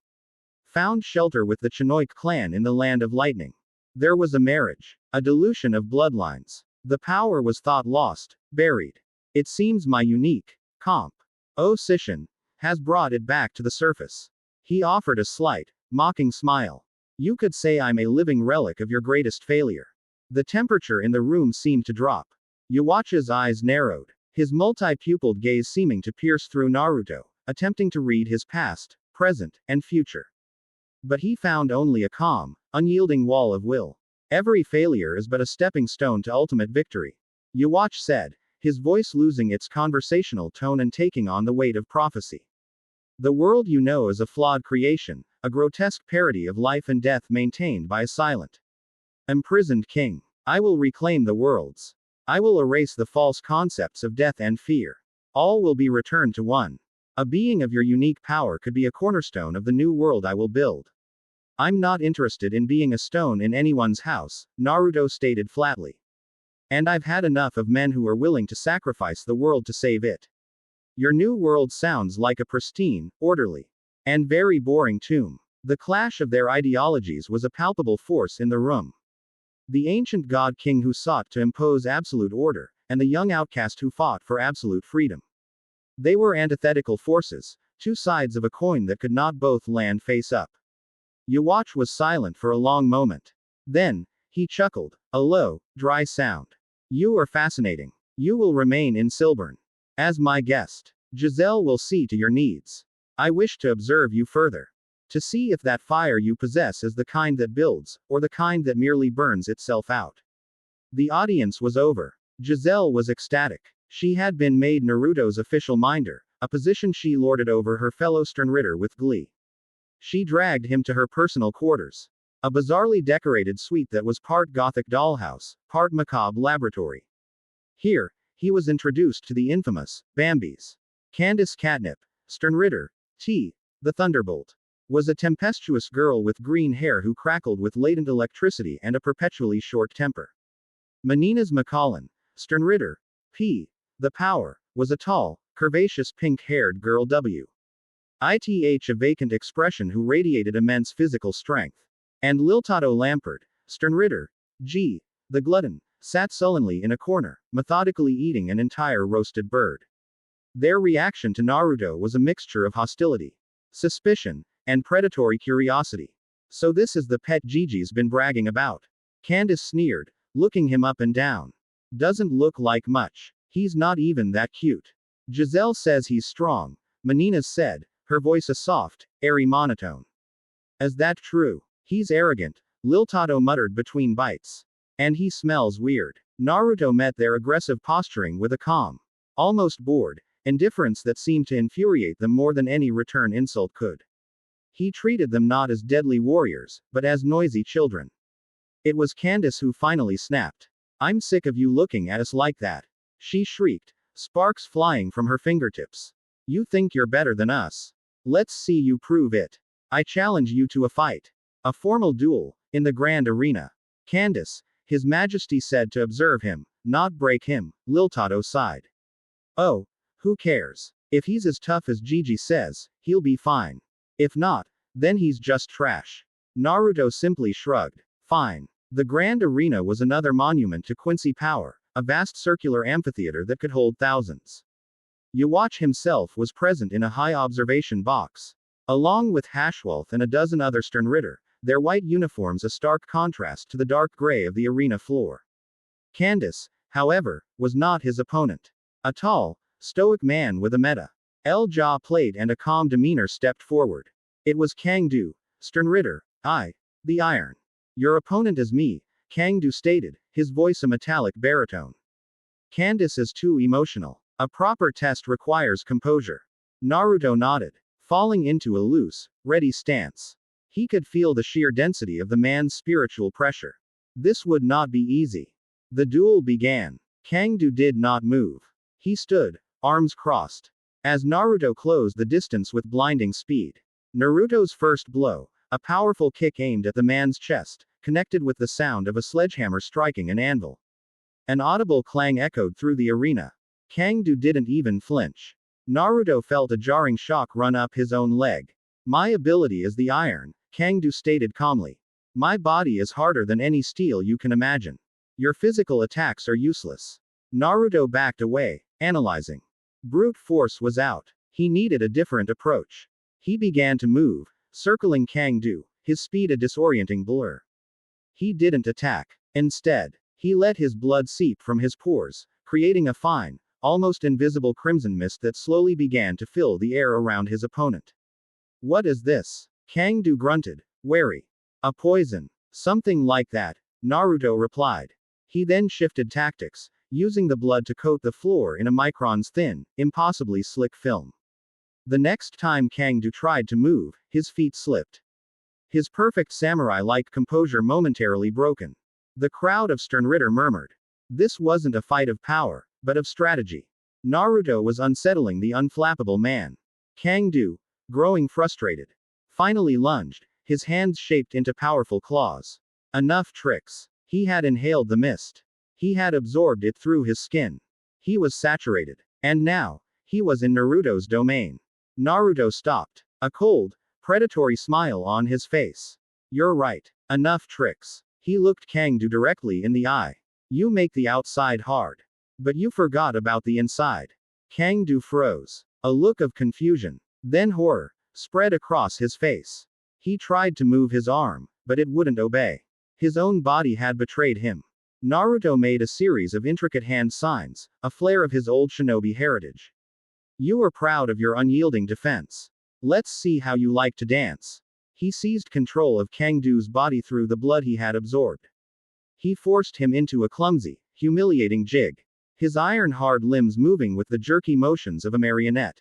Found shelter with the Chinook clan in the Land of Lightning. There was a marriage. A dilution of bloodlines. The power was thought lost, buried. It seems my unique comp. Sishin has brought it back to the surface. He offered a slight, mocking smile. You could say I'm a living relic of your greatest failure. The temperature in the room seemed to drop. Yhwach's eyes narrowed, his multi-pupiled gaze seeming to pierce through Naruto, attempting to read his past, present, and future. But he found only a calm, unyielding wall of will. Every failure is but a stepping stone to ultimate victory. Yhwach said, his voice losing its conversational tone and taking on the weight of prophecy. The world you know is a flawed creation, a grotesque parody of life and death maintained by a silent, imprisoned king. I will reclaim the worlds. I will erase the false concepts of death and fear. All will be returned to one. A being of your unique power could be a cornerstone of the new world I will build. I'm not interested in being a stone in anyone's house, Naruto stated flatly. And I've had enough of men who are willing to sacrifice the world to save it. Your new world sounds like a pristine, orderly, and very boring tomb. The clash of their ideologies was a palpable force in the room. The ancient god king who sought to impose absolute order, and the young outcast who fought for absolute freedom. They were antithetical forces, two sides of a coin that could not both land face up. Yewatch was silent for a long moment. Then, he chuckled, a low, dry sound. You are fascinating. You will remain in Silburn. As my guest. Giselle will see to your needs. I wish to observe you further. To see if that fire you possess is the kind that builds, or the kind that merely burns itself out. The audience was over. Giselle was ecstatic. She had been made Naruto's official minder, a position she lorded over her fellow Sternritter with glee. She dragged him to her personal quarters. A bizarrely decorated suite that was part Gothic dollhouse, part macabre laboratory. Here, he was introduced to the infamous Bambies. Candace Catnip, Sternritter, T. The Thunderbolt, was a tempestuous girl with green hair who crackled with latent electricity and a perpetually short temper. Menina's Macallan, Sternritter, P. The Power, was a tall, curvaceous pink-haired girl with a vacant expression who radiated immense physical strength. And Liltato Lampert, Sternritter, G. The Glutton, sat sullenly in a corner, methodically eating an entire roasted bird. Their reaction to Naruto was a mixture of hostility, suspicion, and predatory curiosity. So this is the pet Gigi's been bragging about. Candace sneered, looking him up and down. Doesn't look like much. He's not even that cute. Giselle says he's strong, Menina said, her voice a soft, airy monotone. Is that true? He's arrogant, Liltato muttered between bites. And he smells weird. Naruto met their aggressive posturing with a calm, almost bored, indifference that seemed to infuriate them more than any return insult could. He treated them not as deadly warriors, but as noisy children. It was Candace who finally snapped. I'm sick of you looking at us like that. She shrieked, sparks flying from her fingertips. You think you're better than us? Let's see you prove it. I challenge you to a fight. A formal duel, in the grand arena. Candace, His Majesty said to observe him, not break him, Liltato sighed. Oh, who cares? If he's as tough as Gigi says, he'll be fine. If not, then he's just trash. Naruto simply shrugged. Fine. The grand arena was another monument to Quincy power, a vast circular amphitheater that could hold thousands. Yewatch himself was present in a high observation box. Along with Hashwolf and a dozen other Sternritter, their white uniforms a stark contrast to the dark gray of the arena floor. Candace, however, was not his opponent. A tall, stoic man with a jaw plate and a calm demeanor stepped forward. It was Kangdu, Sternritter, the Iron. Your opponent is me, Kangdu stated, his voice a metallic baritone. Candace is too emotional. A proper test requires composure. Naruto nodded, falling into a loose, ready stance. He could feel the sheer density of the man's spiritual pressure. This would not be easy. The duel began. Kangdu did not move. He stood, arms crossed. As Naruto closed the distance with blinding speed. Naruto's first blow, a powerful kick aimed at the man's chest, connected with the sound of a sledgehammer striking an anvil. An audible clang echoed through the arena. Kangdu didn't even flinch. Naruto felt a jarring shock run up his own leg. My ability is the Iron, Kangdu stated calmly. My body is harder than any steel you can imagine. Your physical attacks are useless. Naruto backed away, analyzing. Brute force was out. He needed a different approach. He began to move, circling Kangdu, his speed a disorienting blur. He didn't attack. Instead, he let his blood seep from his pores, creating a fine, almost invisible crimson mist that slowly began to fill the air around his opponent. What is this? Kangdu grunted, wary. A poison. Something like that, Naruto replied. He then shifted tactics, using the blood to coat the floor in a micron's thin, impossibly slick film. The next time Kangdu tried to move, his feet slipped. His perfect samurai-like composure momentarily broken. The crowd of Sternritter murmured. This wasn't a fight of power, but of strategy. Naruto was unsettling the unflappable man. Kangdu, growing frustrated, finally lunged, his hands shaped into powerful claws. Enough tricks. He had inhaled the mist. He had absorbed it through his skin. He was saturated. And now, he was in Naruto's domain. Naruto stopped. A cold, predatory smile on his face. You're right. Enough tricks. He looked Kangdu directly in the eye. You make the outside hard. But you forgot about the inside. Kangdu froze. A look of confusion, then horror, spread across his face. He tried to move his arm, but it wouldn't obey. His own body had betrayed him. Naruto made a series of intricate hand signs, a flare of his old shinobi heritage. You are proud of your unyielding defense. Let's see how you like to dance. He seized control of Kangdu's body through the blood he had absorbed. He forced him into a clumsy, humiliating jig. His iron-hard limbs moving with the jerky motions of a marionette.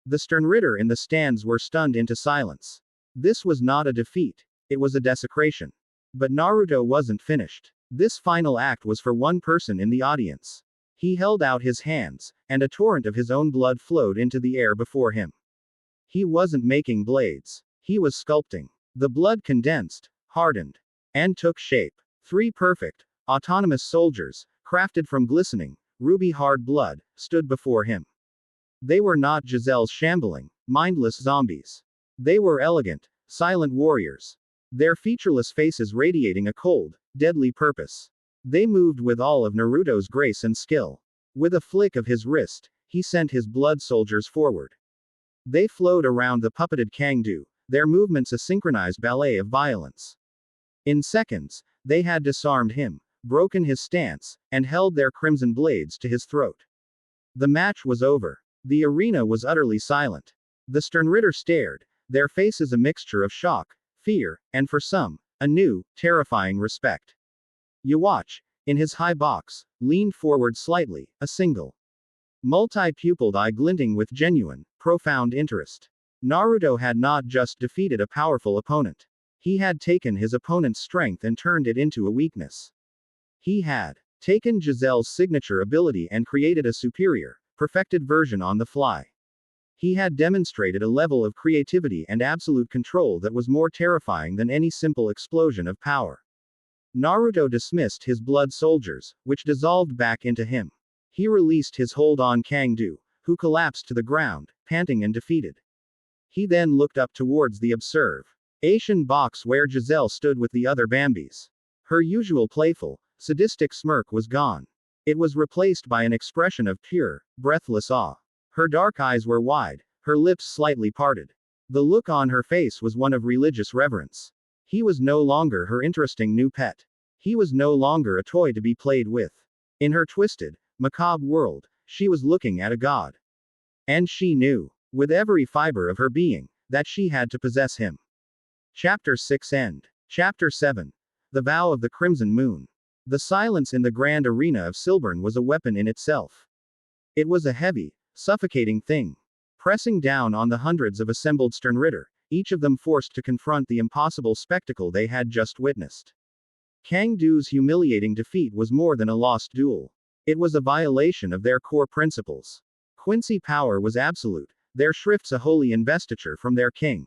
The Sternritter in the stands were stunned into silence. This was not a defeat. It was a desecration. But Naruto wasn't finished. This final act was for one person in the audience. He held out his hands, and a torrent of his own blood flowed into the air before him. He wasn't making blades. He was sculpting. The blood condensed, hardened, and took shape. 3 perfect, autonomous soldiers, crafted from glistening, ruby-hard blood, stood before him. They were not Giselle's shambling, mindless zombies. They were elegant, silent warriors. Their featureless faces radiating a cold, deadly purpose. They moved with all of Naruto's grace and skill. With a flick of his wrist, he sent his blood soldiers forward. They flowed around the puppeted Kangdu, their movements a synchronized ballet of violence. In seconds, they had disarmed him, broken his stance, and held their crimson blades to his throat. The match was over. The arena was utterly silent. The Sternritter stared, their faces a mixture of shock, fear, and for some, a new, terrifying respect. Yawatch, in his high box, leaned forward slightly, a single multi-pupiled eye glinting with genuine, profound interest. Naruto had not just defeated a powerful opponent. He had taken his opponent's strength and turned it into a weakness. He had taken Giselle's signature ability and created a superior, perfected version on the fly. He had demonstrated a level of creativity and absolute control that was more terrifying than any simple explosion of power. Naruto dismissed his blood soldiers, which dissolved back into him. He released his hold on Kangdu, who collapsed to the ground, panting and defeated. He then looked up towards the observation box where Giselle stood with the other Bambis. Her usual playful, sadistic smirk was gone. It was replaced by an expression of pure, breathless awe. Her dark eyes were wide, her lips slightly parted. The look on her face was one of religious reverence. He was no longer her interesting new pet. He was no longer a toy to be played with. In her twisted, macabre world, she was looking at a god. And she knew, with every fiber of her being, that she had to possess him. Chapter 6 End. Chapter 7. The Vow of the Crimson Moon. The silence in the grand arena of Silburn was a weapon in itself. It was a heavy, suffocating thing. Pressing down on the hundreds of assembled Sternritter, each of them forced to confront the impossible spectacle they had just witnessed. Kangdu's humiliating defeat was more than a lost duel. It was a violation of their core principles. Quincy power was absolute, their Shrifts a holy investiture from their king.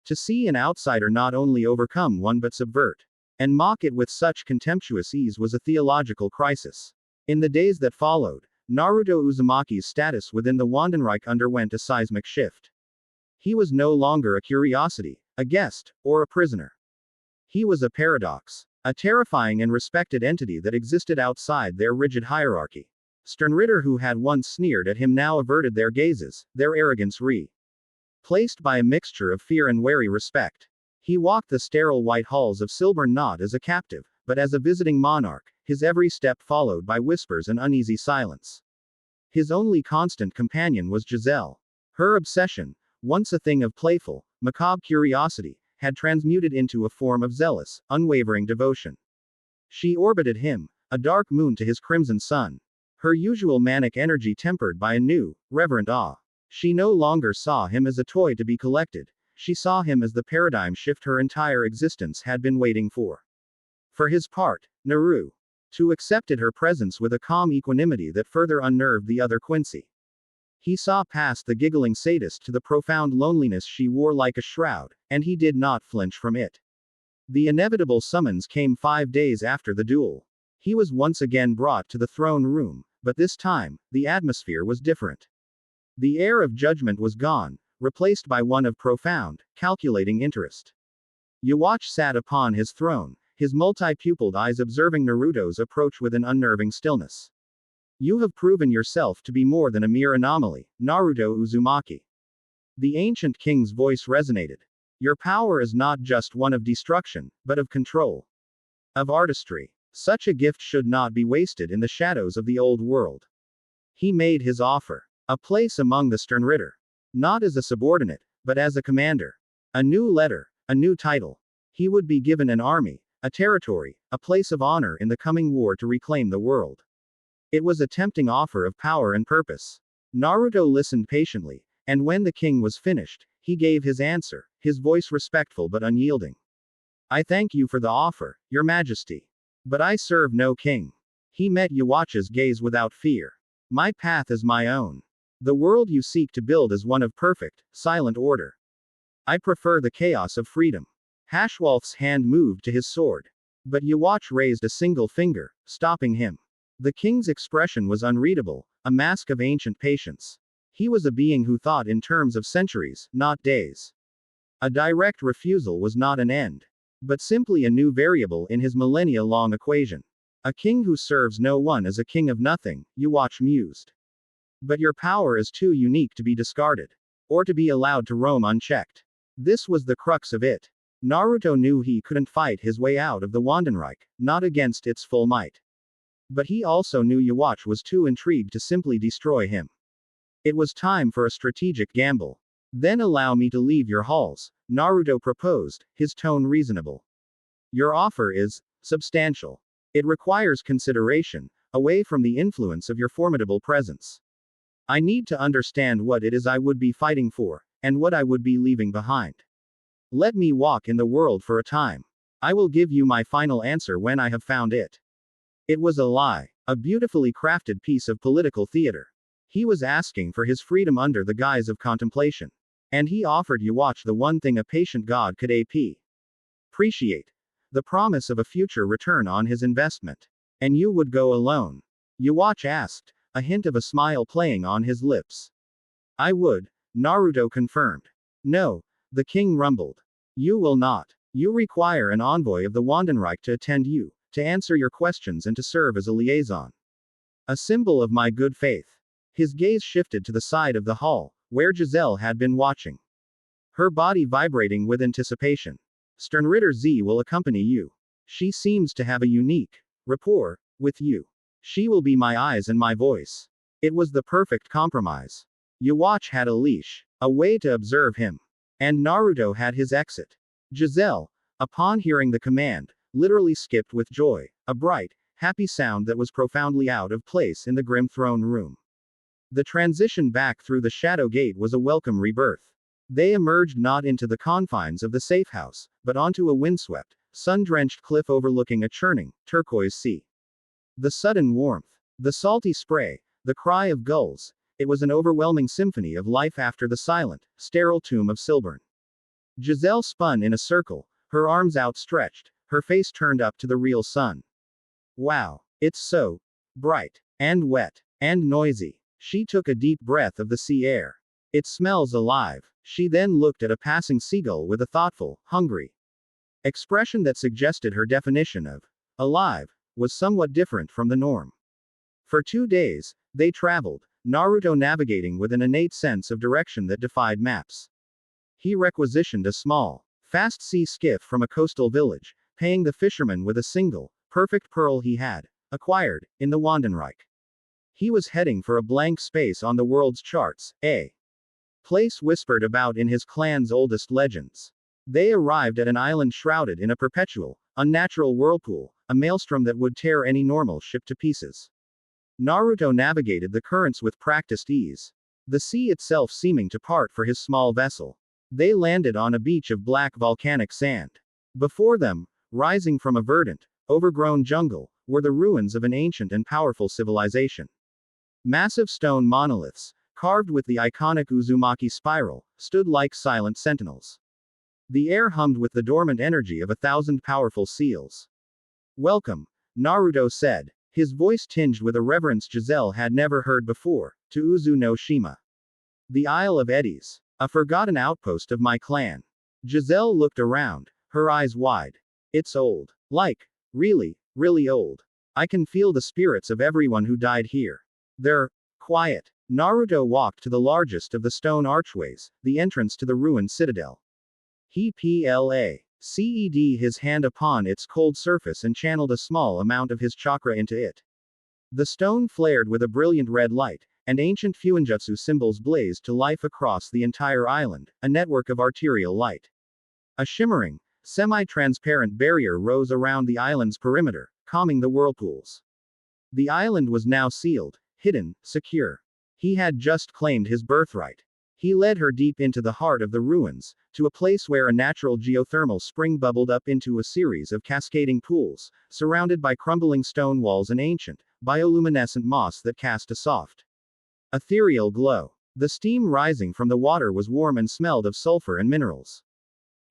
To see an outsider not only overcome one but subvert and mock it with such contemptuous ease was a theological crisis. In the days that followed, Naruto Uzumaki's status within the Wandenreich underwent a seismic shift. He was no longer a curiosity, a guest, or a prisoner. He was a paradox, a terrifying and respected entity that existed outside their rigid hierarchy. Sternritter who had once sneered at him now averted their gazes, their arrogance replaced by a mixture of fear and wary respect. He walked the sterile white halls of Silburn not as a captive, but as a visiting monarch, his every step followed by whispers and uneasy silence. His only constant companion was Giselle. Her obsession, once a thing of playful, macabre curiosity, had transmuted into a form of zealous, unwavering devotion. She orbited him, a dark moon to his crimson sun. Her usual manic energy tempered by a new, reverent awe. She no longer saw him as a toy to be collected. She saw him as the paradigm shift her entire existence had been waiting for. For his part, Naruto accepted her presence with a calm equanimity that further unnerved the other Quincy. He saw past the giggling sadist to the profound loneliness she wore like a shroud, and he did not flinch from it. The inevitable summons came 5 days after the duel. He was once again brought to the throne room, but this time, the atmosphere was different. The air of judgment was gone, replaced by one of profound, calculating interest. Yawatch sat upon his throne, his multi-pupiled eyes observing Naruto's approach with an unnerving stillness. You have proven yourself to be more than a mere anomaly, Naruto Uzumaki. The ancient king's voice resonated. Your power is not just one of destruction, but of control. Of artistry. Such a gift should not be wasted in the shadows of the old world. He made his offer. A place among the Sternritter. Not as a subordinate, but as a commander. A new letter, a new title. He would be given an army, a territory, a place of honor in the coming war to reclaim the world. It was a tempting offer of power and purpose. Naruto listened patiently, and when the king was finished, he gave his answer, his voice respectful but unyielding. I thank you for the offer, your majesty. But I serve no king. He met Yuacha's gaze without fear. My path is my own. The world you seek to build is one of perfect, silent order. I prefer the chaos of freedom. Hashwolf's hand moved to his sword. But Yuach raised a single finger, stopping him. The king's expression was unreadable, a mask of ancient patience. He was a being who thought in terms of centuries, not days. A direct refusal was not an end, but simply a new variable in his millennia-long equation. A king who serves no one is a king of nothing, Yuach mused. But your power is too unique to be discarded. Or to be allowed to roam unchecked. This was the crux of it. Naruto knew he couldn't fight his way out of the Wandenreich, not against its full might. But he also knew Yuach was too intrigued to simply destroy him. It was time for a strategic gamble. Then allow me to leave your halls, Naruto proposed, his tone reasonable. Your offer is substantial. It requires consideration, away from the influence of your formidable presence. I need to understand what it is I would be fighting for, and what I would be leaving behind. Let me walk in the world for a time. I will give you my final answer when I have found it. It was a lie, a beautifully crafted piece of political theater. He was asking for his freedom under the guise of contemplation. And he offered Yuach the one thing a patient god could appreciate. The promise of a future return on his investment. And you would go alone? Yuach asked, a hint of a smile playing on his lips. I would, Naruto confirmed. No, the king rumbled. You will not. You require an envoy of the Wandenreich to attend you, to answer your questions and to serve as a liaison. A symbol of my good faith. His gaze shifted to the side of the hall, where Giselle had been watching. Her body vibrating with anticipation. Sternritter Z will accompany you. She seems to have a unique rapport with you. She will be my eyes and my voice. It was the perfect compromise. Yuach had a leash, a way to observe him. And Naruto had his exit. Giselle, upon hearing the command, literally skipped with joy, a bright, happy sound that was profoundly out of place in the grim throne room. The transition back through the shadow gate was a welcome rebirth. They emerged not into the confines of the safe house, but onto a windswept, sun-drenched cliff overlooking a churning, turquoise sea. The sudden warmth, the salty spray, the cry of gulls, it was an overwhelming symphony of life after the silent, sterile tomb of Silburn. Giselle spun in a circle, her arms outstretched, her face turned up to the real sun. Wow, it's so bright, and wet, and noisy. She took a deep breath of the sea air. It smells alive. She then looked at a passing seagull with a thoughtful, hungry expression that suggested her definition of alive was somewhat different from the norm. For 2 days, they traveled, Naruto navigating with an innate sense of direction that defied maps. He requisitioned a small, fast sea skiff from a coastal village, paying the fisherman with a single, perfect pearl he had acquired in the Wandenreich. He was heading for a blank space on the world's charts, a place whispered about in his clan's oldest legends. They arrived at an island shrouded in a perpetual, unnatural whirlpool, a maelstrom that would tear any normal ship to pieces. Naruto navigated the currents with practiced ease. The sea itself seeming to part for his small vessel. They landed on a beach of black volcanic sand. Before them, rising from a verdant, overgrown jungle, were the ruins of an ancient and powerful civilization. Massive stone monoliths, carved with the iconic Uzumaki spiral, stood like silent sentinels. The air hummed with the dormant energy of 1,000 powerful seals. Welcome, Naruto said, his voice tinged with a reverence Giselle had never heard before, to Uzu no Shima. The Isle of Eddies, a forgotten outpost of my clan. Giselle looked around, her eyes wide. It's old. Like, really, really old. I can feel the spirits of everyone who died here. They're quiet. Naruto walked to the largest of the stone archways, the entrance to the ruined citadel. He placed his hand upon its cold surface and channeled a small amount of his chakra into it. The stone flared with a brilliant red light, and ancient Fuinjutsu symbols blazed to life across the entire island, a network of arterial light. A shimmering, semi-transparent barrier rose around the island's perimeter, calming the whirlpools. The island was now sealed, hidden, secure. He had just claimed his birthright. He led her deep into the heart of the ruins, to a place where a natural geothermal spring bubbled up into a series of cascading pools, surrounded by crumbling stone walls and ancient, bioluminescent moss that cast a soft, ethereal glow. The steam rising from the water was warm and smelled of sulfur and minerals.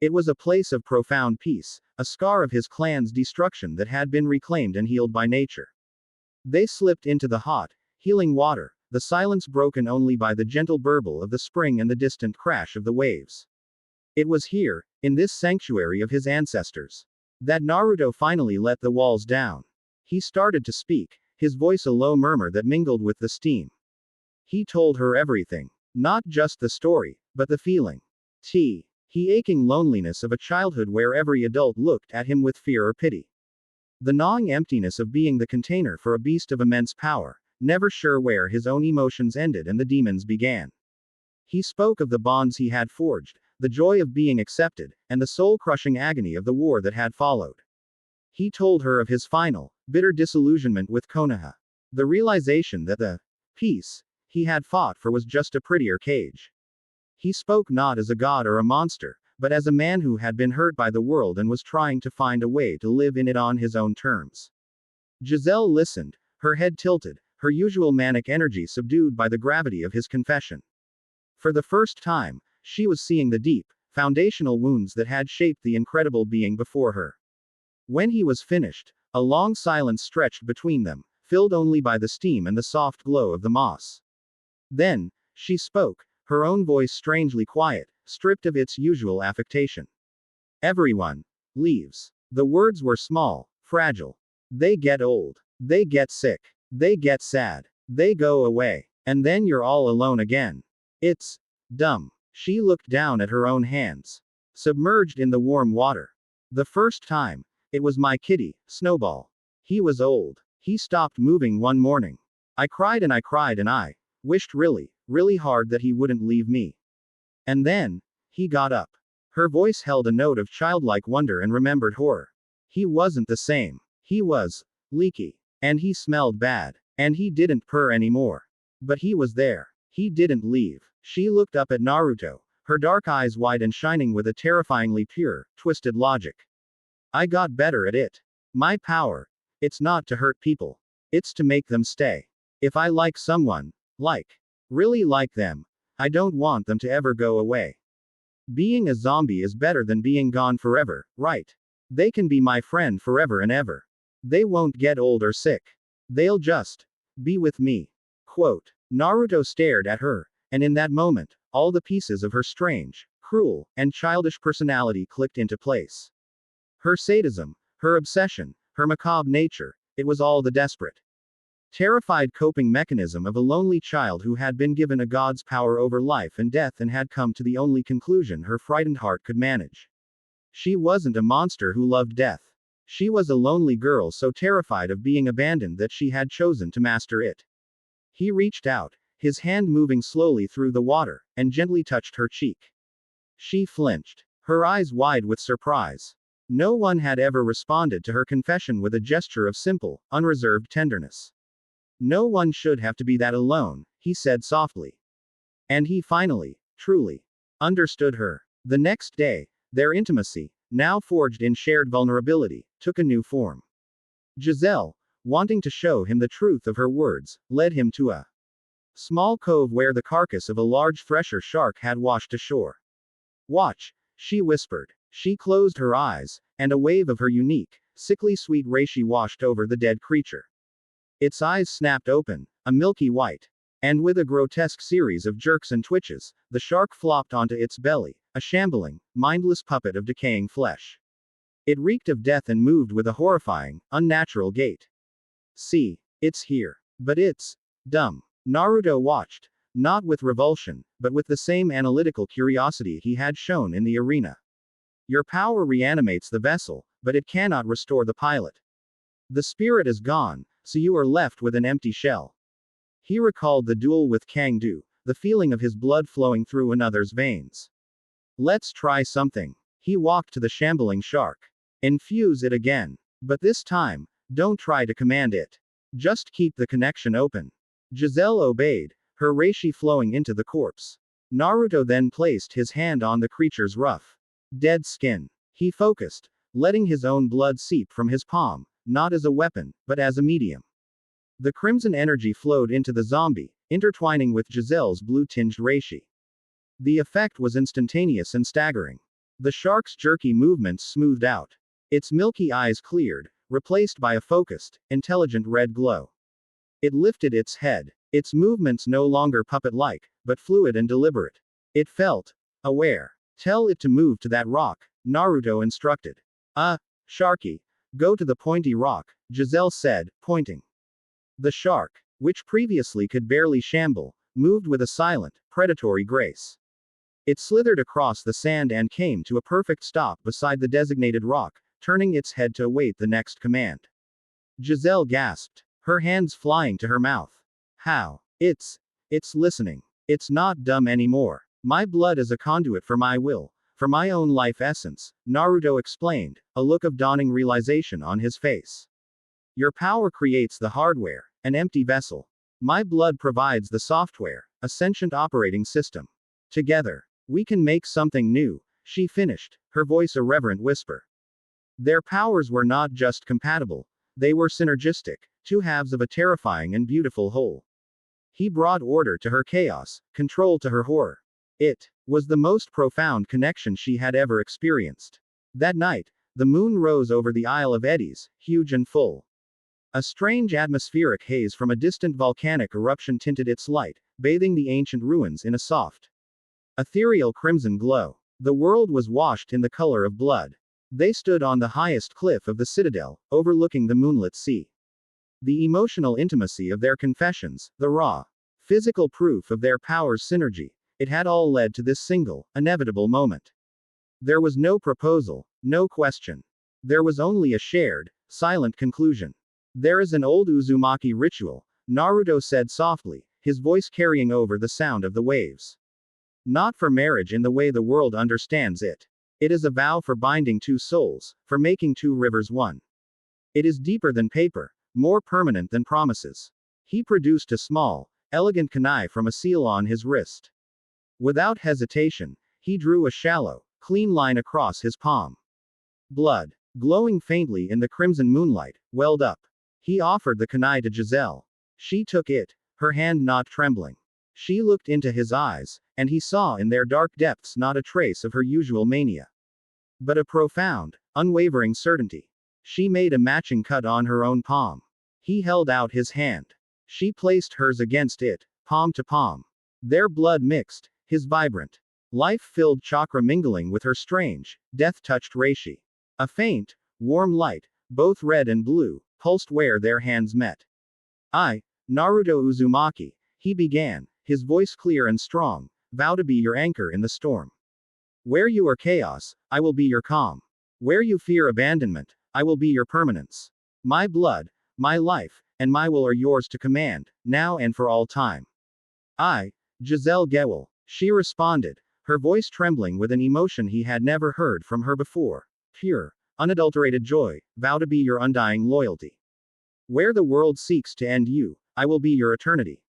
It was a place of profound peace, a scar of his clan's destruction that had been reclaimed and healed by nature. They slipped into the hot, healing water, the silence broken only by the gentle burble of the spring and the distant crash of the waves. It was here, in this sanctuary of his ancestors, that Naruto finally let the walls down. He started to speak, his voice a low murmur that mingled with the steam. He told her everything. Not just the story, but the feeling. The aching loneliness of a childhood where every adult looked at him with fear or pity. The gnawing emptiness of being the container for a beast of immense power, never sure where his own emotions ended and the demons began. He spoke of the bonds he had forged, the joy of being accepted, and the soul-crushing agony of the war that had followed. He told her of his final, bitter disillusionment with Konoha. The realization that the peace he had fought for was just a prettier cage. He spoke not as a god or a monster, but as a man who had been hurt by the world and was trying to find a way to live in it on his own terms. Giselle listened, her head tilted, her usual manic energy subdued by the gravity of his confession. For the first time, she was seeing the deep, foundational wounds that had shaped the incredible being before her. When he was finished, a long silence stretched between them, filled only by the steam and the soft glow of the moss. Then, she spoke, her own voice strangely quiet, stripped of its usual affectation. Everyone leaves. The words were small, fragile. They get old. They get sick. They get sad. They go away. And then you're all alone again. It's dumb. She looked down at her own hands, submerged in the warm water. The first time, it was my kitty, Snowball. He was old. He stopped moving one morning. I cried and I cried and I wished really, really hard that he wouldn't leave me. And then, he got up. Her voice held a note of childlike wonder and remembered horror. He wasn't the same. He was leaky. And he smelled bad. And he didn't purr anymore. But he was there. He didn't leave. She looked up at Naruto, her dark eyes wide and shining with a terrifyingly pure, twisted logic. I got better at it. My power. It's not to hurt people. It's to make them stay. If I like someone, really like them, I don't want them to ever go away. Being a zombie is better than being gone forever, right? They can be my friend forever and ever. They won't get old or sick. They'll just be with me. Quote. Naruto stared at her, and in that moment, all the pieces of her strange, cruel, and childish personality clicked into place. Her sadism, her obsession, her macabre nature, it was all the desperate, terrified coping mechanism of a lonely child who had been given a god's power over life and death and had come to the only conclusion her frightened heart could manage. She wasn't a monster who loved death. She was a lonely girl so terrified of being abandoned that she had chosen to master it. He reached out, his hand moving slowly through the water, and gently touched her cheek. She flinched, her eyes wide with surprise. No one had ever responded to her confession with a gesture of simple, unreserved tenderness. No one should have to be that alone, he said softly. And he finally, truly, understood her. The next day, their intimacy, now forged in shared vulnerability, took a new form. Giselle, wanting to show him the truth of her words, led him to a small cove where the carcass of a large thresher shark had washed ashore. Watch, she whispered. She closed her eyes, and a wave of her unique, sickly sweet reishi washed over the dead creature. Its eyes snapped open, a milky white. And with a grotesque series of jerks and twitches, the shark flopped onto its belly, a shambling, mindless puppet of decaying flesh. It reeked of death and moved with a horrifying, unnatural gait. See, it's here. But it's dumb. Naruto watched, not with revulsion, but with the same analytical curiosity he had shown in the arena. Your power reanimates the vessel, but it cannot restore the pilot. The spirit is gone, so you are left with an empty shell. He recalled the duel with Kangdu, the feeling of his blood flowing through another's veins. Let's try something. He walked to the shambling shark. Infuse it again. But this time, don't try to command it. Just keep the connection open. Giselle obeyed, her reishi flowing into the corpse. Naruto then placed his hand on the creature's rough, dead skin. He focused, letting his own blood seep from his palm, not as a weapon, but as a medium. The crimson energy flowed into the zombie, intertwining with Giselle's blue-tinged reishi. The effect was instantaneous and staggering. The shark's jerky movements smoothed out. Its milky eyes cleared, replaced by a focused, intelligent red glow. It lifted its head, its movements no longer puppet-like, but fluid and deliberate. It felt aware. Tell it to move to that rock, Naruto instructed. Sharky. Go to the pointy rock, Giselle said, pointing. The shark, which previously could barely shamble, moved with a silent, predatory grace. It slithered across the sand and came to a perfect stop beside the designated rock, turning its head to await the next command. Giselle gasped, her hands flying to her mouth. How? It's listening. It's not dumb anymore. My blood is a conduit for my will, for my own life essence, Naruto explained, a look of dawning realization on his face. Your power creates the hardware, an empty vessel. My blood provides the software, a sentient operating system. Together, we can make something new, she finished, her voice a reverent whisper. Their powers were not just compatible, they were synergistic, two halves of a terrifying and beautiful whole. He brought order to her chaos, control to her horror. It was the most profound connection she had ever experienced. That night, the moon rose over the Isle of Eddies, huge and full. A strange atmospheric haze from a distant volcanic eruption tinted its light, bathing the ancient ruins in a soft, ethereal crimson glow. The world was washed in the color of blood. They stood on the highest cliff of the citadel, overlooking the moonlit sea. The emotional intimacy of their confessions, the raw, physical proof of their power's synergy, it had all led to this single, inevitable moment. There was no proposal, no question. There was only a shared, silent conclusion. There is an old Uzumaki ritual, Naruto said softly, his voice carrying over the sound of the waves. Not for marriage in the way the world understands it. It is a vow for binding two souls, for making two rivers one. It is deeper than paper, more permanent than promises. He produced a small, elegant kunai from a seal on his wrist. Without hesitation, he drew a shallow, clean line across his palm. Blood, glowing faintly in the crimson moonlight, welled up. He offered the kunai to Giselle. She took it, her hand not trembling. She looked into his eyes, and he saw in their dark depths not a trace of her usual mania, but a profound, unwavering certainty. She made a matching cut on her own palm. He held out his hand. She placed hers against it, palm to palm. Their blood mixed, his vibrant, life-filled chakra mingling with her strange, death-touched reishi. A faint, warm light, both red and blue, pulsed where their hands met. I, Naruto Uzumaki, he began, his voice clear and strong, vow to be your anchor in the storm. Where you are chaos, I will be your calm. Where you fear abandonment, I will be your permanence. My blood, my life, and my will are yours to command, now and for all time. I, Giselle Gewelle, she responded, her voice trembling with an emotion he had never heard from her before. Pure, unadulterated joy, vow to be your undying loyalty. Where the world seeks to end you, I will be your eternity.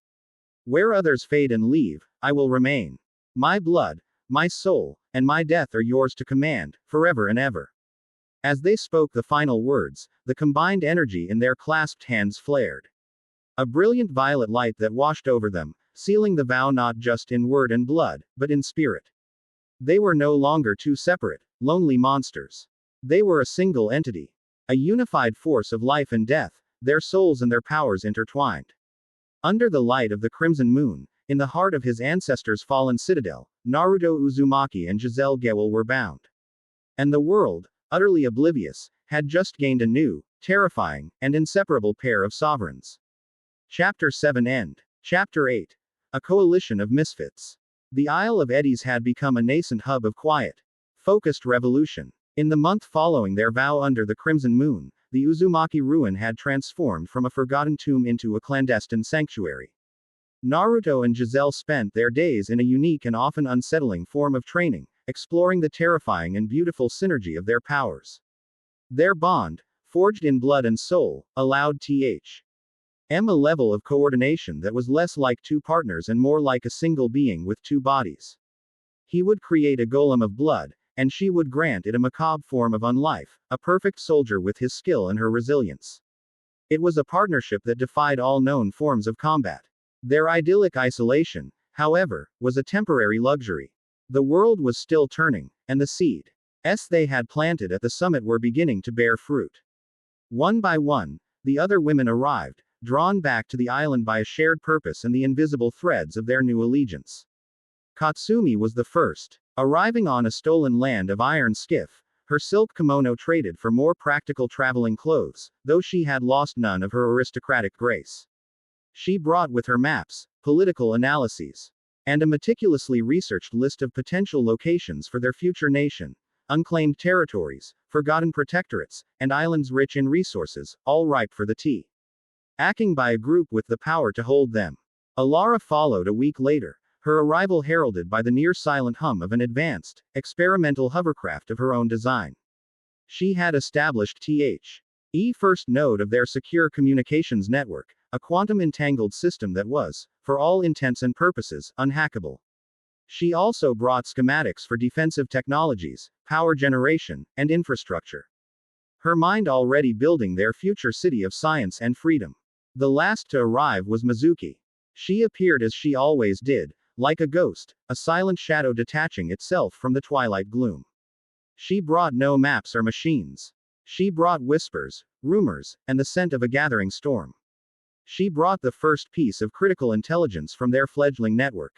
Where others fade and leave, I will remain. My blood, my soul, and my death are yours to command, forever and ever. As they spoke the final words, the combined energy in their clasped hands flared. A brilliant violet light that washed over them, sealing the vow not just in word and blood, but in spirit. They were no longer two separate, lonely monsters. They were a single entity. A unified force of life and death, their souls and their powers intertwined. Under the light of the crimson moon, in the heart of his ancestors' fallen citadel, Naruto Uzumaki and Giselle Gewelle were bound. And the world, utterly oblivious, had just gained a new, terrifying, and inseparable pair of sovereigns. Chapter 7 End. Chapter 8. A coalition of misfits. The Isle of Eddies had become a nascent hub of quiet, focused revolution. In the month following their vow under the crimson moon, the Uzumaki ruin had transformed from a forgotten tomb into a clandestine sanctuary. Naruto and Giselle spent their days in a unique and often unsettling form of training, exploring the terrifying and beautiful synergy of their powers. Their bond, forged in blood and soul, allowed a level of coordination that was less like two partners and more like a single being with two bodies. He would create a golem of blood, and she would grant it a macabre form of unlife, a perfect soldier with his skill and her resilience. It was a partnership that defied all known forms of combat. Their idyllic isolation, however, was a temporary luxury. The world was still turning, and the seeds they had planted at the summit were beginning to bear fruit. One by one, the other women arrived, drawn back to the island by a shared purpose and the invisible threads of their new allegiance. Katsumi was the first, arriving on a stolen land of iron skiff, her silk kimono traded for more practical traveling clothes, though she had lost none of her aristocratic grace. She brought with her maps, political analyses, and a meticulously researched list of potential locations for their future nation, unclaimed territories, forgotten protectorates, and islands rich in resources, all ripe for the tea. Acting by a group with the power to hold them. Alara followed a week later, her arrival heralded by the near-silent hum of an advanced, experimental hovercraft of her own design. She had established the first node of their secure communications network, a quantum-entangled system that was, for all intents and purposes, unhackable. She also brought schematics for defensive technologies, power generation, and infrastructure. Her mind already building their future city of science and freedom. The last to arrive was Mizuki. She appeared as she always did, like a ghost, a silent shadow detaching itself from the twilight gloom. She brought no maps or machines. She brought whispers, rumors, and the scent of a gathering storm. She brought the first piece of critical intelligence from their fledgling network.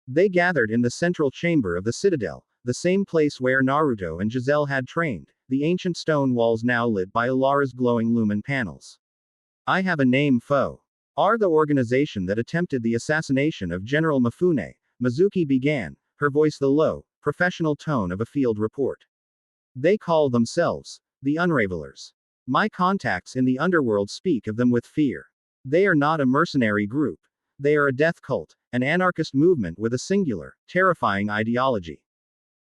They gathered in the central chamber of the citadel, the same place where Naruto and Giselle had trained, the ancient stone walls now lit by Alara's glowing lumen panels. I have a name, foe. Are the organization that attempted the assassination of General Mifune, Mizuki began, her voice the low, professional tone of a field report. They call themselves the Unravelers. My contacts in the underworld speak of them with fear. They are not a mercenary group. They are a death cult, an anarchist movement with a singular, terrifying ideology.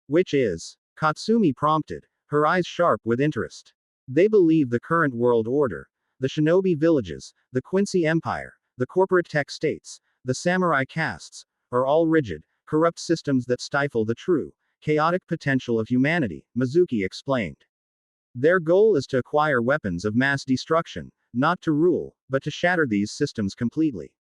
Which is? Katsumi prompted, her eyes sharp with interest. They believe the current world order, the shinobi villages, the Quincy Empire, the corporate tech states, the samurai castes, are all rigid, corrupt systems that stifle the true, chaotic potential of humanity, Mizuki explained. Their goal is to acquire weapons of mass destruction, not to rule, but to shatter these systems completely.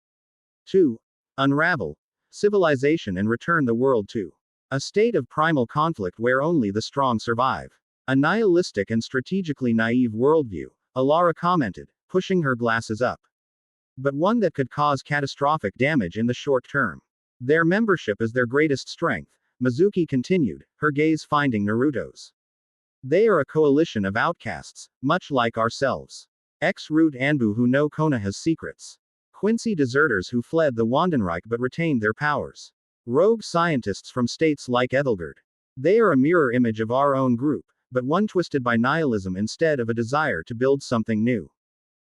To unravel civilization and return the world to a state of primal conflict where only the strong survive. A nihilistic and strategically naive worldview, Alara commented, pushing her glasses up. But one that could cause catastrophic damage in the short term. Their membership is their greatest strength, Mizuki continued, her gaze finding Naruto's. They are a coalition of outcasts, much like ourselves. Ex-Root Anbu who know Konoha's secrets. Quincy deserters who fled the Wandenreich but retained their powers. Rogue scientists from states like Ethelgard. They are a mirror image of our own group, but one twisted by nihilism instead of a desire to build something new.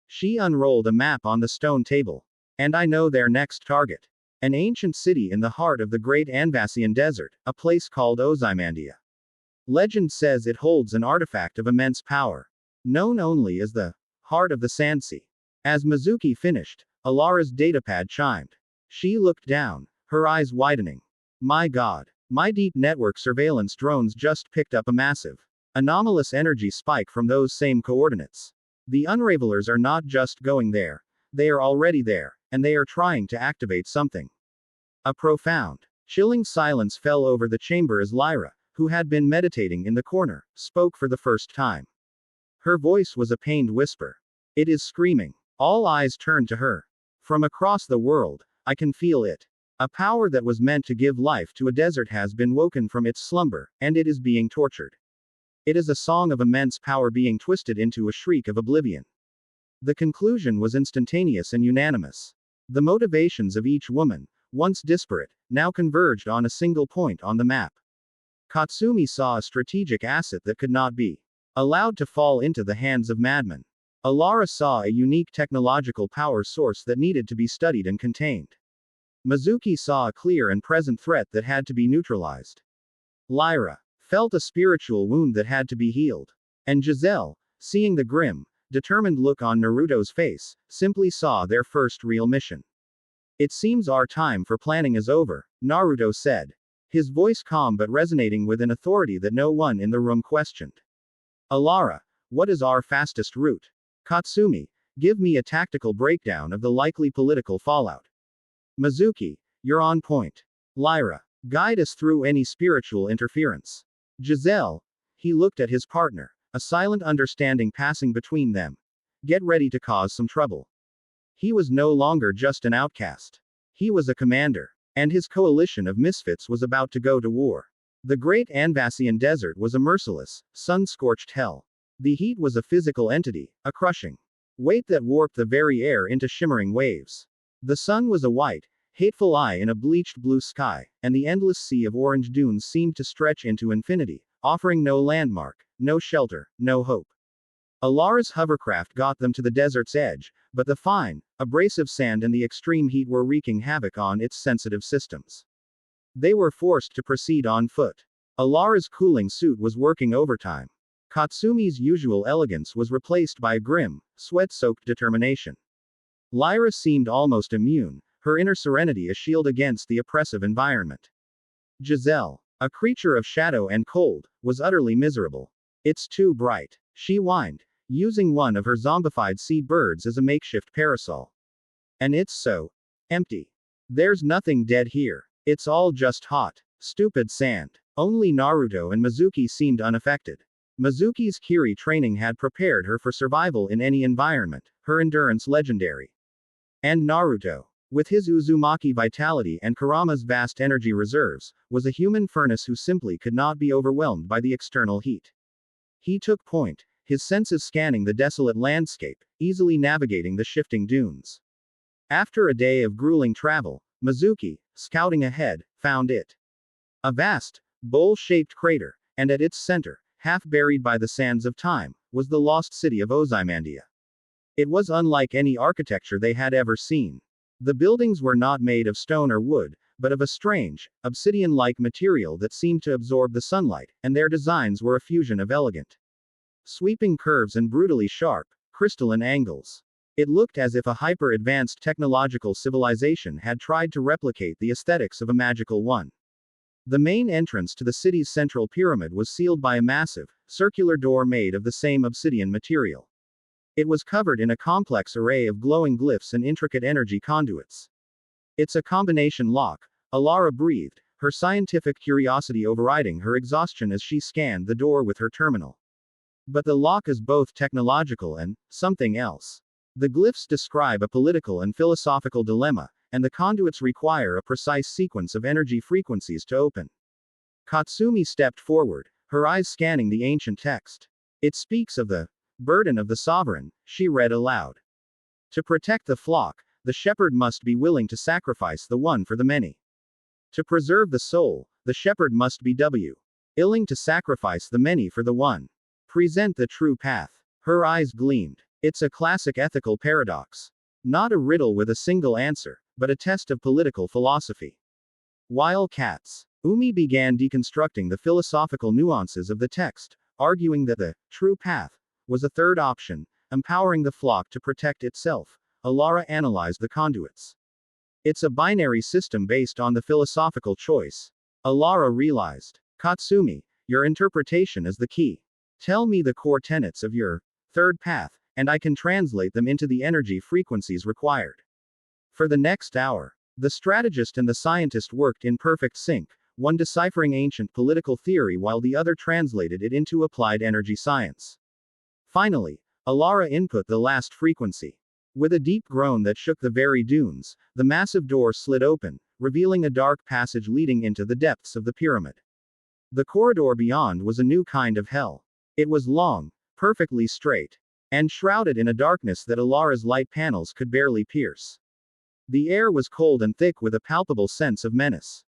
She unrolled a map on the stone table. And I know their next target. An ancient city in the heart of the great Anvasian desert, a place called Ozymandia. Legend says it holds an artifact of immense power. Known only as the heart of the Sandsea. As Mizuki finished, Alara's datapad chimed. She looked down, her eyes widening. My God. My deep network surveillance drones just picked up a massive, anomalous energy spike from those same coordinates. The Unravelers are not just going there. They are already there, and they are trying to activate something. A profound, chilling silence fell over the chamber as Lyra, who had been meditating in the corner, spoke for the first time. Her voice was a pained whisper. It is screaming. All eyes turned to her. From across the world, I can feel it. A power that was meant to give life to a desert has been woken from its slumber, and it is being tortured. It is a song of immense power being twisted into a shriek of oblivion. The conclusion was instantaneous and unanimous. The motivations of each woman, once disparate, now converged on a single point on the map. Katsumi saw a strategic asset that could not be allowed to fall into the hands of madmen. Alara saw a unique technological power source that needed to be studied and contained. Mizuki saw a clear and present threat that had to be neutralized. Lyra felt a spiritual wound that had to be healed. And Giselle, seeing the grim, determined look on Naruto's face, simply saw their first real mission. It seems our time for planning is over, Naruto said. His voice calm but resonating with an authority that no one in the room questioned. Alara, what is our fastest route? Katsumi, give me a tactical breakdown of the likely political fallout. Mizuki, you're on point. Lyra, guide us through any spiritual interference. Giselle, he looked at his partner, a silent understanding passing between them. Get ready to cause some trouble. He was no longer just an outcast. He was a commander. And his coalition of misfits was about to go to war. The great Anvasian desert was a merciless, sun-scorched hell. The heat was a physical entity, a crushing weight that warped the very air into shimmering waves. The sun was a white, hateful eye in a bleached blue sky, and the endless sea of orange dunes seemed to stretch into infinity, offering no landmark, no shelter, no hope. Alara's hovercraft got them to the desert's edge, but the fine, abrasive sand and the extreme heat were wreaking havoc on its sensitive systems. They were forced to proceed on foot. Alara's cooling suit was working overtime. Katsumi's usual elegance was replaced by a grim, sweat-soaked determination. Lyra seemed almost immune, her inner serenity a shield against the oppressive environment. Giselle, a creature of shadow and cold, was utterly miserable. It's too bright, she whined, using one of her zombified sea birds as a makeshift parasol. And it's so empty. There's nothing dead here. It's all just hot, stupid sand. Only Naruto and Mizuki seemed unaffected. Mizuki's Kiri training had prepared her for survival in any environment, her endurance legendary. And Naruto, with his Uzumaki vitality and Kurama's vast energy reserves, was a human furnace who simply could not be overwhelmed by the external heat. He took point, his senses scanning the desolate landscape, easily navigating the shifting dunes. After a day of grueling travel, Mizuki, scouting ahead, found it. A vast, bowl-shaped crater, and at its center, half buried by the sands of time, was the lost city of Ozymandia. It was unlike any architecture they had ever seen. The buildings were not made of stone or wood, but of a strange, obsidian-like material that seemed to absorb the sunlight, and their designs were a fusion of elegant sweeping curves and brutally sharp, crystalline angles. It looked as if a hyper-advanced technological civilization had tried to replicate the aesthetics of a magical one. The main entrance to the city's central pyramid was sealed by a massive, circular door made of the same obsidian material. It was covered in a complex array of glowing glyphs and intricate energy conduits. It's a combination lock, Alara breathed, her scientific curiosity overriding her exhaustion as she scanned the door with her terminal. But the lock is both technological and something else. The glyphs describe a political and philosophical dilemma, and the conduits require a precise sequence of energy frequencies to open. Katsumi stepped forward, her eyes scanning the ancient text. It speaks of the burden of the sovereign, she read aloud. To protect the flock, the shepherd must be willing to sacrifice the one for the many. To preserve the soul, the shepherd must be willing to sacrifice the many for the one. Present the true path. Her eyes gleamed. It's a classic ethical paradox. Not a riddle with a single answer, but a test of political philosophy. Wildcats. Umi began deconstructing the philosophical nuances of the text, arguing that the true path was a third option, empowering the flock to protect itself. Alara analyzed the conduits. It's a binary system based on the philosophical choice. Alara realized. Katsumi, your interpretation is the key. Tell me the core tenets of your third path, and I can translate them into the energy frequencies required. For the next hour, the strategist and the scientist worked in perfect sync, one deciphering ancient political theory while the other translated it into applied energy science. Finally, Alara input the last frequency. With a deep groan that shook the very dunes, the massive door slid open, revealing a dark passage leading into the depths of the pyramid. The corridor beyond was a new kind of hell. It was long, perfectly straight, and shrouded in a darkness that Alara's light panels could barely pierce. The air was cold and thick with a palpable sense of menace.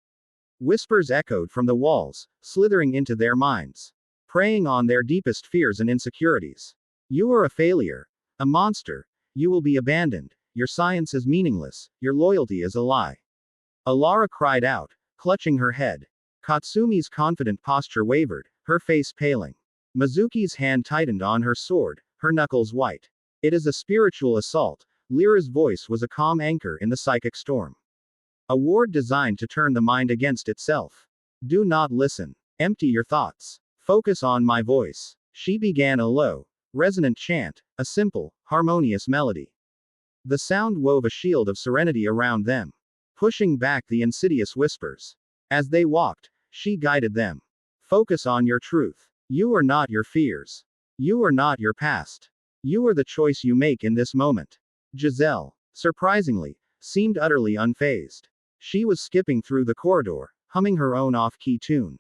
Whispers echoed from the walls, slithering into their minds, preying on their deepest fears and insecurities. You are a failure, a monster, you will be abandoned, your science is meaningless, your loyalty is a lie. Alara cried out, clutching her head. Katsumi's confident posture wavered, her face paling. Mizuki's hand tightened on her sword, her knuckles white. It is a spiritual assault. Lyra's voice was a calm anchor in the psychic storm. A ward designed to turn the mind against itself. Do not listen. Empty your thoughts. Focus on my voice. She began a low, resonant chant, a simple, harmonious melody. The sound wove a shield of serenity around them, pushing back the insidious whispers. As they walked, she guided them. Focus on your truth. You are not your fears. You are not your past. You are the choice you make in this moment. Giselle, surprisingly, seemed utterly unfazed. She was skipping through the corridor, humming her own off-key tune.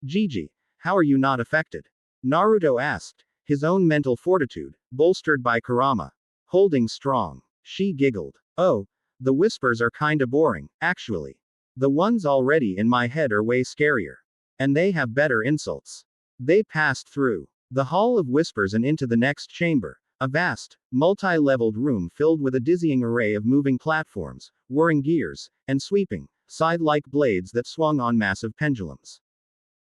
Gigi, how are you not affected? Naruto asked, his own mental fortitude, bolstered by Kurama, holding strong. She giggled. Oh, the whispers are kinda boring, actually. The ones already in my head are way scarier. And they have better insults. They passed through the hall of whispers and into the next chamber. A vast, multi-leveled room filled with a dizzying array of moving platforms, whirring gears, and sweeping, scythe-like blades that swung on massive pendulums.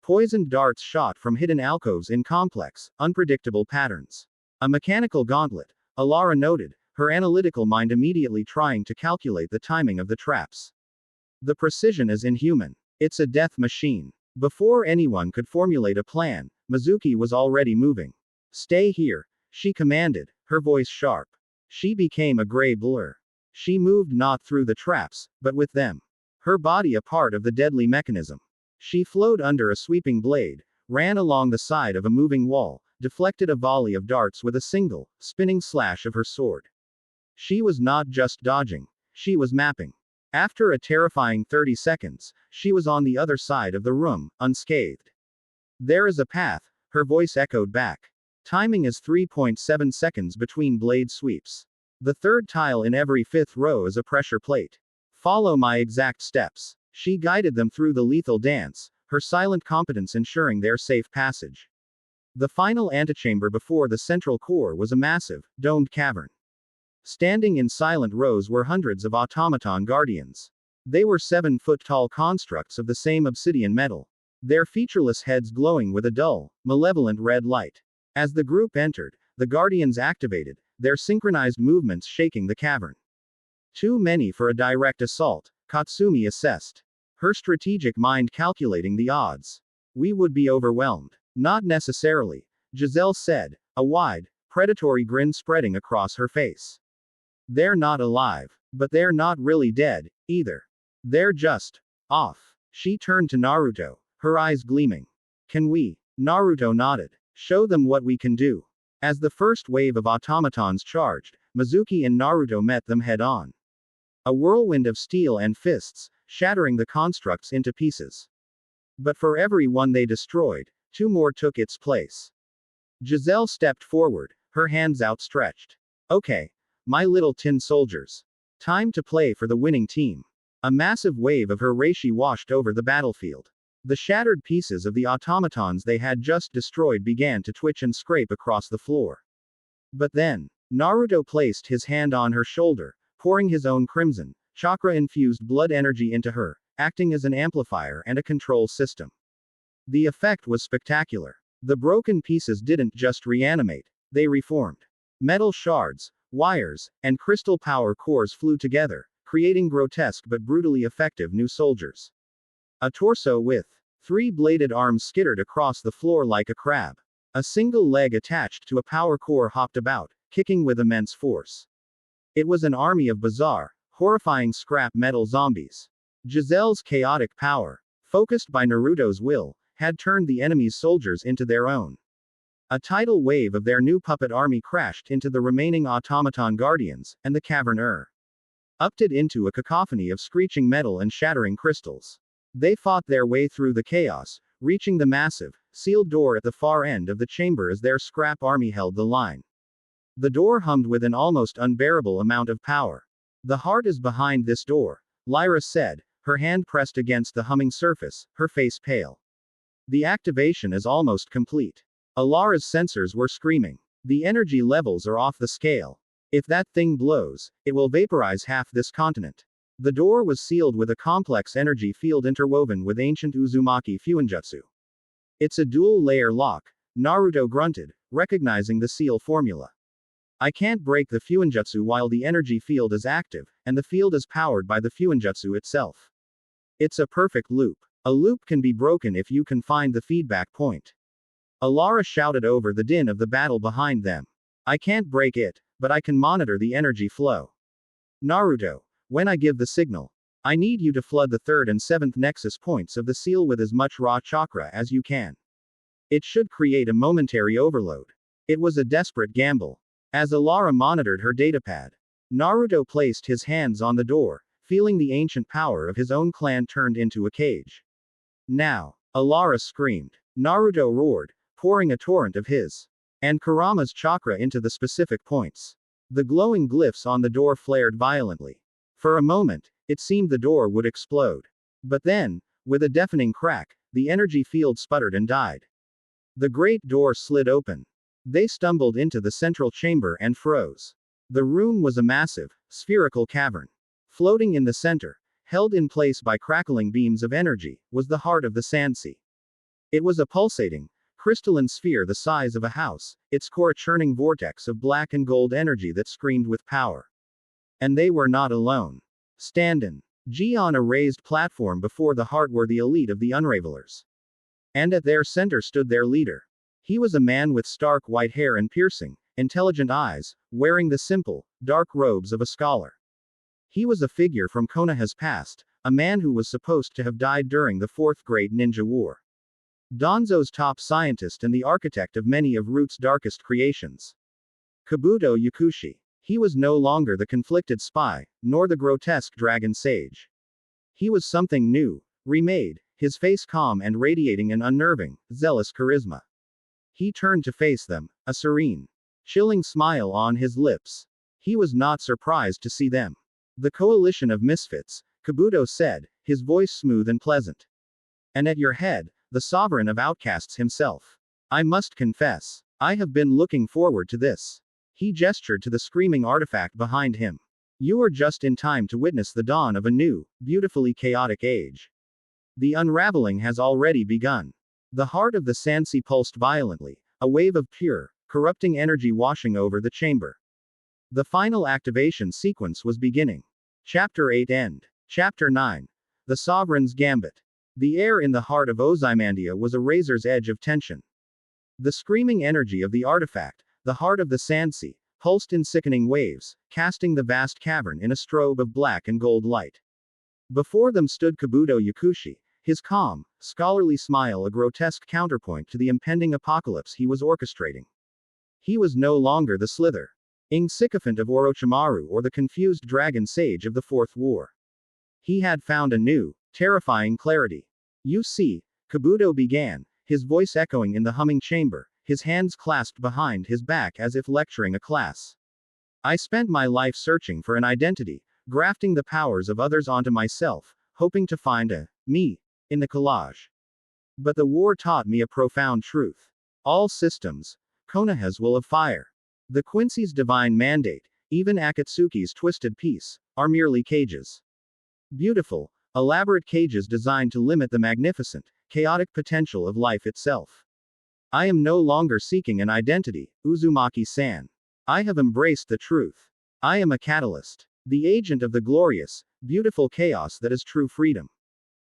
Poisoned darts shot from hidden alcoves in complex, unpredictable patterns. A mechanical gauntlet, Alara noted, her analytical mind immediately trying to calculate the timing of the traps. The precision is inhuman. It's a death machine. Before anyone could formulate a plan, Mizuki was already moving. Stay here, she commanded, her voice sharp. She became a gray blur. She moved not through the traps, but with them. Her body a part of the deadly mechanism. She flowed under a sweeping blade, ran along the side of a moving wall, deflected a volley of darts with a single, spinning slash of her sword. She was not just dodging, she was mapping. After a terrifying 30 seconds, she was on the other side of the room, unscathed. There is a path, her voice echoed back. Timing is 3.7 seconds between blade sweeps. The third tile in every fifth row is a pressure plate. Follow my exact steps. She guided them through the lethal dance, her silent competence ensuring their safe passage. The final antechamber before the central core was a massive, domed cavern. Standing in silent rows were hundreds of automaton guardians. They were 7-foot-tall constructs of the same obsidian metal, their featureless heads glowing with a dull, malevolent red light. As the group entered, the guardians activated, their synchronized movements shaking the cavern. Too many for a direct assault, Katsumi assessed, her strategic mind calculating the odds. We would be overwhelmed. Not necessarily, Giselle said, a wide, predatory grin spreading across her face. They're not alive, but they're not really dead, either. They're just off. She turned to Naruto, her eyes gleaming. Can we? Naruto nodded. Show them what we can do. As the first wave of automatons charged, Mizuki and Naruto met them head on. A whirlwind of steel and fists, shattering the constructs into pieces. But for every one they destroyed, 2 more took its place. Giselle stepped forward, her hands outstretched. Okay, my little tin soldiers. Time to play for the winning team. A massive wave of her reishi washed over the battlefield. The shattered pieces of the automatons they had just destroyed began to twitch and scrape across the floor. But then, Naruto placed his hand on her shoulder, pouring his own crimson, chakra-infused blood energy into her, acting as an amplifier and a control system. The effect was spectacular. The broken pieces didn't just reanimate, they reformed. Metal shards, wires, and crystal power cores flew together, creating grotesque but brutally effective new soldiers. A torso with 3 bladed arms skittered across the floor like a crab. A single leg attached to a power core hopped about, kicking with immense force. It was an army of bizarre, horrifying scrap metal zombies. Giselle's chaotic power, focused by Naruto's will, had turned the enemy's soldiers into their own. A tidal wave of their new puppet army crashed into the remaining automaton guardians, and the cavern erupted into a cacophony of screeching metal and shattering crystals. They fought their way through the chaos, reaching the massive, sealed door at the far end of the chamber as their scrap army held the line. The door hummed with an almost unbearable amount of power. The heart is behind this door, Lyra said, her hand pressed against the humming surface, her face pale. The activation is almost complete. Alara's sensors were screaming. The energy levels are off the scale. If that thing blows, it will vaporize half this continent. The door was sealed with a complex energy field interwoven with ancient Uzumaki fuinjutsu. It's a dual-layer lock, Naruto grunted, recognizing the seal formula. I can't break the fuinjutsu while the energy field is active, and the field is powered by the fuinjutsu itself. It's a perfect loop. A loop can be broken if you can find the feedback point. Alara shouted over the din of the battle behind them. I can't break it, but I can monitor the energy flow. Naruto, when I give the signal, I need you to flood the 3rd and 7th nexus points of the seal with as much raw chakra as you can. It should create a momentary overload. It was a desperate gamble. As Alara monitored her datapad, Naruto placed his hands on the door, feeling the ancient power of his own clan turned into a cage. Now, Alara screamed. Naruto roared, pouring a torrent of his and Kurama's chakra into the specific points. The glowing glyphs on the door flared violently. For a moment, it seemed the door would explode. But then, with a deafening crack, the energy field sputtered and died. The great door slid open. They stumbled into the central chamber and froze. The room was a massive, spherical cavern. Floating in the center, held in place by crackling beams of energy, was the heart of the Sansei. It was a pulsating, crystalline sphere the size of a house, its core a churning vortex of black and gold energy that screamed with power. And they were not alone. Stand-in. On a raised platform before the heart were the elite of the Unravelers. And at their center stood their leader. He was a man with stark white hair and piercing, intelligent eyes, wearing the simple, dark robes of a scholar. He was a figure from Konoha's past, a man who was supposed to have died during the 4th Great Ninja War. Danzo's top scientist and the architect of many of Root's darkest creations. Kabuto Yakushi. He was no longer the conflicted spy, nor the grotesque dragon sage. He was something new, remade, his face calm and radiating an unnerving, zealous charisma. He turned to face them, a serene, chilling smile on his lips. He was not surprised to see them. The coalition of misfits, Kabuto said, his voice smooth and pleasant. And at your head, the sovereign of outcasts himself. I must confess, I have been looking forward to this. He gestured to the screaming artifact behind him. You are just in time to witness the dawn of a new, beautifully chaotic age. The unraveling has already begun. The heart of the Sansei pulsed violently, a wave of pure, corrupting energy washing over the chamber. The final activation sequence was beginning. Chapter 8 End. Chapter 9. The Sovereign's Gambit. The air in the heart of Ozymandia was a razor's edge of tension. The screaming energy of the artifact, the heart of the Sansei, pulsed in sickening waves, casting the vast cavern in a strobe of black and gold light. Before them stood Kabuto Yakushi, his calm, scholarly smile a grotesque counterpoint to the impending apocalypse he was orchestrating. He was no longer the slither sycophant of Orochimaru or the confused dragon sage of the 4th War. He had found a new, terrifying clarity. You see, Kabuto began, his voice echoing in the humming chamber, his hands clasped behind his back as if lecturing a class. I spent my life searching for an identity, grafting the powers of others onto myself, hoping to find a me in the collage. But the war taught me a profound truth. All systems, Konoha's will of fire, the Quincy's divine mandate, even Akatsuki's twisted peace, are merely cages. Beautiful, elaborate cages designed to limit the magnificent, chaotic potential of life itself. I am no longer seeking an identity, Uzumaki-san. I have embraced the truth. I am a catalyst. The agent of the glorious, beautiful chaos that is true freedom.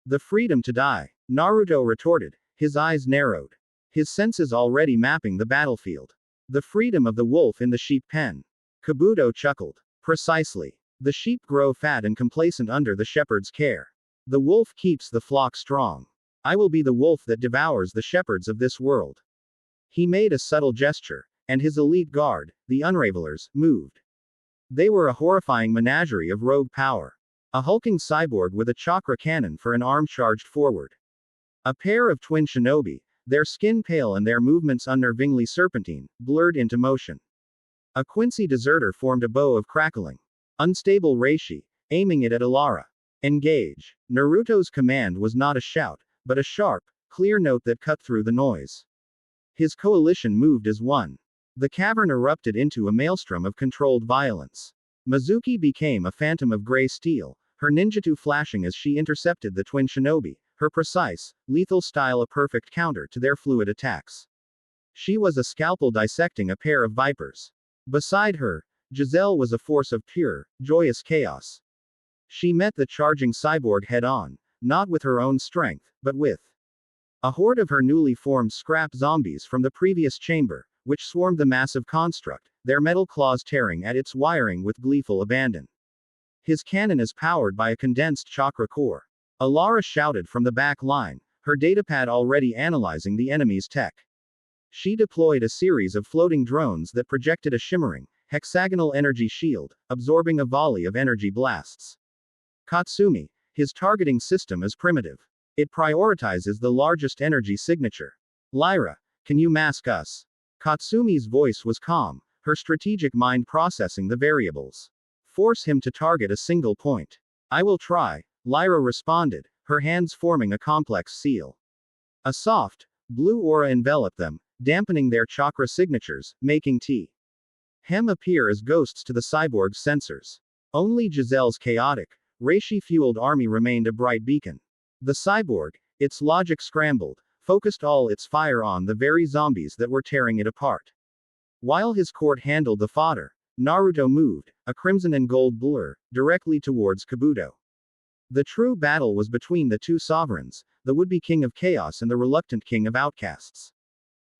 The freedom to die, Naruto retorted, his eyes narrowed. His senses already mapping the battlefield. The freedom of the wolf in the sheep pen. Kabuto chuckled. Precisely. The sheep grow fat and complacent under the shepherd's care. The wolf keeps the flock strong. I will be the wolf that devours the shepherds of this world. He made a subtle gesture, and his elite guard, the Unravelers, moved. They were a horrifying menagerie of rogue power. A hulking cyborg with a chakra cannon for an arm charged forward. A pair of twin shinobi, Their skin pale and their movements unnervingly serpentine, blurred into motion. A Quincy deserter formed a bow of crackling. Unstable reishi, aiming it at Alara. Engage. Naruto's command was not a shout, but a sharp, clear note that cut through the noise. His coalition moved as one. The cavern erupted into a maelstrom of controlled violence. Mizuki became a phantom of gray steel, her ninjutsu flashing as she intercepted the twin shinobi, her precise, lethal style a perfect counter to their fluid attacks. She was a scalpel dissecting a pair of vipers. Beside her, Giselle was a force of pure, joyous chaos. She met the charging cyborg head-on, not with her own strength, but with a horde of her newly formed scrap zombies from the previous chamber, which swarmed the massive construct, their metal claws tearing at its wiring with gleeful abandon. His cannon is powered by a condensed chakra core. Alara shouted from the back line, her datapad already analyzing the enemy's tech. She deployed a series of floating drones that projected a shimmering, hexagonal energy shield, absorbing a volley of energy blasts. Katsumi, his targeting system is primitive. It prioritizes the largest energy signature. Lyra, can you mask us? Katsumi's voice was calm, her strategic mind processing the variables. Force him to target a single point. I will try, Lyra responded, her hands forming a complex seal. A soft, blue aura enveloped them, dampening their chakra signatures, making Hem appear as ghosts to the cyborg's sensors. Only Giselle's chaotic, reishi-fueled army remained a bright beacon. The cyborg, its logic scrambled, focused all its fire on the very zombies that were tearing it apart. While his court handled the fodder, Naruto moved, a crimson and gold blur, directly towards Kabuto. The true battle was between the two sovereigns, the would-be king of chaos and the reluctant king of outcasts.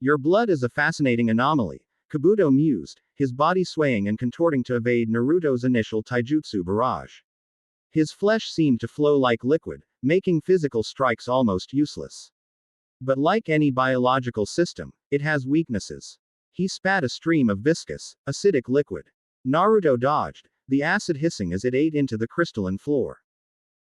Your blood is a fascinating anomaly, Kabuto mused, his body swaying and contorting to evade Naruto's initial taijutsu barrage. His flesh seemed to flow like liquid, making physical strikes almost useless. But like any biological system, it has weaknesses. He spat a stream of viscous, acidic liquid. Naruto dodged, the acid hissing as it ate into the crystalline floor.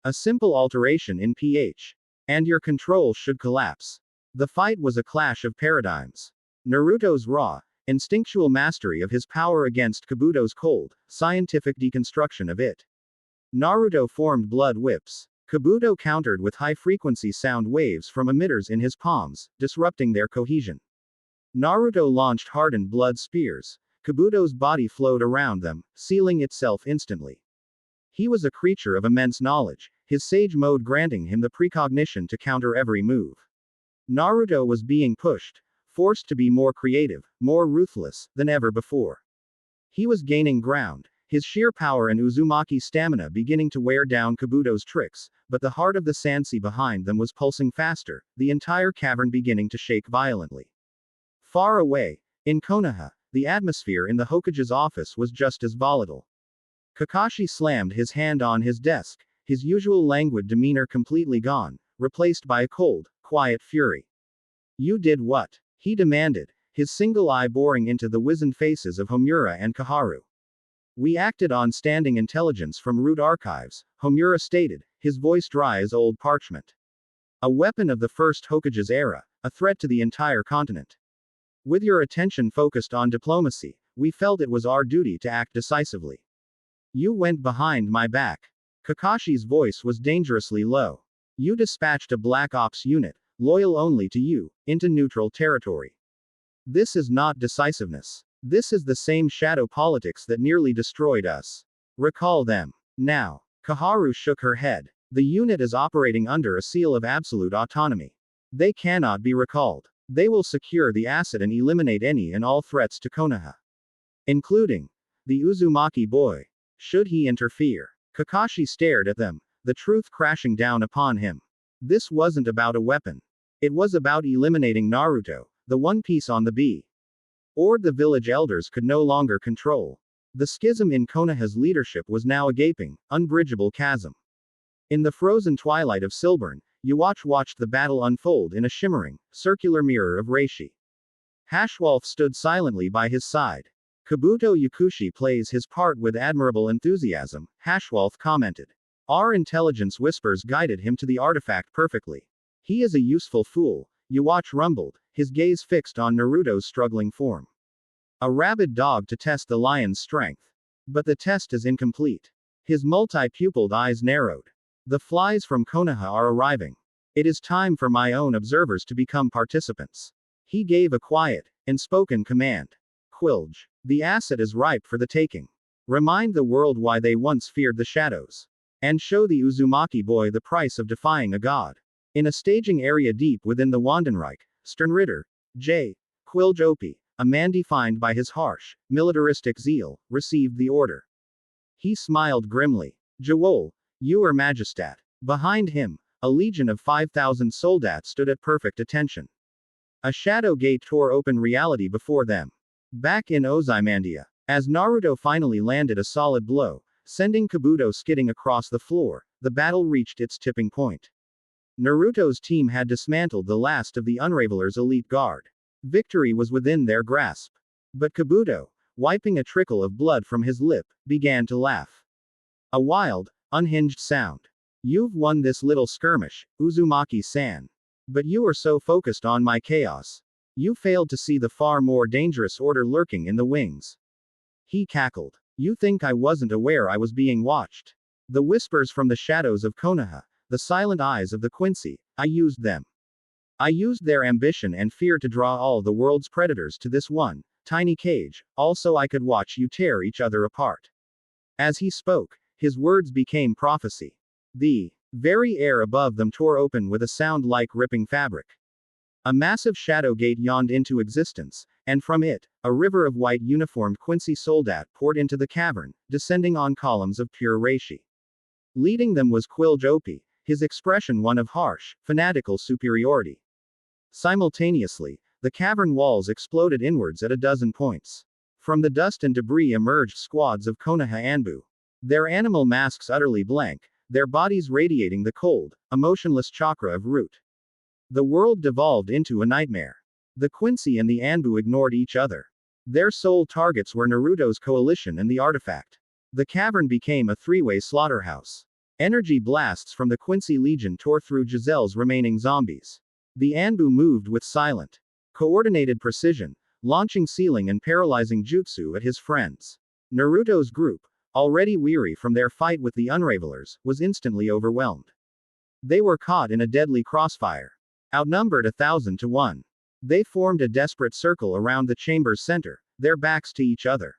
A simple alteration in pH. And your control should collapse. The fight was a clash of paradigms. Naruto's raw, instinctual mastery of his power against Kabuto's cold, scientific deconstruction of it. Naruto formed blood whips. Kabuto countered with high-frequency sound waves from emitters in his palms, disrupting their cohesion. Naruto launched hardened blood spears. Kabuto's body flowed around them, sealing itself instantly. He was a creature of immense knowledge, his sage mode granting him the precognition to counter every move. Naruto was being pushed, forced to be more creative, more ruthless, than ever before. He was gaining ground, his sheer power and Uzumaki stamina beginning to wear down Kabuto's tricks, but the heart of the Sansei behind them was pulsing faster, the entire cavern beginning to shake violently. Far away, in Konoha, the atmosphere in the Hokage's office was just as volatile. Kakashi slammed his hand on his desk, his usual languid demeanor completely gone, replaced by a cold, quiet fury. You did what? He demanded, his single eye boring into the wizened faces of Homura and Kaharu. We acted on standing intelligence from root archives, Homura stated, his voice dry as old parchment. A weapon of the first Hokage's era, a threat to the entire continent. With your attention focused on diplomacy, we felt it was our duty to act decisively. You went behind my back. Kakashi's voice was dangerously low. You dispatched a Black Ops unit, loyal only to you, into neutral territory. This is not decisiveness. This is the same shadow politics that nearly destroyed us. Recall them. Now. Kaharu shook her head. The unit is operating under a seal of absolute autonomy. They cannot be recalled. They will secure the asset and eliminate any and all threats to Konoha. Including the Uzumaki boy. Should he interfere? Kakashi stared at them, the truth crashing down upon him. This wasn't about a weapon. It was about eliminating Naruto, the one piece on the B. Board the village elders could no longer control. The schism in Konoha's leadership was now a gaping, unbridgeable chasm. In the frozen twilight of Silburn, Yuwatch watched the battle unfold in a shimmering, circular mirror of reishi. Hashwolf stood silently by his side. Kabuto Yakushi plays his part with admirable enthusiasm, Hashwolf commented. Our intelligence whispers guided him to the artifact perfectly. He is a useful fool, Yhwach rumbled, his gaze fixed on Naruto's struggling form. A rabid dog to test the lion's strength. But the test is incomplete. His multi-pupiled eyes narrowed. The flies from Konoha are arriving. It is time for my own observers to become participants. He gave a quiet, unspoken command. Quilge. The asset is ripe for the taking. Remind the world why they once feared the shadows. And show the Uzumaki boy the price of defying a god. In a staging area deep within the Wandenreich, Sternritter, J. Quilge Opie, a man defined by his harsh, militaristic zeal, received the order. He smiled grimly. Gewelle, Your Majestat. Behind him, a legion of 5,000 soldats stood at perfect attention. A shadow gate tore open reality before them. Back in Ozymandia, as Naruto finally landed a solid blow, sending Kabuto skidding across the floor, the battle reached its tipping point. Naruto's team had dismantled the last of the Unraveler's elite guard. Victory was within their grasp. But Kabuto, wiping a trickle of blood from his lip, began to laugh. A wild, unhinged sound. You've won this little skirmish, Uzumaki-san. But you are so focused on my chaos. You failed to see the far more dangerous order lurking in the wings. He cackled. You think I wasn't aware I was being watched? The whispers from the shadows of Konoha, the silent eyes of the Quincy, I used them. I used their ambition and fear to draw all the world's predators to this one, tiny cage, also I could watch you tear each other apart. As he spoke, his words became prophecy. The very air above them tore open with a sound like ripping fabric. A massive shadow gate yawned into existence, and from it, a river of white uniformed Quincy soldat poured into the cavern, descending on columns of pure reishi. Leading them was Quilge Opie, his expression one of harsh, fanatical superiority. Simultaneously, the cavern walls exploded inwards at a dozen points. From the dust and debris emerged squads of Konoha Anbu. Their animal masks utterly blank, their bodies radiating the cold, emotionless chakra of Root. The world devolved into a nightmare. The Quincy and the Anbu ignored each other. Their sole targets were Naruto's coalition and the artifact. The cavern became a three-way slaughterhouse. Energy blasts from the Quincy Legion tore through Giselle's remaining zombies. The Anbu moved with silent, coordinated precision, launching sealing and paralyzing jutsu at his friends. Naruto's group, already weary from their fight with the Unravelers, was instantly overwhelmed. They were caught in a deadly crossfire. Outnumbered 1,000 to 1. They formed a desperate circle around the chamber's center, their backs to each other.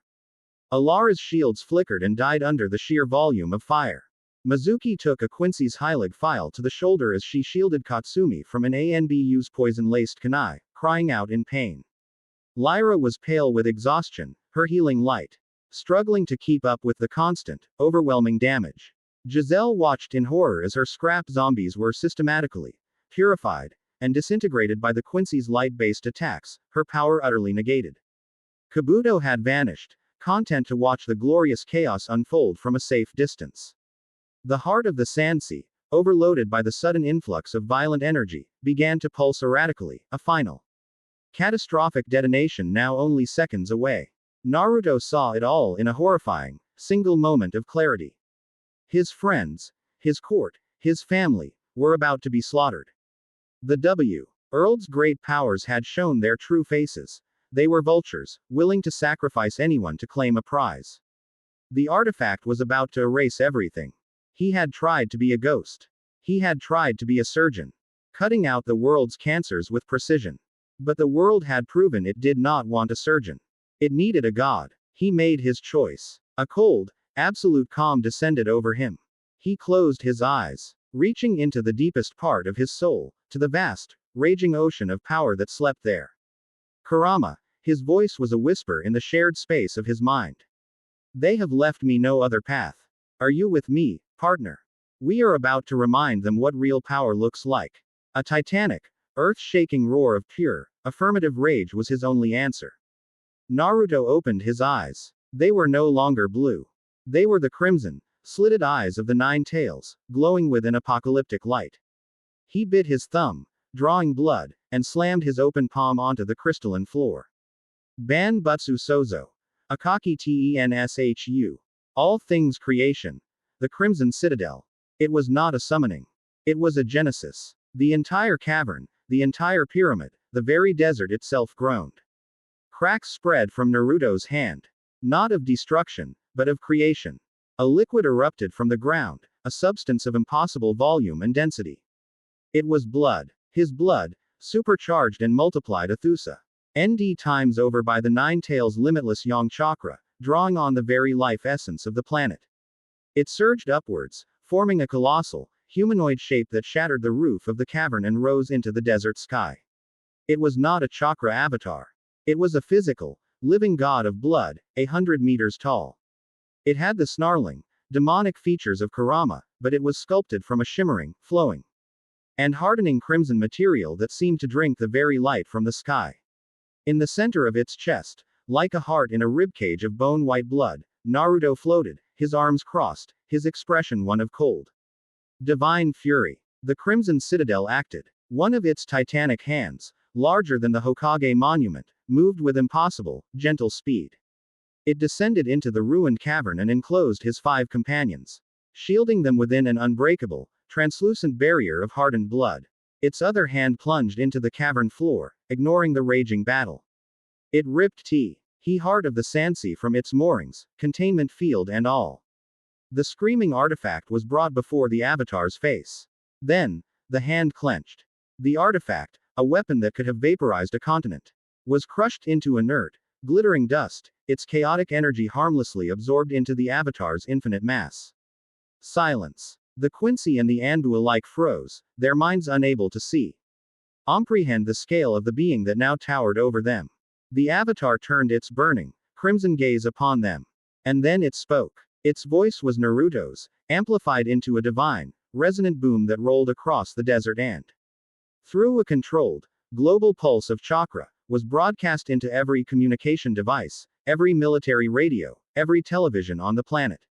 Alara's shields flickered and died under the sheer volume of fire. Mizuki took a Quincy's Heilig file to the shoulder as she shielded Katsumi from an Anbu's poison-laced kunai, crying out in pain. Lyra was pale with exhaustion, her healing light struggling to keep up with the constant, overwhelming damage. Giselle watched in horror as her scrap zombies were systematically purified and disintegrated by the Quincy's light-based attacks, her power utterly negated. Kabuto had vanished, content to watch the glorious chaos unfold from a safe distance. The heart of the Sansei, overloaded by the sudden influx of violent energy, began to pulse erratically, a final catastrophic detonation now only seconds away. Naruto saw it all in a horrifying, single moment of clarity. His friends, his court, his family, were about to be slaughtered. The Earl's great powers had shown their true faces. They were vultures, willing to sacrifice anyone to claim a prize. The artifact was about to erase everything. He had tried to be a ghost. He had tried to be a surgeon, cutting out the world's cancers with precision. But the world had proven it did not want a surgeon. It needed a god. He made his choice. A cold, absolute calm descended over him. He closed his eyes, reaching into the deepest part of his soul, to the vast, raging ocean of power that slept there. Kurama, his voice was a whisper in the shared space of his mind. They have left me no other path. Are you with me, partner? We are about to remind them what real power looks like. A titanic, earth-shaking roar of pure, affirmative rage was his only answer. Naruto opened his eyes. They were no longer blue. They were the crimson, slitted eyes of the Nine Tails, glowing with an apocalyptic light. He bit his thumb, drawing blood, and slammed his open palm onto the crystalline floor. Ban Butsu Sozo. Akaki Tenshu. All things creation. The Crimson Citadel. It was not a summoning. It was a genesis. The entire cavern, the entire pyramid, the very desert itself groaned. Cracks spread from Naruto's hand. Not of destruction, but of creation. A liquid erupted from the ground, a substance of impossible volume and density. It was blood. His blood, supercharged and multiplied a thusa. ND times over by the nine tails limitless yang chakra, drawing on the very life essence of the planet. It surged upwards, forming a colossal, humanoid shape that shattered the roof of the cavern and rose into the desert sky. It was not a chakra avatar. It was a physical, living god of blood, 100 meters tall. It had the snarling, demonic features of Kurama, but it was sculpted from a shimmering, flowing, and hardening crimson material that seemed to drink the very light from the sky. In the center of its chest, like a heart in a ribcage of bone-white blood, Naruto floated, his arms crossed, his expression one of cold, divine fury. The Crimson Citadel acted. One of its titanic hands, larger than the Hokage monument, moved with impossible, gentle speed. It descended into the ruined cavern and enclosed his 5 companions, shielding them within an unbreakable, translucent barrier of hardened blood. Its other hand plunged into the cavern floor, ignoring the raging battle. It ripped he heart of the Sansi from its moorings, containment field and all. The screaming artifact was brought before the Avatar's face. Then, the hand clenched. The artifact, a weapon that could have vaporized a continent, was crushed into inert, glittering dust, its chaotic energy harmlessly absorbed into the Avatar's infinite mass. Silence. The Quincy and the Anbu alike froze, their minds unable to see, comprehend the scale of the being that now towered over them. The Avatar turned its burning, crimson gaze upon them. And then it spoke. Its voice was Naruto's, amplified into a divine, resonant boom that rolled across the desert and, through a controlled, global pulse of chakra, was broadcast into every communication device, every military radio, every television on the planet.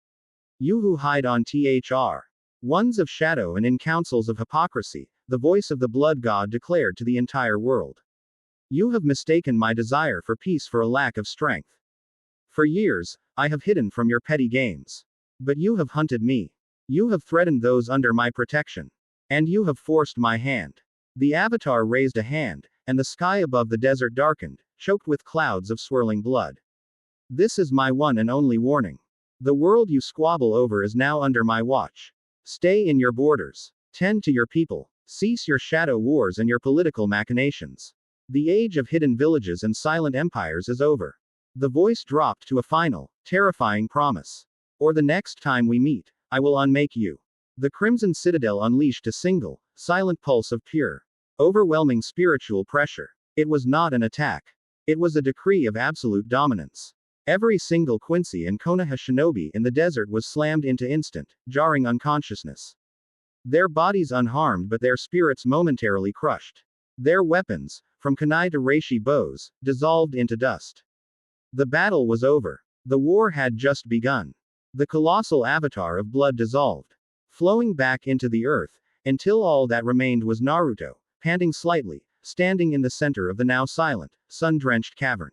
You who hide on THR. Ones of shadow and in councils of hypocrisy, the voice of the blood god declared to the entire world. You have mistaken my desire for peace for a lack of strength. For years, I have hidden from your petty games. But you have hunted me. You have threatened those under my protection. And you have forced my hand. The Avatar raised a hand, and the sky above the desert darkened, choked with clouds of swirling blood. This is my one and only warning. The world you squabble over is now under my watch. Stay in your borders. Tend to your people. Cease your shadow wars and your political machinations. The age of hidden villages and silent empires is over. The voice dropped to a final, terrifying promise. Or the next time we meet, I will unmake you. The Crimson Citadel unleashed a single, silent pulse of pure, overwhelming spiritual pressure. It was not an attack. It was a decree of absolute dominance. Every single Quincy and Konoha shinobi in the desert was slammed into instant, jarring unconsciousness. Their bodies unharmed but their spirits momentarily crushed. Their weapons, from kunai to reishi bows, dissolved into dust. The battle was over. The war had just begun. The colossal avatar of blood dissolved, flowing back into the earth, until all that remained was Naruto, panting slightly, standing in the center of the now silent, sun-drenched cavern.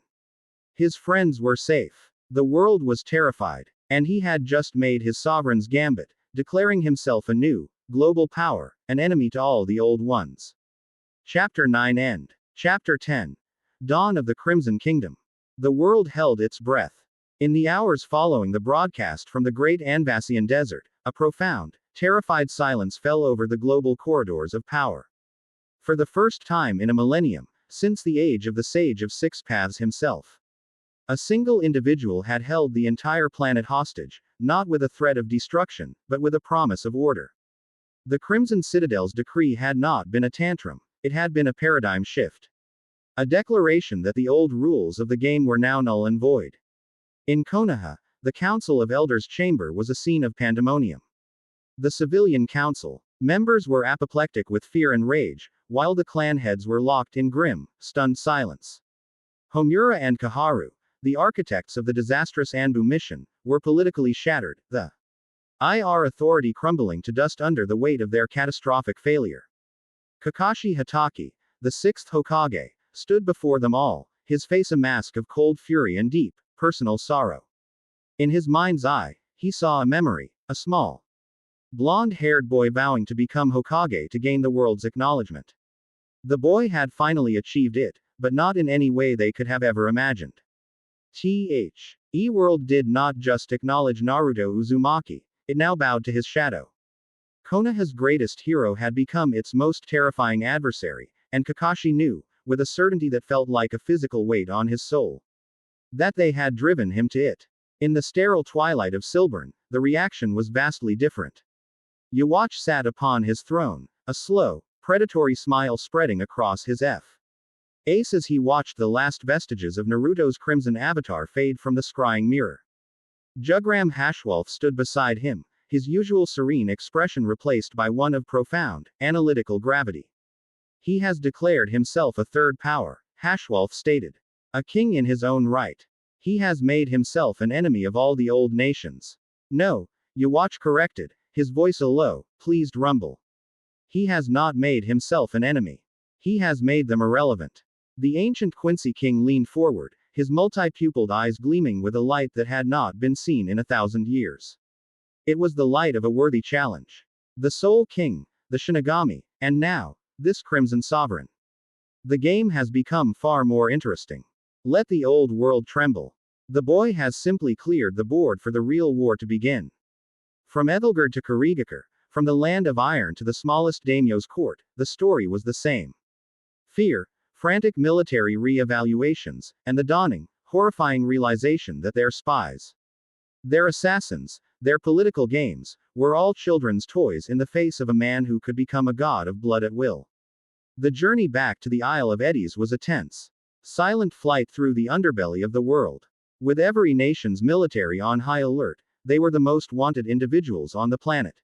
His friends were safe. The world was terrified. And he had just made his sovereign's gambit, declaring himself a new, global power, an enemy to all the old ones. Chapter 9 End. Chapter 10. Dawn of the Crimson Kingdom. The world held its breath. In the hours following the broadcast from the great Anvasian desert, a profound, terrified silence fell over the global corridors of power. For the first time in a millennium, since the age of the Sage of Six Paths himself, a single individual had held the entire planet hostage, not with a threat of destruction, but with a promise of order. The Crimson Citadel's decree had not been a tantrum, it had been a paradigm shift. A declaration that the old rules of the game were now null and void. In Konoha, the Council of Elders chamber was a scene of pandemonium. The civilian council members were apoplectic with fear and rage, while the clan heads were locked in grim, stunned silence. Homura and Kaharu, the architects of the disastrous Anbu mission, were politically shattered, the IR authority crumbling to dust under the weight of their catastrophic failure. Kakashi Hatake, the sixth Hokage, stood before them all, his face a mask of cold fury and deep, personal sorrow. In his mind's eye, he saw a memory, a small, blonde-haired boy vowing to become Hokage to gain the world's acknowledgement. The boy had finally achieved it, but not in any way they could have ever imagined. E-World did not just acknowledge Naruto Uzumaki, it now bowed to his shadow. Konoha's greatest hero had become its most terrifying adversary, and Kakashi knew, with a certainty that felt like a physical weight on his soul, that they had driven him to it. In the sterile twilight of Silburn, the reaction was vastly different. Yhwach sat upon his throne, a slow, predatory smile spreading across his face as he watched the last vestiges of Naruto's crimson avatar fade from the scrying mirror. Jugram Hashwolf stood beside him, his usual serene expression replaced by one of profound, analytical gravity. He has declared himself a third power, Hashwolf stated. A king in his own right. He has made himself an enemy of all the old nations. No, Yhwach corrected, his voice a low, pleased rumble. He has not made himself an enemy. He has made them irrelevant. The ancient Quincy king leaned forward, his multi-pupiled eyes gleaming with a light that had not been seen in 1,000 years. It was the light of a worthy challenge. The Soul King, the Shinigami, and now, this Crimson Sovereign. The game has become far more interesting. Let the old world tremble. The boy has simply cleared the board for the real war to begin. From Ethelgard to Kurigakure, from the land of iron to the smallest daimyo's court, the story was the same. Fear, frantic military re-evaluations, and the dawning, horrifying realization that their spies, their assassins, their political games, were all children's toys in the face of a man who could become a god of blood at will. The journey back to the Isle of Eddies was a tense, silent flight through the underbelly of the world. With every nation's military on high alert, they were the most wanted individuals on the planet.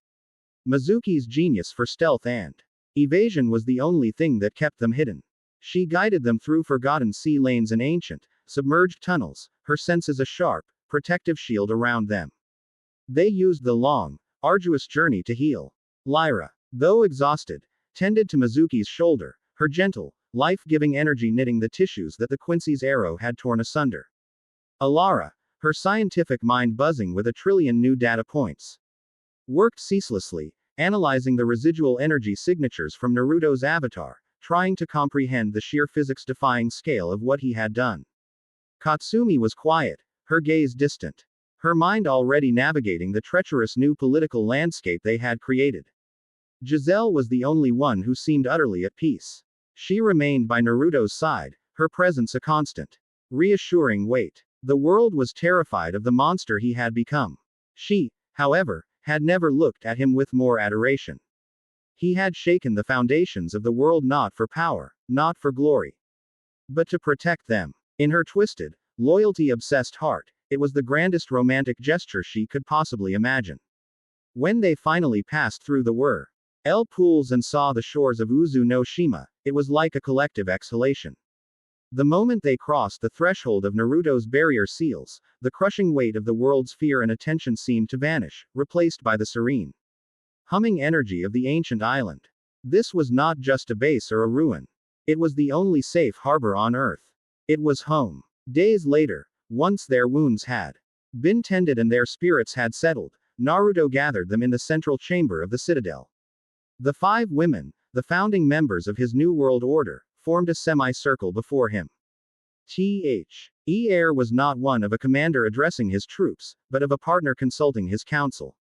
Mizuki's genius for stealth and evasion was the only thing that kept them hidden. She guided them through forgotten sea lanes and ancient, submerged tunnels, her senses a sharp, protective shield around them. They used the long, arduous journey to heal. Lyra, though exhausted, tended to Mizuki's shoulder, her gentle, life-giving energy knitting the tissues that the Quincy's arrow had torn asunder. Alara, her scientific mind buzzing with a trillion new data points, worked ceaselessly, analyzing the residual energy signatures from Naruto's avatar, trying to comprehend the sheer physics-defying scale of what he had done. Katsumi was quiet, her gaze distant, her mind already navigating the treacherous new political landscape they had created. Giselle was the only one who seemed utterly at peace. She remained by Naruto's side, her presence a constant, reassuring weight. The world was terrified of the monster he had become. She, however, had never looked at him with more adoration. He had shaken the foundations of the world not for power, not for glory, but to protect them. In her twisted, loyalty-obsessed heart, it was the grandest romantic gesture she could possibly imagine. When they finally passed through the whirl pools and saw the shores of Uzu no Shima, it was like a collective exhalation. The moment they crossed the threshold of Naruto's barrier seals, the crushing weight of the world's fear and attention seemed to vanish, replaced by the serene, humming energy of the ancient island. This was not just a base or a ruin. It was the only safe harbor on Earth. It was home. Days later, once their wounds had been tended and their spirits had settled, Naruto gathered them in the central chamber of the citadel. The 5 women, the founding members of his new world order, formed a semicircle before him. Air was not one of a commander addressing his troops, but of a partner consulting his council.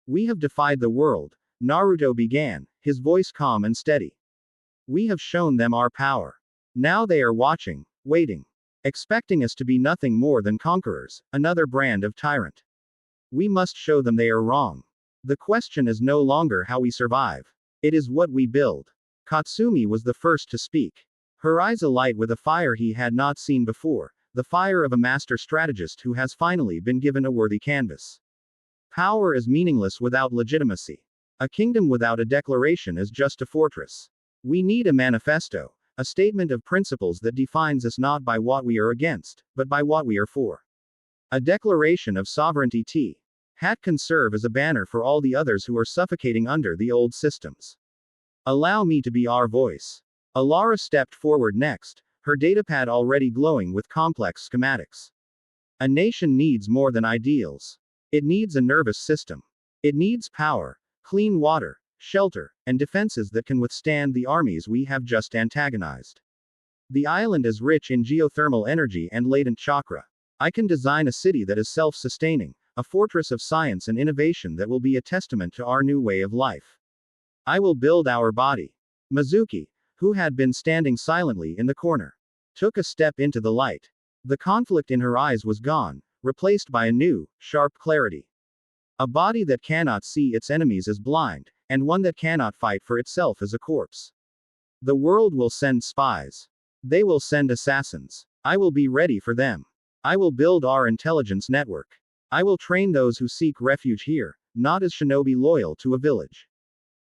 We have defied the world, Naruto began, his voice calm and steady. We have shown them our power. Now they are watching, waiting, expecting us to be nothing more than conquerors, another brand of tyrant. We must show them they are wrong. The question is no longer how we survive. It is what we build. Katsumi was the first to speak. Her eyes alight with a fire he had not seen before, the fire of a master strategist who has finally been given a worthy canvas. Power is meaningless without legitimacy. A kingdom without a declaration is just a fortress. We need a manifesto, a statement of principles that defines us not by what we are against, but by what we are for. A declaration of sovereignty can serve as a banner for all the others who are suffocating under the old systems. Allow me to be our voice. Alara stepped forward next, her datapad already glowing with complex schematics. A nation needs more than ideals. It needs a nervous system. It needs power, clean water, shelter, and defenses that can withstand the armies we have just antagonized. The island is rich in geothermal energy and latent chakra. I can design a city that is self-sustaining, a fortress of science and innovation that will be a testament to our new way of life. I will build our body. Mizuki, who had been standing silently in the corner, took a step into the light. The conflict in her eyes was gone, replaced by a new, sharp clarity. A body that cannot see its enemies as blind, and one that cannot fight for itself as a corpse. The world will send spies. They will send assassins. I will be ready for them. I will build our intelligence network. I will train those who seek refuge here, not as shinobi loyal to a village,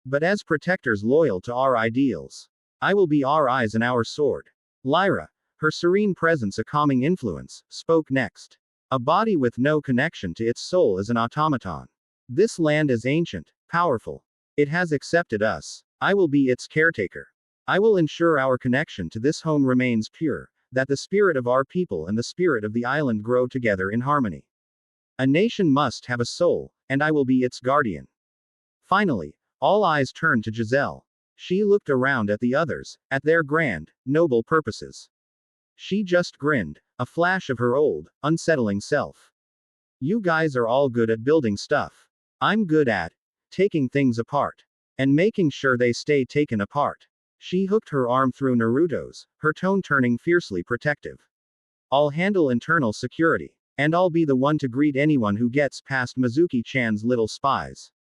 but as protectors loyal to our ideals. I will be our eyes and our sword. Lyra, her serene presence a calming influence, spoke next. A body with no connection to its soul is an automaton. This land is ancient, powerful. It has accepted us. I will be its caretaker. I will ensure our connection to this home remains pure, that the spirit of our people and the spirit of the island grow together in harmony. A nation must have a soul, and I will be its guardian. Finally, all eyes turned to Giselle. She looked around at the others, at their grand, noble purposes. She just grinned, a flash of her old, unsettling self. You guys are all good at building stuff. I'm good at taking things apart and making sure they stay taken apart. She hooked her arm through Naruto's, her tone turning fiercely protective. I'll handle internal security, and I'll be the one to greet anyone who gets past Mizuki-chan's little spies.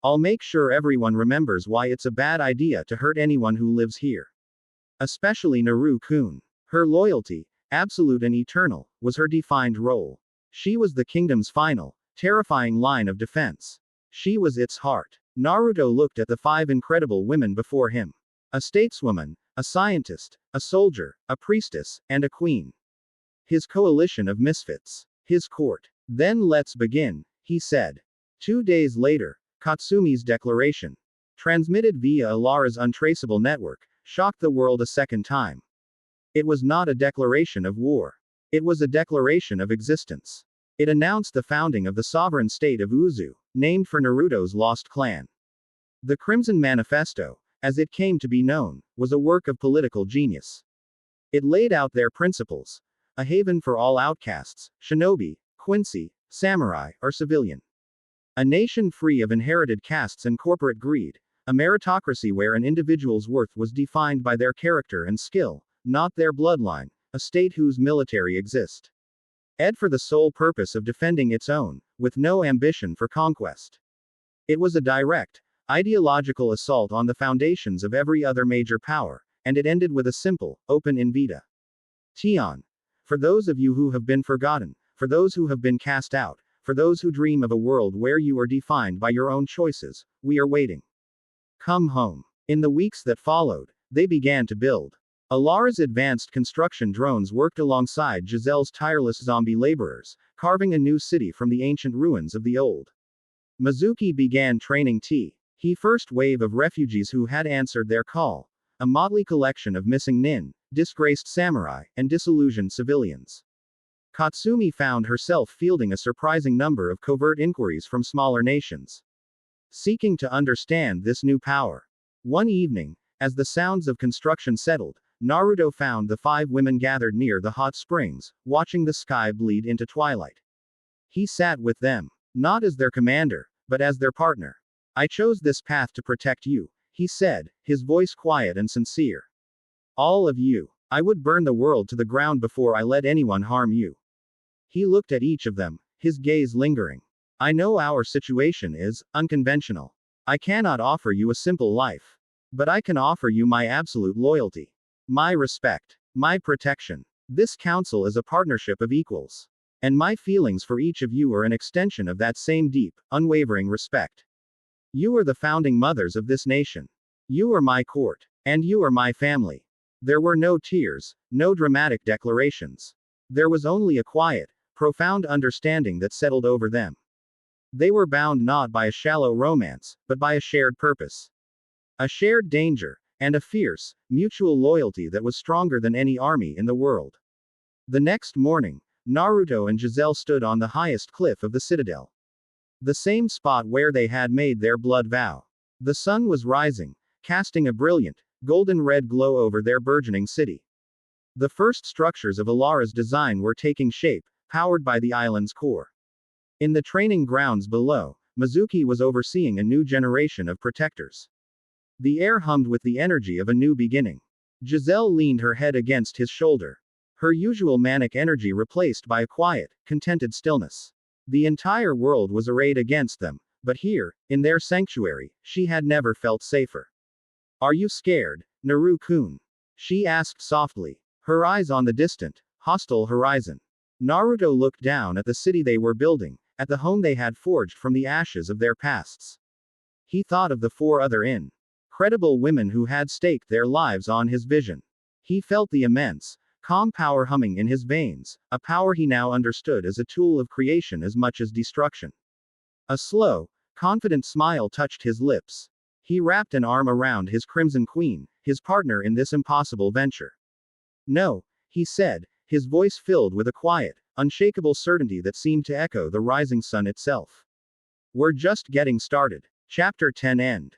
I'll make sure everyone remembers why it's a bad idea to hurt anyone who lives here. Especially Naru-kun. Her loyalty, absolute and eternal, was her defined role. She was the kingdom's final, terrifying line of defense. She was its heart. Naruto looked at the 5 incredible women before him. A stateswoman, a scientist, a soldier, a priestess, and a queen. His coalition of misfits. His court. Then let's begin, he said. 2 days later, Katsumi's declaration, transmitted via Alara's untraceable network, shocked the world a second time. It was not a declaration of war. It was a declaration of existence. It announced the founding of the sovereign state of Uzu, named for Naruto's lost clan. The Crimson Manifesto, as it came to be known, was a work of political genius. It laid out their principles. A haven for all outcasts, shinobi, Quincy, samurai, or civilian. A nation free of inherited castes and corporate greed. A meritocracy where an individual's worth was defined by their character and skill, not their bloodline. A state whose military exist for the sole purpose of defending its own, with no ambition for conquest. It was a direct, ideological assault on the foundations of every other major power, and it ended with a simple, open invita. Tion. For those of you who have been forgotten, for those who have been cast out, for those who dream of a world where you are defined by your own choices, we are waiting. Come home. In the weeks that followed, they began to build. Alara's advanced construction drones worked alongside Giselle's tireless zombie laborers, carving a new city from the ancient ruins of the old. Mizuki began training He first wave of refugees who had answered their call, a motley collection of missing nin, disgraced samurai, and disillusioned civilians. Katsumi found herself fielding a surprising number of covert inquiries from smaller nations, seeking to understand this new power. One evening, as the sounds of construction settled, Naruto found the 5 women gathered near the hot springs, watching the sky bleed into twilight. He sat with them, not as their commander, but as their partner. I chose this path to protect you, he said, his voice quiet and sincere. All of you. I would burn the world to the ground before I let anyone harm you. He looked at each of them, his gaze lingering. I know our situation is unconventional. I cannot offer you a simple life. But I can offer you my absolute loyalty. My respect. My protection. This council is a partnership of equals. And my feelings for each of you are an extension of that same deep, unwavering respect. You are the founding mothers of this nation. You are my court. And you are my family. There were no tears, no dramatic declarations. There was only a quiet, profound understanding that settled over them. They were bound not by a shallow romance, but by a shared purpose. A shared danger, and a fierce, mutual loyalty that was stronger than any army in the world. The next morning, Naruto and Giselle stood on the highest cliff of the citadel. The same spot where they had made their blood vow. The sun was rising, casting a brilliant, golden-red glow over their burgeoning city. The first structures of Alara's design were taking shape, powered by the island's core. In the training grounds below, Mizuki was overseeing a new generation of protectors. The air hummed with the energy of a new beginning. Giselle leaned her head against his shoulder. Her usual manic energy replaced by a quiet, contented stillness. The entire world was arrayed against them, but here, in their sanctuary, she had never felt safer. Are you scared, Naru-kun? She asked softly, her eyes on the distant, hostile horizon. Naruto looked down at the city they were building, at the home they had forged from the ashes of their pasts. He thought of the 4 other incredible women who had staked their lives on his vision. He felt the immense, calm power humming in his veins, a power he now understood as a tool of creation as much as destruction. A slow, confident smile touched his lips. He wrapped an arm around his Crimson Queen, his partner in this impossible venture. No, he said, his voice filled with a quiet, unshakable certainty that seemed to echo the rising sun itself. We're just getting started. Chapter 10 End.